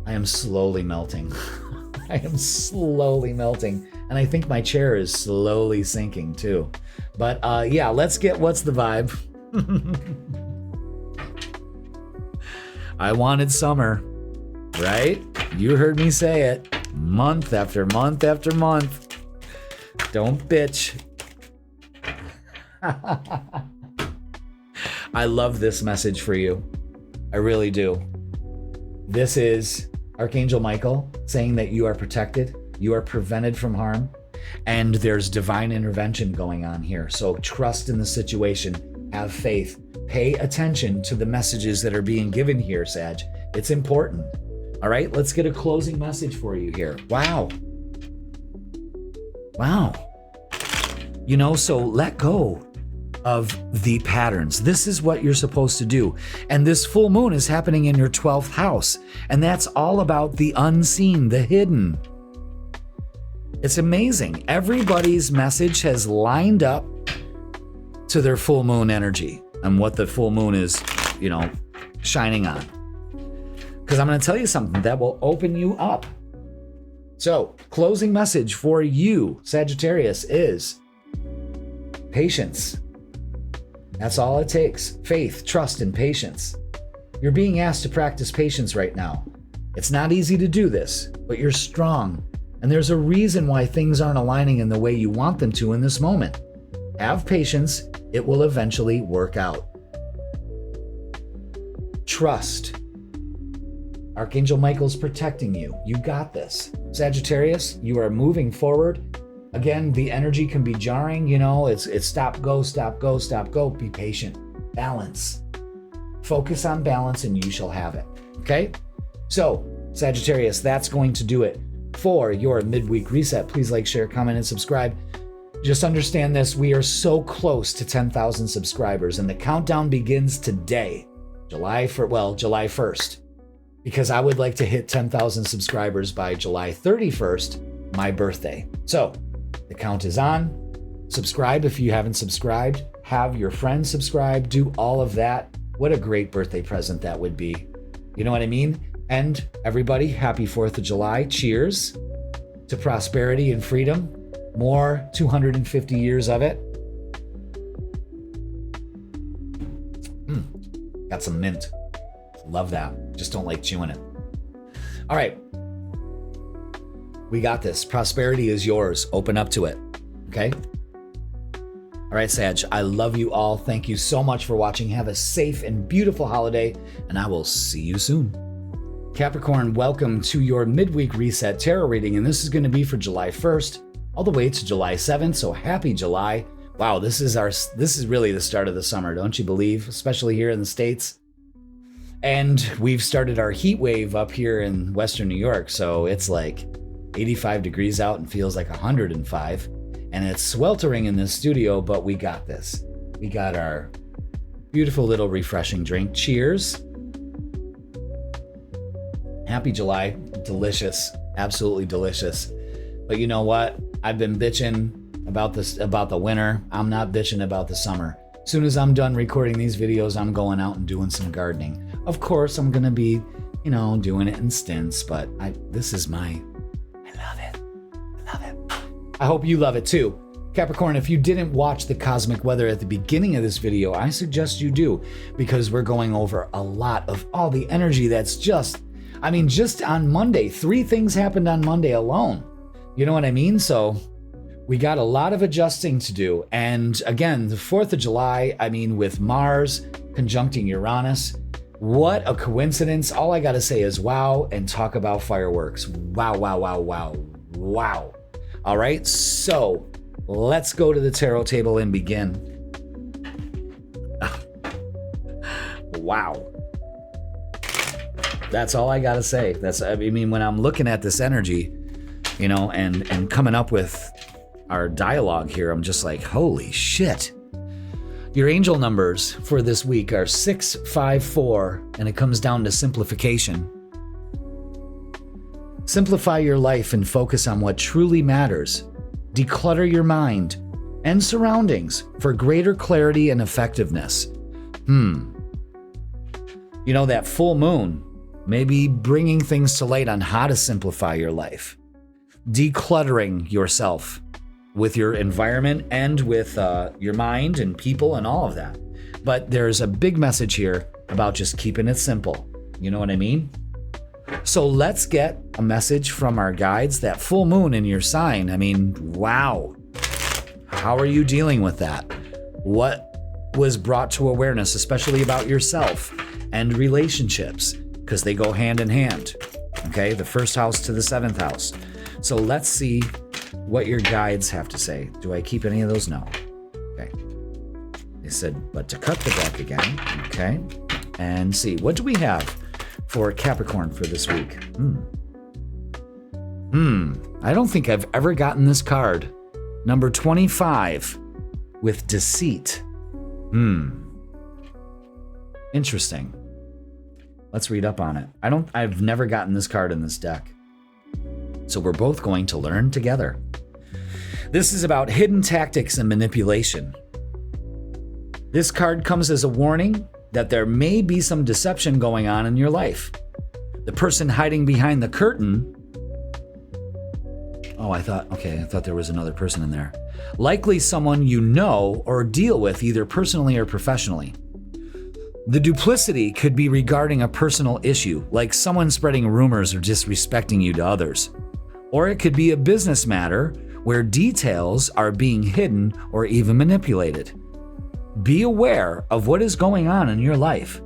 I am slowly melting. I am slowly melting. And I think my chair is slowly sinking too. But yeah, let's get what's the vibe. I wanted summer, right? You heard me say it. Month after month after month. Don't bitch. I love this message for you. I really do. This is Archangel Michael saying that you are protected, you are prevented from harm, And there's divine intervention going on here. So trust in the situation, have faith, pay attention to the messages that are being given here, Sag. It's important. All right, let's get a closing message for you here. Wow. So let go of the patterns. This is what you're supposed to do. And this full moon is happening in your 12th house. And that's all about the unseen, the hidden. It's amazing. Everybody's message has lined up to their full moon energy and what the full moon is, shining on. Because I'm going to tell you something that will open you up. So, closing message for you, Sagittarius, is patience. That's all it takes. Faith, trust, and patience. You're being asked to practice patience right now. It's not easy to do this, but you're strong. And there's a reason why things aren't aligning in the way you want them to in this moment. Have patience. It will eventually work out. Trust. Archangel Michael's protecting you. You got this. Sagittarius, you are moving forward. Again, the energy can be jarring. It's stop, go, stop, go, stop, go. Be patient. Balance. Focus on balance and you shall have it. Okay? So, Sagittarius, that's going to do it for your midweek reset. Please like, share, comment, and subscribe. Just understand this. We are so close to 10,000 subscribers, and the countdown begins today, July 1st, because I would like to hit 10,000 subscribers by July 31st, my birthday. So the count is on. Subscribe if you haven't subscribed. Have your friends subscribe. Do all of that. What a great birthday present that would be. You know what I mean? And everybody, happy 4th of July. Cheers to prosperity and freedom. More 250 years of it. Got some mint. Love that. Just don't like chewing it. All right. We got this. Prosperity is yours. Open up to it. Okay? All right, Sag. I love you all. Thank you so much for watching. Have a safe and beautiful holiday, and I will see you soon. Capricorn, welcome to your midweek reset tarot reading, and this is going to be for July 1st all the way to July 7th. So happy July. Wow, this is really the start of the summer, don't you believe? Especially here in the States. And we've started our heat wave up here in Western New York, so it's like 85 degrees out and feels like 105. And it's sweltering in this studio, but we got this. We got our beautiful little refreshing drink. Cheers. Happy July. Delicious. Absolutely delicious. But you know what? I've been bitching about the winter. I'm not bitching about the summer. As soon as I'm done recording these videos, I'm going out and doing some gardening. Of course, I'm going to be, doing it in stints, but I love it. I love it. I hope you love it too. Capricorn, if you didn't watch the cosmic weather at the beginning of this video, I suggest you do, because we're going over a lot of all the energy that's just on Monday, 3 things happened on Monday alone. You know what I mean? So we got a lot of adjusting to do. And again, the 4th of July, with Mars conjuncting Uranus, what a coincidence. All I got to say is wow and talk about fireworks. Wow, wow, wow, wow, wow. All right, so let's go to the tarot table and begin. Wow. That's all I got to say. When I'm looking at this energy, and coming up with our dialogue here, I'm just like, holy shit. Your angel numbers for this week are 6, 5, 4, and it comes down to simplification. Simplify your life and focus on what truly matters. Declutter your mind and surroundings for greater clarity and effectiveness. That full moon may be bringing things to light on how to simplify your life. Decluttering yourself with your environment and with your mind and people and all of that. But there's a big message here about just keeping it simple. You know what I mean? So let's get a message from our guides. That full moon in your sign. Wow. How are you dealing with that? What was brought to awareness, especially about yourself and relationships? Because they go hand in hand. Okay, the 1st house to the 7th house. So let's see what your guides have to say. Do I keep any of those? No. Okay. They said, but to cut the deck again. Okay. And see, what do we have for Capricorn for this week? I don't think I've ever gotten this card. Number 25 with deceit. Interesting. Let's read up on it. I've never gotten this card in this deck. So we're both going to learn together. This is about hidden tactics and manipulation. This card comes as a warning that there may be some deception going on in your life. The person hiding behind the curtain. Oh, I thought there was another person in there. Likely someone you know or deal with either personally or professionally. The duplicity could be regarding a personal issue, like someone spreading rumors or disrespecting you to others. Or it could be a business matter where details are being hidden or even manipulated. Be aware of what is going on in your life.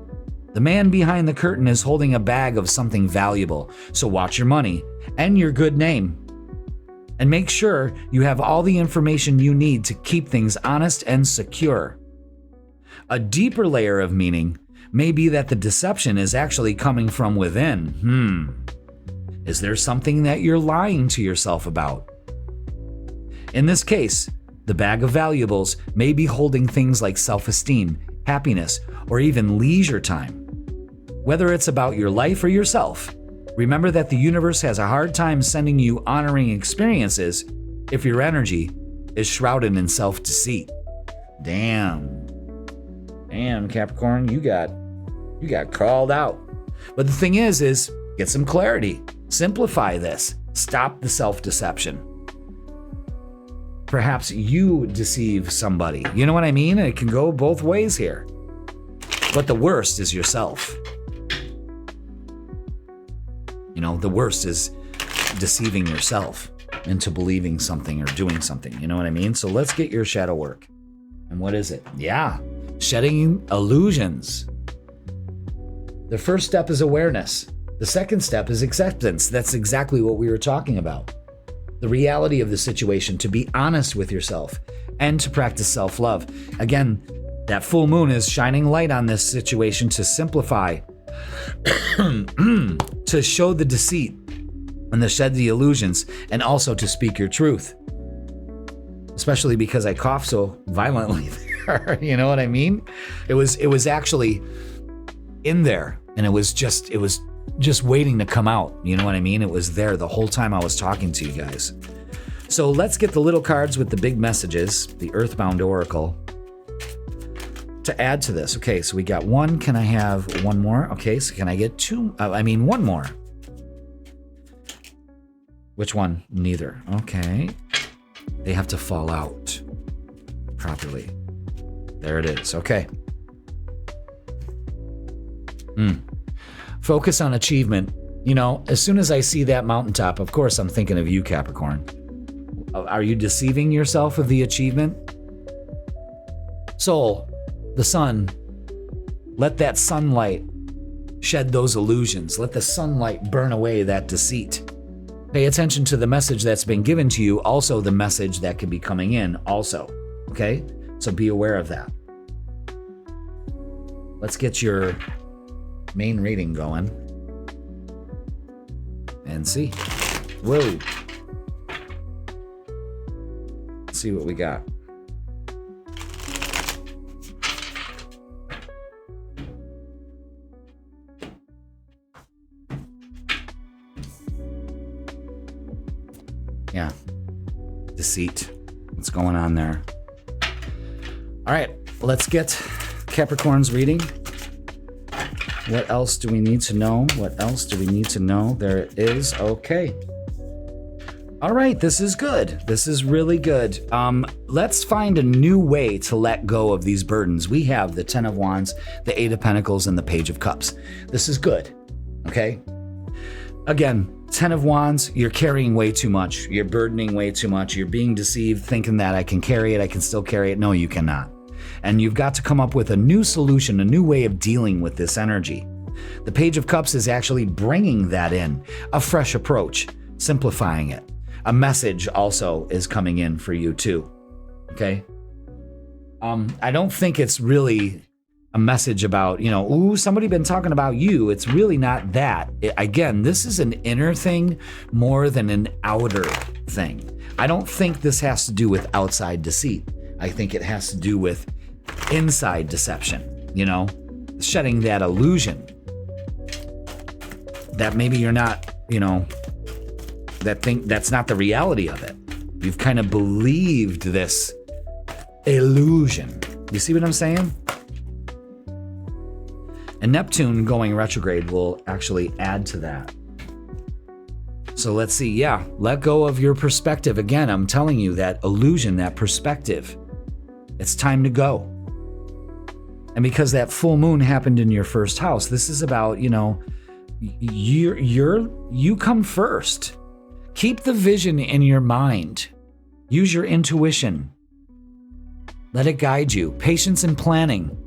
The man behind the curtain is holding a bag of something valuable, so watch your money and your good name. And make sure you have all the information you need to keep things honest and secure. A deeper layer of meaning may be that the deception is actually coming from within. Is there something that you're lying to yourself about? In this case, the bag of valuables may be holding things like self-esteem, happiness, or even leisure time. Whether it's about your life or yourself, remember that the universe has a hard time sending you honoring experiences if your energy is shrouded in self-deceit. Damn, Capricorn, you got called out. But the thing is get some clarity. Simplify this. Stop the self-deception. Perhaps you deceive somebody. You know what I mean? It can go both ways here. But the worst is yourself. You know, the worst is deceiving yourself into believing something or doing something. You know what I mean? So let's get your shadow work. And what is it? Yeah, shedding illusions. The first step is awareness. The second step is acceptance. That's exactly what we were talking about. The reality of the situation, to be honest with yourself, and to practice self-love. Again, that full moon is shining light on this situation to simplify, to show the deceit and to shed the illusions, and also to speak your truth. Especially because I coughed so violently there. You know what I mean? It was actually in there, and it was just waiting to come out. You know what I mean? It was there the whole time I was talking to you guys. So let's get the little cards with the big messages, the Earthbound Oracle, to add to this. Okay, so we got one. Can I have one more? Okay, so can I get two? One more. Which one? Neither. Okay. They have to fall out properly. There it is. Okay. Focus on achievement. You know, as soon as I see that mountaintop, of course, I'm thinking of you, Capricorn. Are you deceiving yourself of the achievement? Soul, the sun, let that sunlight shed those illusions. Let the sunlight burn away that deceit. Pay attention to the message that's been given to you, also the message that could be coming in also, okay? So be aware of that. Let's get your main reading going and see. Whoa. Let's see what we got. Yeah. Deceit. What's going on there? All right, let's get Capricorn's reading. What else do we need to know? What else do we need to know? There it is. Okay. All right, this is good. This is really good. Let's find a new way to let go of these burdens. We have the Ten of Wands, the Eight of Pentacles, and the Page of Cups. This is good, okay? Again, Ten of Wands, you're carrying way too much. You're burdening way too much. You're being deceived, thinking that I can carry it, I can still carry it. No, you cannot. And you've got to come up with a new solution, a new way of dealing with this energy. The Page of Cups is actually bringing that in, a fresh approach, simplifying it. a message also is coming in for you too. Okay. I don't think it's really a message about, ooh, somebody been talking about you. It's really not that. Again, this is an inner thing more than an outer thing. I don't think this has to do with outside deceit. I think it has to do with inside deception, shedding that illusion that maybe you're not, that's not the reality of it. You've kind of believed this illusion. You see what I'm saying? And Neptune going retrograde will actually add to that. So let's see. Yeah, let go of your perspective. Again, I'm telling you that illusion, that perspective, it's time to go. And because that full moon happened in your first house, this is about, you come first. Keep the vision in your mind. Use your intuition. Let it guide you. Patience and planning.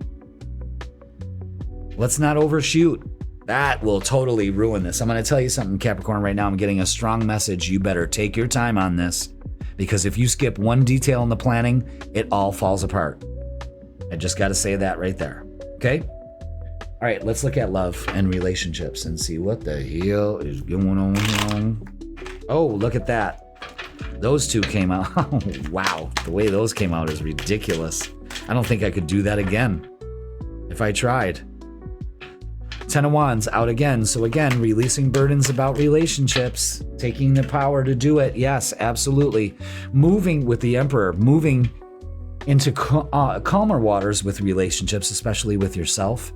Let's not overshoot. That will totally ruin this. I'm going to tell you something, Capricorn, right now. I'm getting a strong message. You better take your time on this, because if you skip one detail in the planning, it all falls apart. I just got to say that right there. Okay? All right, let's look at love and relationships and see what the hell is going on. Oh, look at that. Those two came out. Oh, wow. The way those came out is ridiculous. I don't think I could do that again if I tried. 10 of Wands out again. So again, releasing burdens about relationships, taking the power to do it. Yes, absolutely. Moving with the Emperor, moving into calmer waters with relationships, especially with yourself.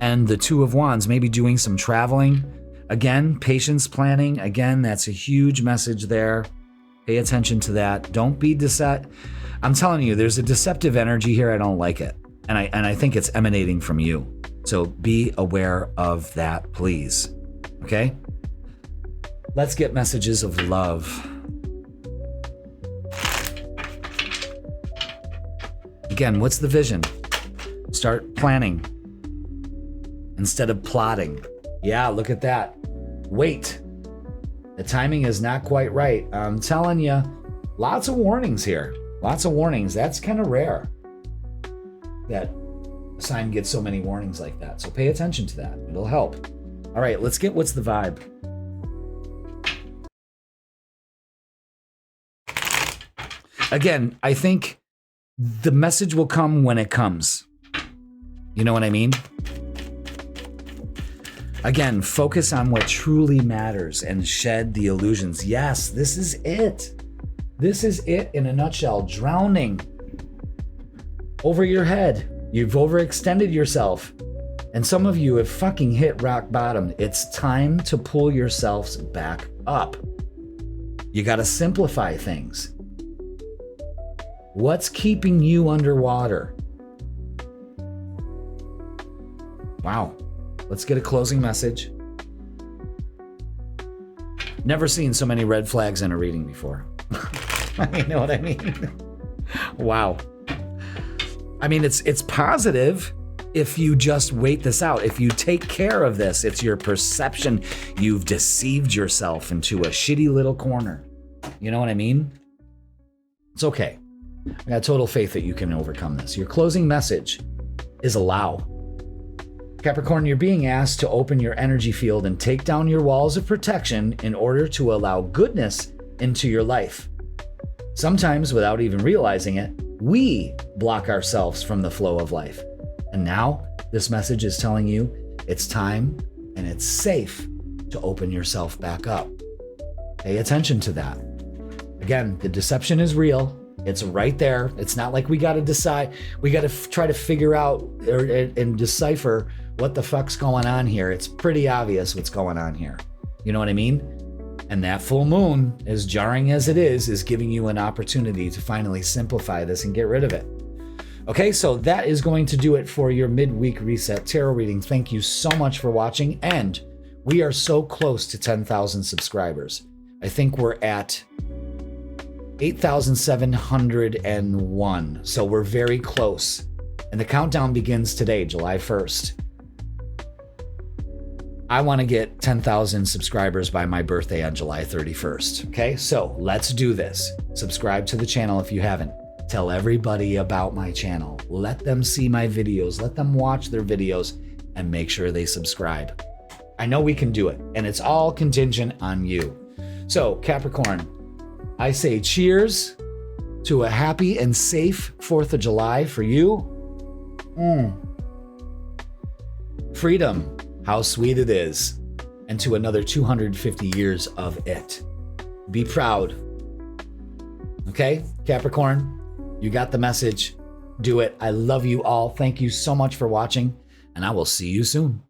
And the Two of Wands, maybe doing some traveling. Again, patience, planning. Again, that's a huge message there. Pay attention to that. Don't be I'm telling you, there's a deceptive energy here. I don't like it. And I think it's emanating from you. So be aware of that, please. Okay? Let's get messages of love. Again, what's the vision? Start planning instead of plotting. Yeah, look at that. Wait. The timing is not quite right. I'm telling you, lots of warnings here. Lots of warnings. That's kind of rare that a sign gets so many warnings like that. So pay attention to that. It'll help. All right, let's get what's the vibe. Again, I think the message will come when it comes. You know what I mean? Again, focus on what truly matters and shed the illusions. Yes, this is it. This is it in a nutshell. Drowning over your head. You've overextended yourself. And some of you have fucking hit rock bottom. It's time to pull yourselves back up. You got to simplify things. What's keeping you underwater? Wow. Let's get a closing message. Never seen so many red flags in a reading before. You know what I mean? Wow. I mean, it's positive if you just wait this out. If you take care of this, it's your perception. You've deceived yourself into a shitty little corner. You know what I mean? It's okay. I got total faith that you can overcome this. Your closing message is allow. Capricorn, you're being asked to open your energy field and take down your walls of protection in order to allow goodness into your life. Sometimes, without even realizing it, we block ourselves from the flow of life. And now, this message is telling you it's time and it's safe to open yourself back up. Pay attention to that. Again, the deception is real. It's right there. It's not like we got to decide. We got to try to figure out and decipher what the fuck's going on here. It's pretty obvious what's going on here. You know what I mean? And that full moon, as jarring as it is giving you an opportunity to finally simplify this and get rid of it. Okay, so that is going to do it for your midweek reset tarot reading. Thank you so much for watching. And we are so close to 10,000 subscribers. I think we're at 8,701. So we're very close. And the countdown begins today, July 1st. I want to get 10,000 subscribers by my birthday on July 31st. Okay, so let's do this. Subscribe to the channel if you haven't. Tell everybody about my channel. Let them see my videos. Let them watch their videos and make sure they subscribe. I know we can do it, and it's all contingent on you. So, Capricorn, I say cheers to a happy and safe 4th of July for you. Freedom, how sweet it is, and to another 250 years of it. Be proud. Okay, Capricorn, you got the message. Do it. I love you all. Thank you so much for watching, and I will see you soon.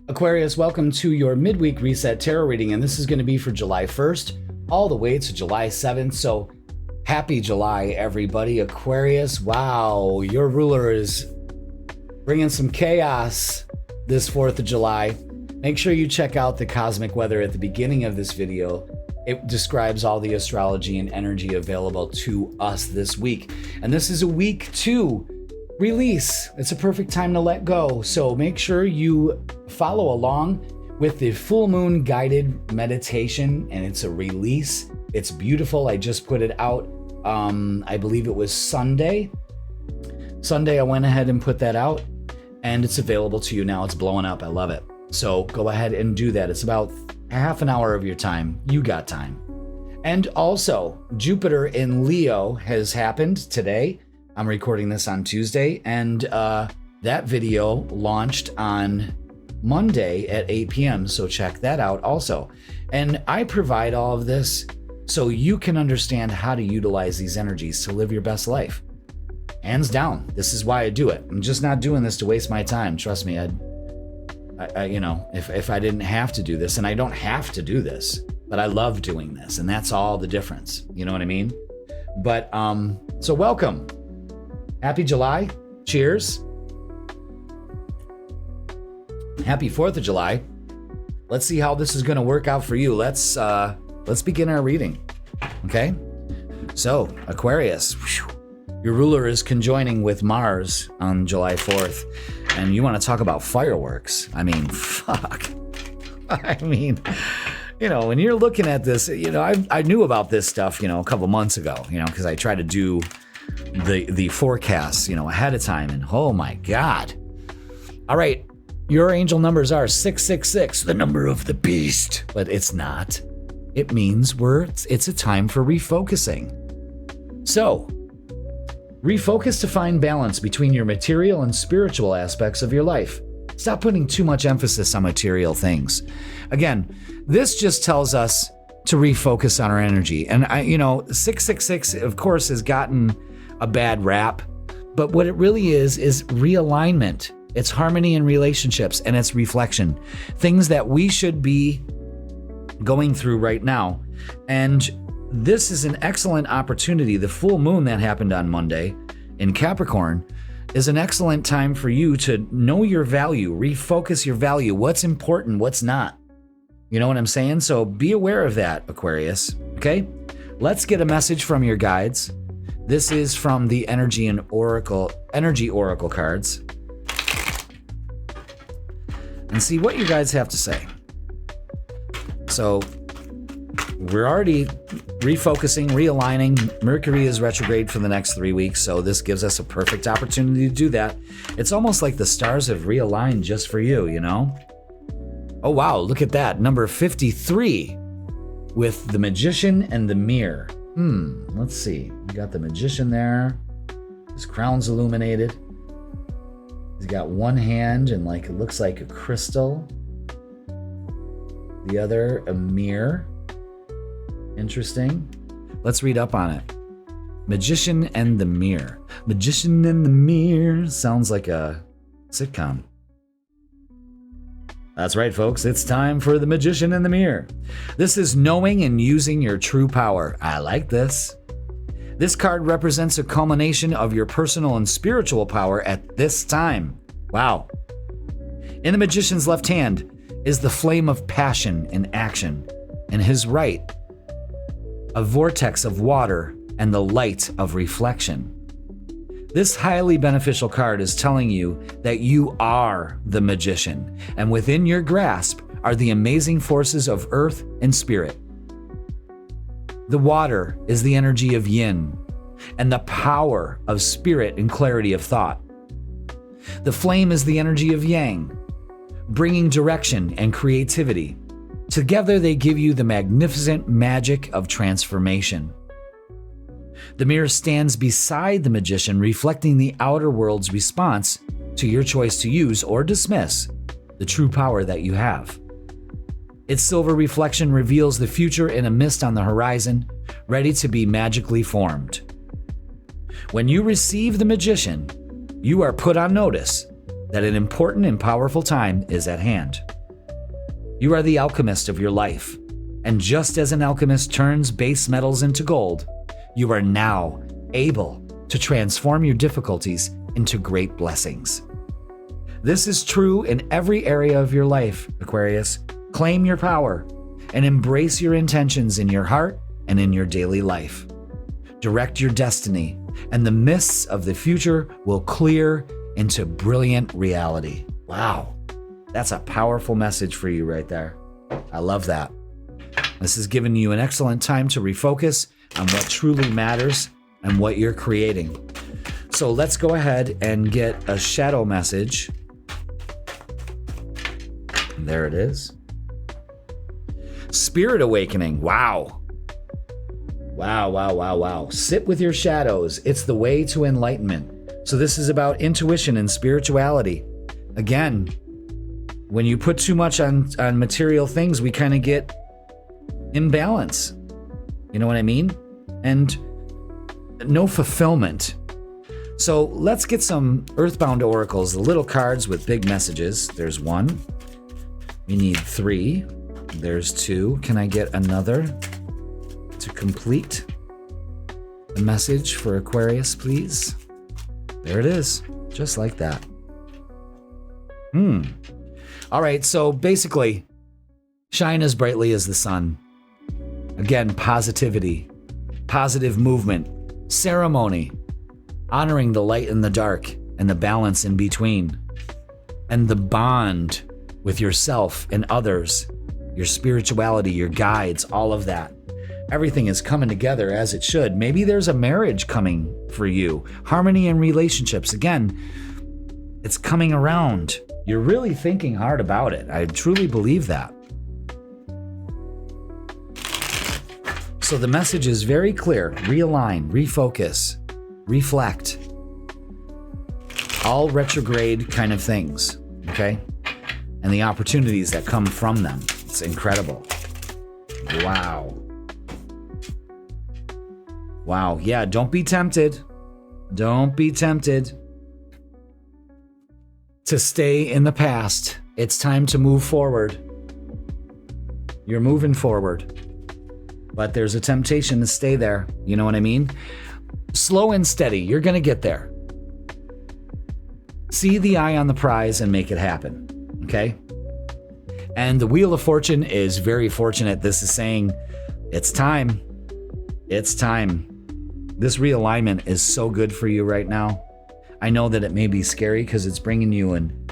Aquarius, welcome to your Midweek Reset Tarot reading, and this is going to be for July 1st all the way to July 7th. So happy July, everybody. Aquarius, wow, your ruler is bringing some chaos this 4th of July. Make sure you check out the cosmic weather at the beginning of this video. It describes all the astrology and energy available to us this week. And this is a week 2 release. It's a perfect time to let go. So make sure you follow along with the full moon guided meditation, and it's a release. It's beautiful. I just put it out. I believe it was Sunday. I went ahead and put that out, and it's available to you now. It's blowing up. I love it. So go ahead and do that. It's about half an hour of your time. You got time. And also, Jupiter in Leo has happened today. I'm recording this on Tuesday, and that video launched on Monday at 8 p.m. So check that out also. And I provide all of this so you can understand how to utilize these energies to live your best life. Hands down, this is why I do it. I'm just not doing this to waste my time. Trust me, I you know, if I didn't have to do this, and I don't have to do this, but I love doing this, and that's all the difference. You know what I mean? But so welcome. Happy July. Cheers. Happy 4th of July. Let's see how this is going to work out for you. Let's begin our reading. Okay? So, Aquarius, your ruler is conjoining with Mars on July 4th, and you want to talk about fireworks. I mean, fuck. I mean, you know, when you're looking at this, you know, I knew about this stuff, you know, a couple months ago, you know, because I try to do the forecasts, you know, ahead of time, and oh my God. All right, your angel numbers are 666, the number of the beast, but it's not. It means it's a time for refocusing. So, refocus to find balance between your material and spiritual aspects of your life. Stop putting too much emphasis on material things. Again, this just tells us to refocus on our energy. And you know, 666, of course, has gotten a bad rap, but what it really is realignment. It's harmony in relationships, and it's reflection. Things that we should be going through right now. And this is an excellent opportunity. The full moon that happened on Monday in Capricorn is an excellent time for you to know your value, refocus your value, what's important, what's not. You know what I'm saying? So be aware of that, Aquarius. Okay? Let's get a message from your guides. This is from the Energy Oracle cards. And see what you guys have to say. So we're already refocusing, realigning. Mercury is retrograde for the next 3 weeks, so this gives us a perfect opportunity to do that. It's almost like the stars have realigned just for you, you know? Oh wow, look at that. Number 53 with the Magician and the Mirror. Let's see. We got the Magician there. His crown's illuminated. He's got one hand and like it looks like a crystal. The other, a mirror. Interesting. Let's read up on it. Magician and the Mirror. Magician and the Mirror sounds like a sitcom. That's right, folks. It's time for the Magician and the Mirror. This is knowing and using your true power. I like this. This card represents a culmination of your personal and spiritual power at this time. Wow. In the Magician's left hand is the flame of passion and action. In his right, a vortex of water and the light of reflection. This highly beneficial card is telling you that you are the magician, and within your grasp are the amazing forces of earth and spirit. The water is the energy of yin and the power of spirit and clarity of thought. The flame is the energy of yang, bringing direction and creativity. Together they give you the magnificent magic of transformation. The mirror stands beside the magician, reflecting the outer world's response to your choice to use or dismiss the true power that you have. Its silver reflection reveals the future in a mist on the horizon, ready to be magically formed. When you receive the magician, you are put on notice that an important and powerful time is at hand. You are the alchemist of your life, and just as an alchemist turns base metals into gold, you are now able to transform your difficulties into great blessings. This is true in every area of your life, Aquarius. Claim your power and embrace your intentions in your heart and in your daily life. Direct your destiny, and the mists of the future will clear into brilliant reality. Wow, that's a powerful message for you right there. I love that. This has given you an excellent time to refocus on what truly matters and what you're creating. So let's go ahead and get a shadow message. There it is. Spirit awakening. Wow. Wow. Sit with your shadows. It's the way to enlightenment. So this is about intuition and spirituality. Again, when you put too much on material things, we kind of get imbalance. You know what I mean? And no fulfillment. So let's get some earthbound oracles, the little cards with big messages. There's one. We need 3. There's 2. Can I get another to complete the message for Aquarius, please? There it is, just like that. All right, so basically, shine as brightly as the sun. Again, positivity, positive movement, ceremony, honoring the light and the dark and the balance in between, and the bond with yourself and others, your spirituality, your guides, all of that. Everything is coming together as it should. Maybe there's a marriage coming for you. Harmony in relationships. Again, it's coming around. You're really thinking hard about it. I truly believe that. So the message is very clear. Realign, refocus, reflect. All retrograde kind of things, okay? And the opportunities that come from them. It's incredible. Wow. Wow. Yeah, don't be tempted. Don't be tempted to stay in the past. It's time to move forward. You're moving forward. But there's a temptation to stay there. You know what I mean? Slow and steady. You're going to get there. See the eye on the prize and make it happen. Okay? And the Wheel of Fortune is very fortunate. This is saying, it's time. It's time. This realignment is so good for you right now. I know that it may be scary because it's bringing you an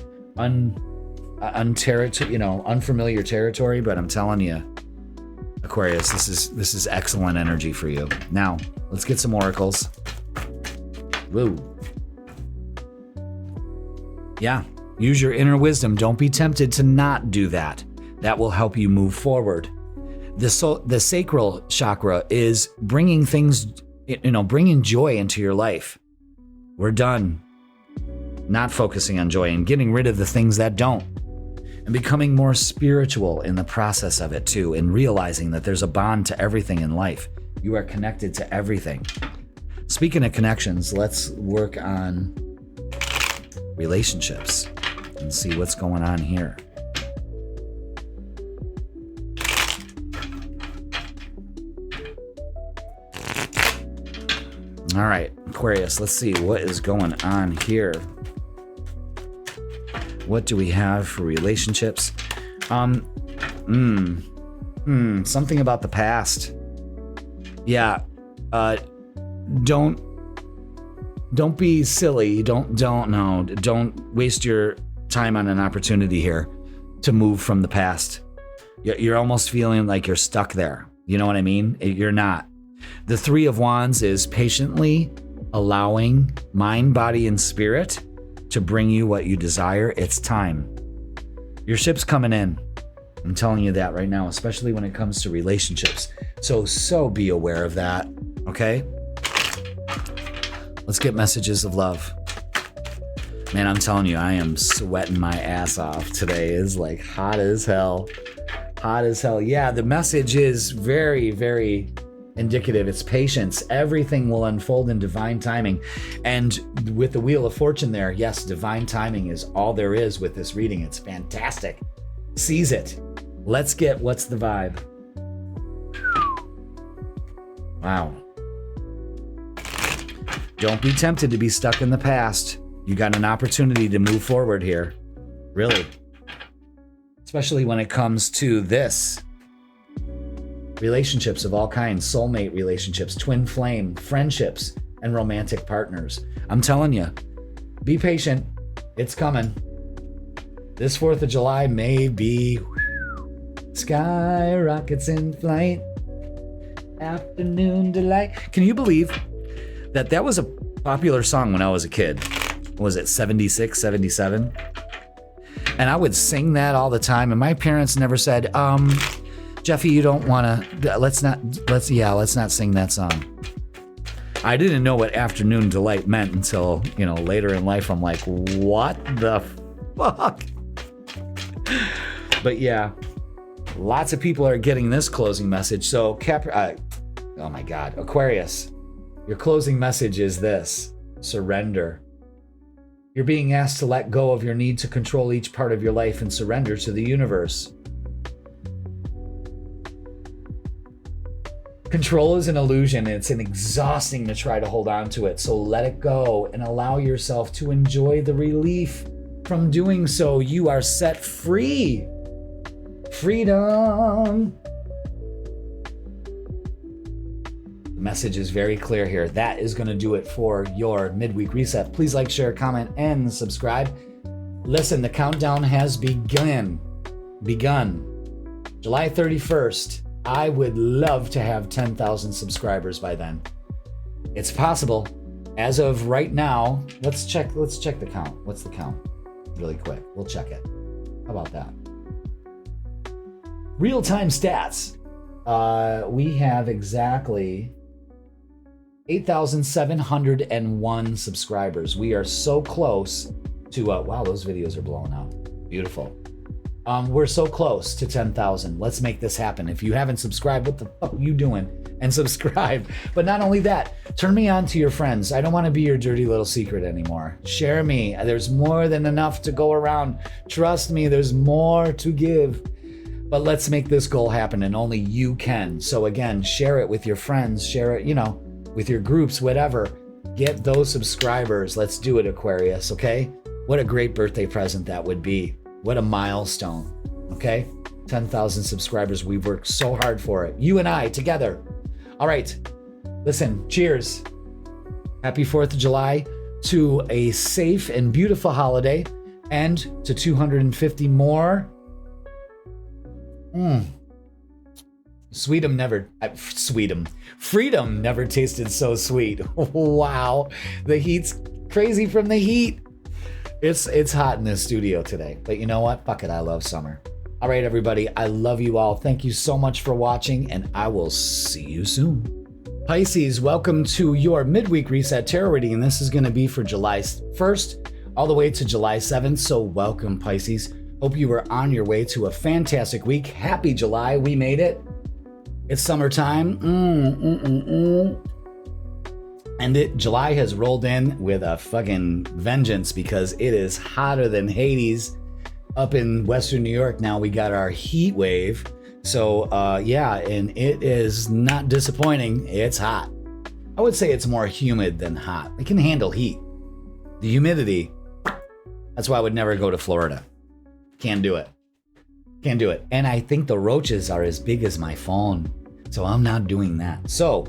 unfamiliar territory, but I'm telling you, Aquarius, this is excellent energy for you. Now, let's get some oracles. Woo. Yeah. Use your inner wisdom. Don't be tempted to not do that. That will help you move forward. The sacral chakra is bringing things, bringing joy into your life. We're done not focusing on joy and getting rid of the things that don't, and becoming more spiritual in the process of it too, and realizing that there's a bond to everything in life. You are connected to everything. Speaking of connections, let's work on relationships and see what's going on here. All right, Aquarius, let's see what is going on here. What do we have for relationships? Something about the past. Yeah, don't be silly. Don't waste your time on an opportunity here. to move from the past. You're almost feeling like you're stuck there. You know what I mean? You're not. The Three of Wands is patiently allowing mind, body, and spirit to bring you what you desire. It's time. Your ship's coming in. I'm telling you that right now, especially when it comes to relationships. So be aware of that, okay? Let's get messages of love. Man, I'm telling you, I am sweating my ass off today. It's like hot as hell. Hot as hell. Yeah, the message is very, very indicative. It's patience. Everything will unfold in divine timing. And with the Wheel of Fortune there, yes, divine timing is all there is with this reading. It's fantastic. Seize it. Let's get what's the vibe. Wow. Don't be tempted to be stuck in the past. You got an opportunity to move forward here. Really. Especially when it comes to this. Relationships of all kinds, soulmate relationships, twin flame, friendships, and romantic partners. I'm telling you, be patient. It's coming. This 4th of July may be sky rockets in flight, afternoon delight. Can you believe that was a popular song when I was a kid? Was it 76, 77? And I would sing that all the time, and my parents never said, Jeffy, you don't want to, let's not sing that song. I didn't know what afternoon delight meant until, later in life. I'm like, what the fuck? But yeah, lots of people are getting this closing message. So oh my God, Aquarius, your closing message is this: surrender. You're being asked to let go of your need to control each part of your life and surrender to the universe. Control is an illusion. It's exhausting to try to hold on to it. So let it go and allow yourself to enjoy the relief from doing so. You are set free. Freedom. The message is very clear here. That is going to do it for your midweek reset. Please like, share, comment, and subscribe. Listen, the countdown has begun. July 31st. I would love to have 10,000 subscribers by then. It's possible. As of right now, let's check the count. What's the count? Really quick. We'll check it. How about that? Real-time stats. We have exactly 8,701 subscribers. We are so close to, wow, those videos are blowing up. Beautiful. We're so close to 10,000. Let's make this happen. If you haven't subscribed, what the fuck are you doing? And subscribe. But not only that, turn me on to your friends. I don't want to be your dirty little secret anymore. Share me. There's more than enough to go around. Trust me, there's more to give. But let's make this goal happen, and only you can. So again, share it with your friends. Share it, with your groups, whatever. Get those subscribers. Let's do it, Aquarius, okay? What a great birthday present that would be. What a milestone, okay? 10,000 subscribers. We've worked so hard for it. You and I together. All right. Listen, cheers. Happy 4th of July to a safe and beautiful holiday, and to 250 more. Freedom never tasted so sweet. Wow. The heat's crazy from the heat. It's hot in this studio today, but you know what? Fuck it. I love summer. All right, everybody. I love you all. Thank you so much for watching, and I will see you soon. Pisces, welcome to your midweek reset tarot reading, and this is going to be for July 1st all the way to July 7th. So welcome, Pisces. Hope you are on your way to a fantastic week. Happy July. We made it. It's summertime. And July has rolled in with a fucking vengeance, because it is hotter than Hades up in Western New York. Now we got our heat wave. So yeah, and it is not disappointing. It's hot. I would say it's more humid than hot. It can handle heat. The humidity, that's why I would never go to Florida. Can't do it. Can't do it. And I think the roaches are as big as my phone. So I'm not doing that. So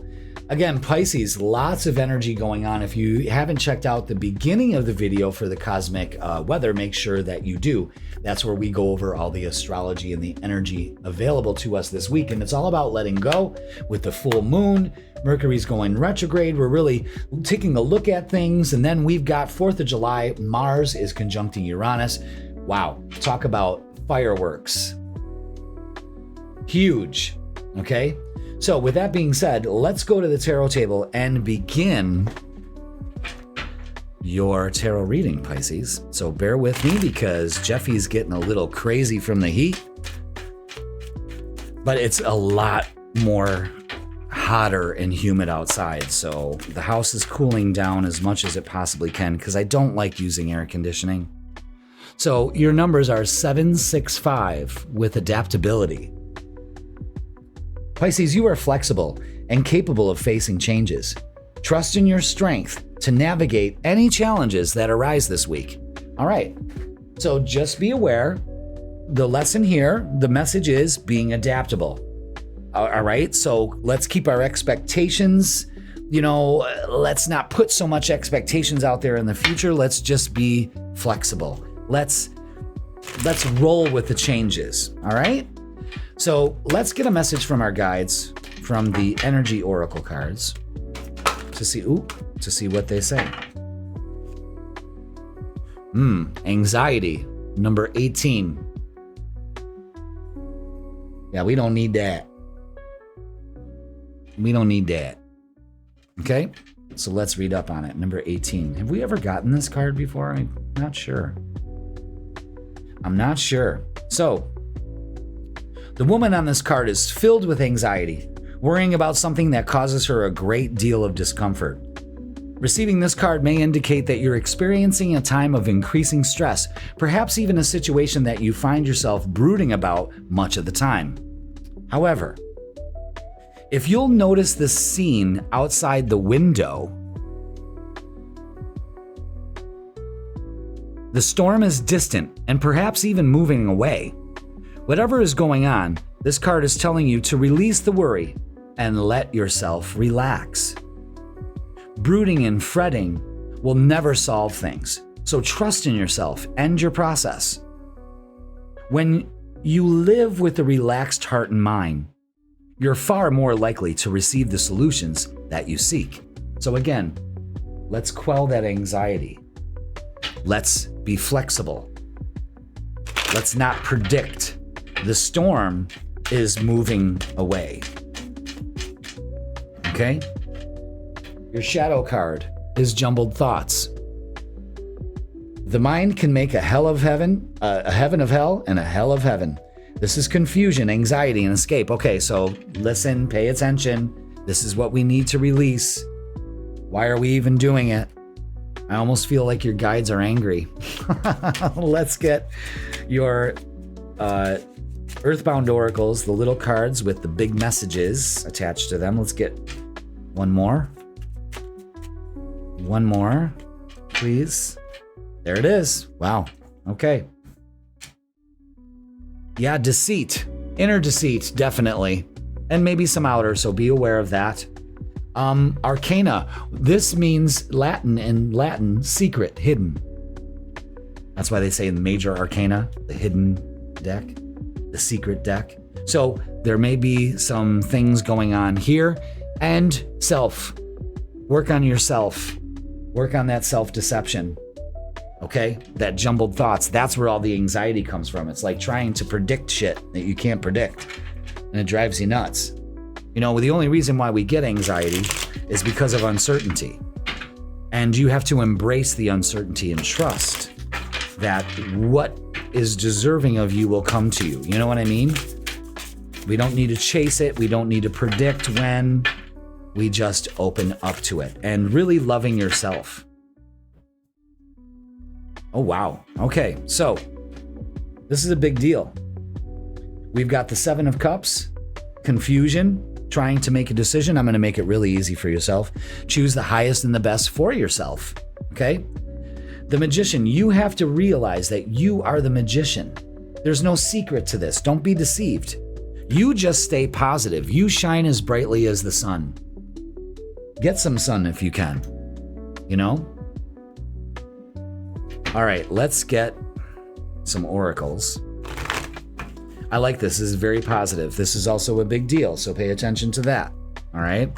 Again, Pisces, lots of energy going on. If you haven't checked out the beginning of the video for the cosmic weather, make sure that you do. That's where we go over all the astrology and the energy available to us this week. And it's all about letting go with the full moon. Mercury's going retrograde. We're really taking a look at things. And then we've got 4th of July. Mars is conjuncting Uranus. Wow. Talk about fireworks. Huge. Okay. So with that being said, let's go to the tarot table and begin your tarot reading, Pisces. So bear with me because Jeffy's getting a little crazy from the heat, but it's a lot more hotter and humid outside. So the house is cooling down as much as it possibly can because I don't like using air conditioning. So your numbers are 765 with adaptability. Pisces, you are flexible and capable of facing changes. Trust in your strength to navigate any challenges that arise this week. All right, so just be aware. The lesson here, the message is being adaptable. All right, so let's keep our expectations, let's not put so much expectations out there in the future. Let's just be flexible. Let's roll with the changes, all right? So let's get a message from our guides from the energy oracle cards to see what they say. Anxiety, number 18. Yeah, we don't need that. We don't need that. Okay, so let's read up on it. Number 18. Have we ever gotten this card before? I'm not sure. So, the woman on this card is filled with anxiety, worrying about something that causes her a great deal of discomfort. Receiving this card may indicate that you're experiencing a time of increasing stress, perhaps even a situation that you find yourself brooding about much of the time. However, if you'll notice the scene outside the window, the storm is distant and perhaps even moving away. Whatever is going on, this card is telling you to release the worry and let yourself relax. Brooding and fretting will never solve things, so trust in yourself and your process. When you live with a relaxed heart and mind, you're far more likely to receive the solutions that you seek. So again, let's quell that anxiety. Let's be flexible. Let's not predict. The storm is moving away. Okay? Your shadow card is jumbled thoughts. The mind can make a hell of heaven, a heaven of hell, and a hell of heaven. This is confusion, anxiety, and escape. Okay, so listen, pay attention. This is what we need to release. Why are we even doing it? I almost feel like your guides are angry. Let's get your Earthbound oracles, the little cards with the big messages attached to them. Let's get one more. One more, please. There it is. Wow. Okay. Yeah, deceit. Inner deceit, definitely. And maybe some outer, so be aware of that. Arcana. This means Latin, and Latin, secret, hidden. That's why they say in the major arcana, the hidden deck, the secret deck. So there may be some things going on here. And self. Work on yourself. Work on that self-deception. Okay? That jumbled thoughts. That's where all the anxiety comes from. It's like trying to predict shit that you can't predict. And it drives you nuts. You know, the only reason why we get anxiety is because of uncertainty. And you have to embrace the uncertainty and trust that what is deserving of you will come to you. You know what I mean? We don't need to chase it. We don't need to predict when. We just open up to it and really loving yourself. Oh, wow. Okay, so this is a big deal. We've got the 7 of Cups, confusion, trying to make a decision. I'm going to make it really easy for yourself. Choose the highest and the best for yourself, okay? The Magician, you have to realize that you are the magician. There's no secret to this. Don't be deceived. You just stay positive. You shine as brightly as the sun. Get some sun if you can, you know? All right, let's get some oracles. I like this. This is very positive. This is also a big deal, so pay attention to that. All right?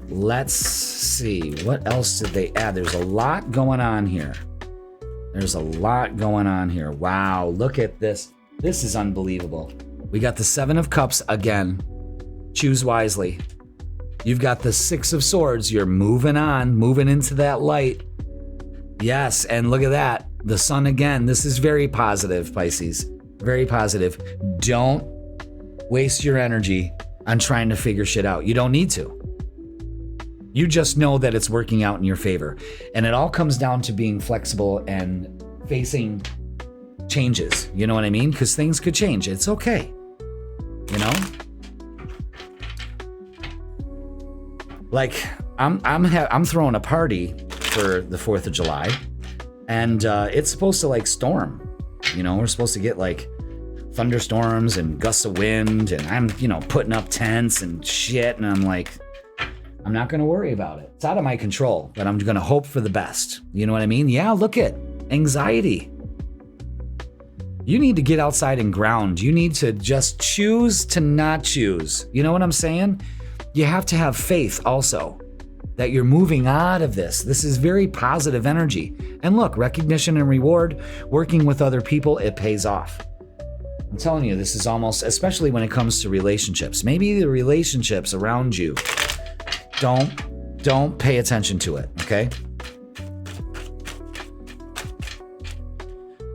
Let's see. What else did they add? There's a lot going on here. Wow, look at this. This is unbelievable. We got the 7 of Cups again. Choose wisely. You've got the 6 of Swords. You're moving on, moving into that light. Yes, and look at that. The Sun again. This is very positive, Pisces. Very positive. Don't waste your energy on trying to figure shit out. You don't need to. You just know that it's working out in your favor. And it all comes down to being flexible and facing changes. You know what I mean? Because things could change. It's okay. You know? Like, I'm throwing a party for the 4th of July, and it's supposed to like storm. You know, we're supposed to get like thunderstorms and gusts of wind, and I'm, you know, putting up tents and shit, and I'm like, I'm not going to worry about it. It's out of my control, but I'm going to hope for the best. You know what I mean? Yeah, look at anxiety. You need to get outside and ground. You need to just choose to not choose. You know what I'm saying? You have to have faith also that you're moving out of this. This is very positive energy. And look, recognition and reward, working with other people, it pays off. I'm telling you, this is almost, especially when it comes to relationships. Maybe the relationships around you, don't pay attention to it, okay?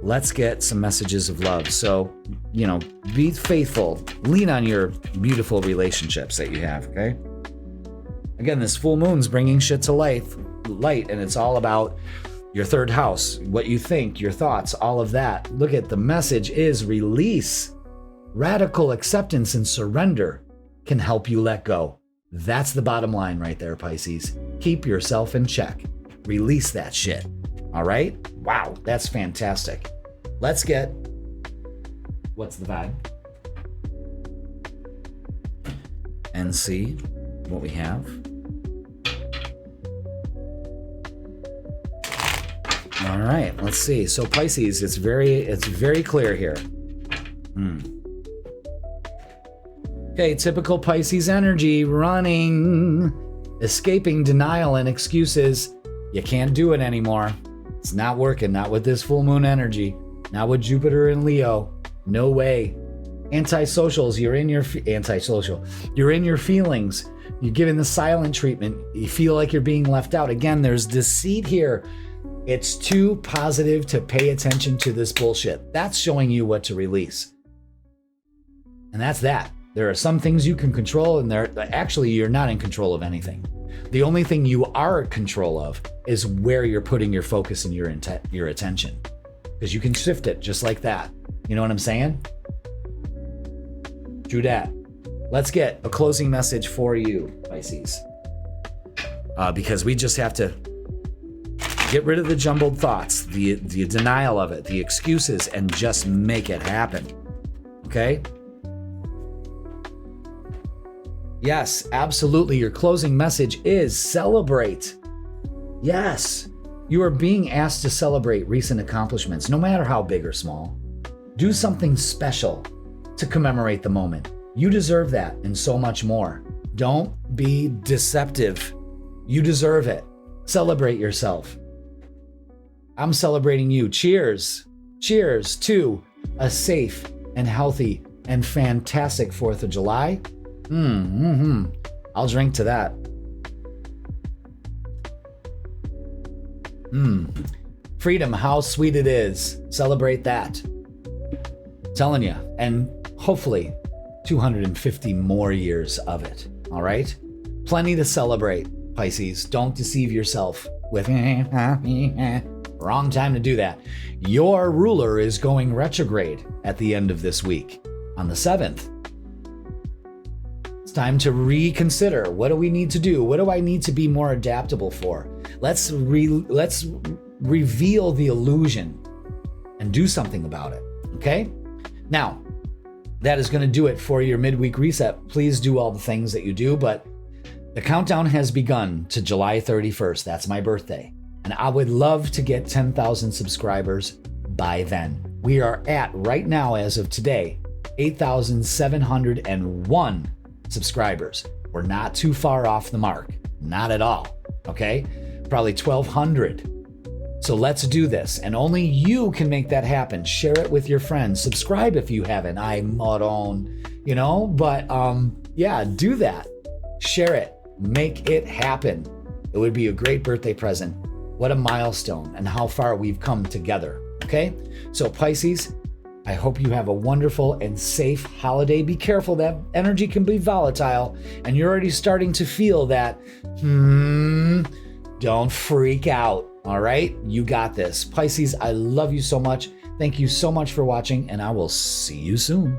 Let's get some messages of love. So, you know, be faithful. Lean on your beautiful relationships that you have, okay? Again, this full moon's bringing shit to light, and it's all about your 3rd house, what you think, your thoughts, all of that. Look at the message is release. Radical acceptance and surrender can help you let go. That's the bottom line right there, Pisces. Keep yourself in check. Release that shit. All right? Wow, that's fantastic. Let's get, what's the vibe? And see what we have. All right, let's see. So Pisces, it's very clear here. Okay, typical Pisces energy, running, escaping denial and excuses. You can't do it anymore. It's not working, not with this full moon energy, not with Jupiter and Leo. No way. Antisocials, you're in your feelings. You're given the silent treatment. You feel like you're being left out. Again, there's deceit here. It's too positive to pay attention to this bullshit. That's showing you what to release. And that's that. There are some things you can control, and actually you're not in control of anything. The only thing you are in control of is where you're putting your focus and your attention. Because you can shift it just like that. You know what I'm saying? True that. Let's get a closing message for you, Pisces. Because we just have to get rid of the jumbled thoughts, the denial of it, the excuses, and just make it happen. Okay? Yes, absolutely. Your closing message is celebrate. Yes, you are being asked to celebrate recent accomplishments, no matter how big or small. Do something special to commemorate the moment. You deserve that and so much more. Don't be deceptive. You deserve it. Celebrate yourself. I'm celebrating you. Cheers. Cheers to a safe and healthy and fantastic 4th of July. I'll drink to that. Freedom, how sweet it is. Celebrate that. I'm telling you. And hopefully 250 more years of it. All right? Plenty to celebrate, Pisces. Don't deceive yourself with wrong time to do that. Your ruler is going retrograde at the end of this week on the 7th. It's time to reconsider. What do we need to do? What do I need to be more adaptable for? Let's reveal the illusion and do something about it. Okay? Now, that is going to do it for your midweek reset. Please do all the things that you do, but The countdown has begun to July 31st. That's my birthday. And I would love to get 10,000 subscribers by then. We are at, right now, as of today, 8,701 subscribers. We're not too far off the mark. Not at all. Okay? Probably 1,200. So let's do this. And only you can make that happen. Share it with your friends. Subscribe if you haven't. I'm moron, but yeah, do that. Share it. Make it happen. It would be a great birthday present. What a milestone and how far we've come together. Okay? So Pisces, I hope you have a wonderful and safe holiday. Be careful, that energy can be volatile and you're already starting to feel that, don't freak out. All right? You got this. Pisces, I love you so much. Thank you so much for watching and I will see you soon.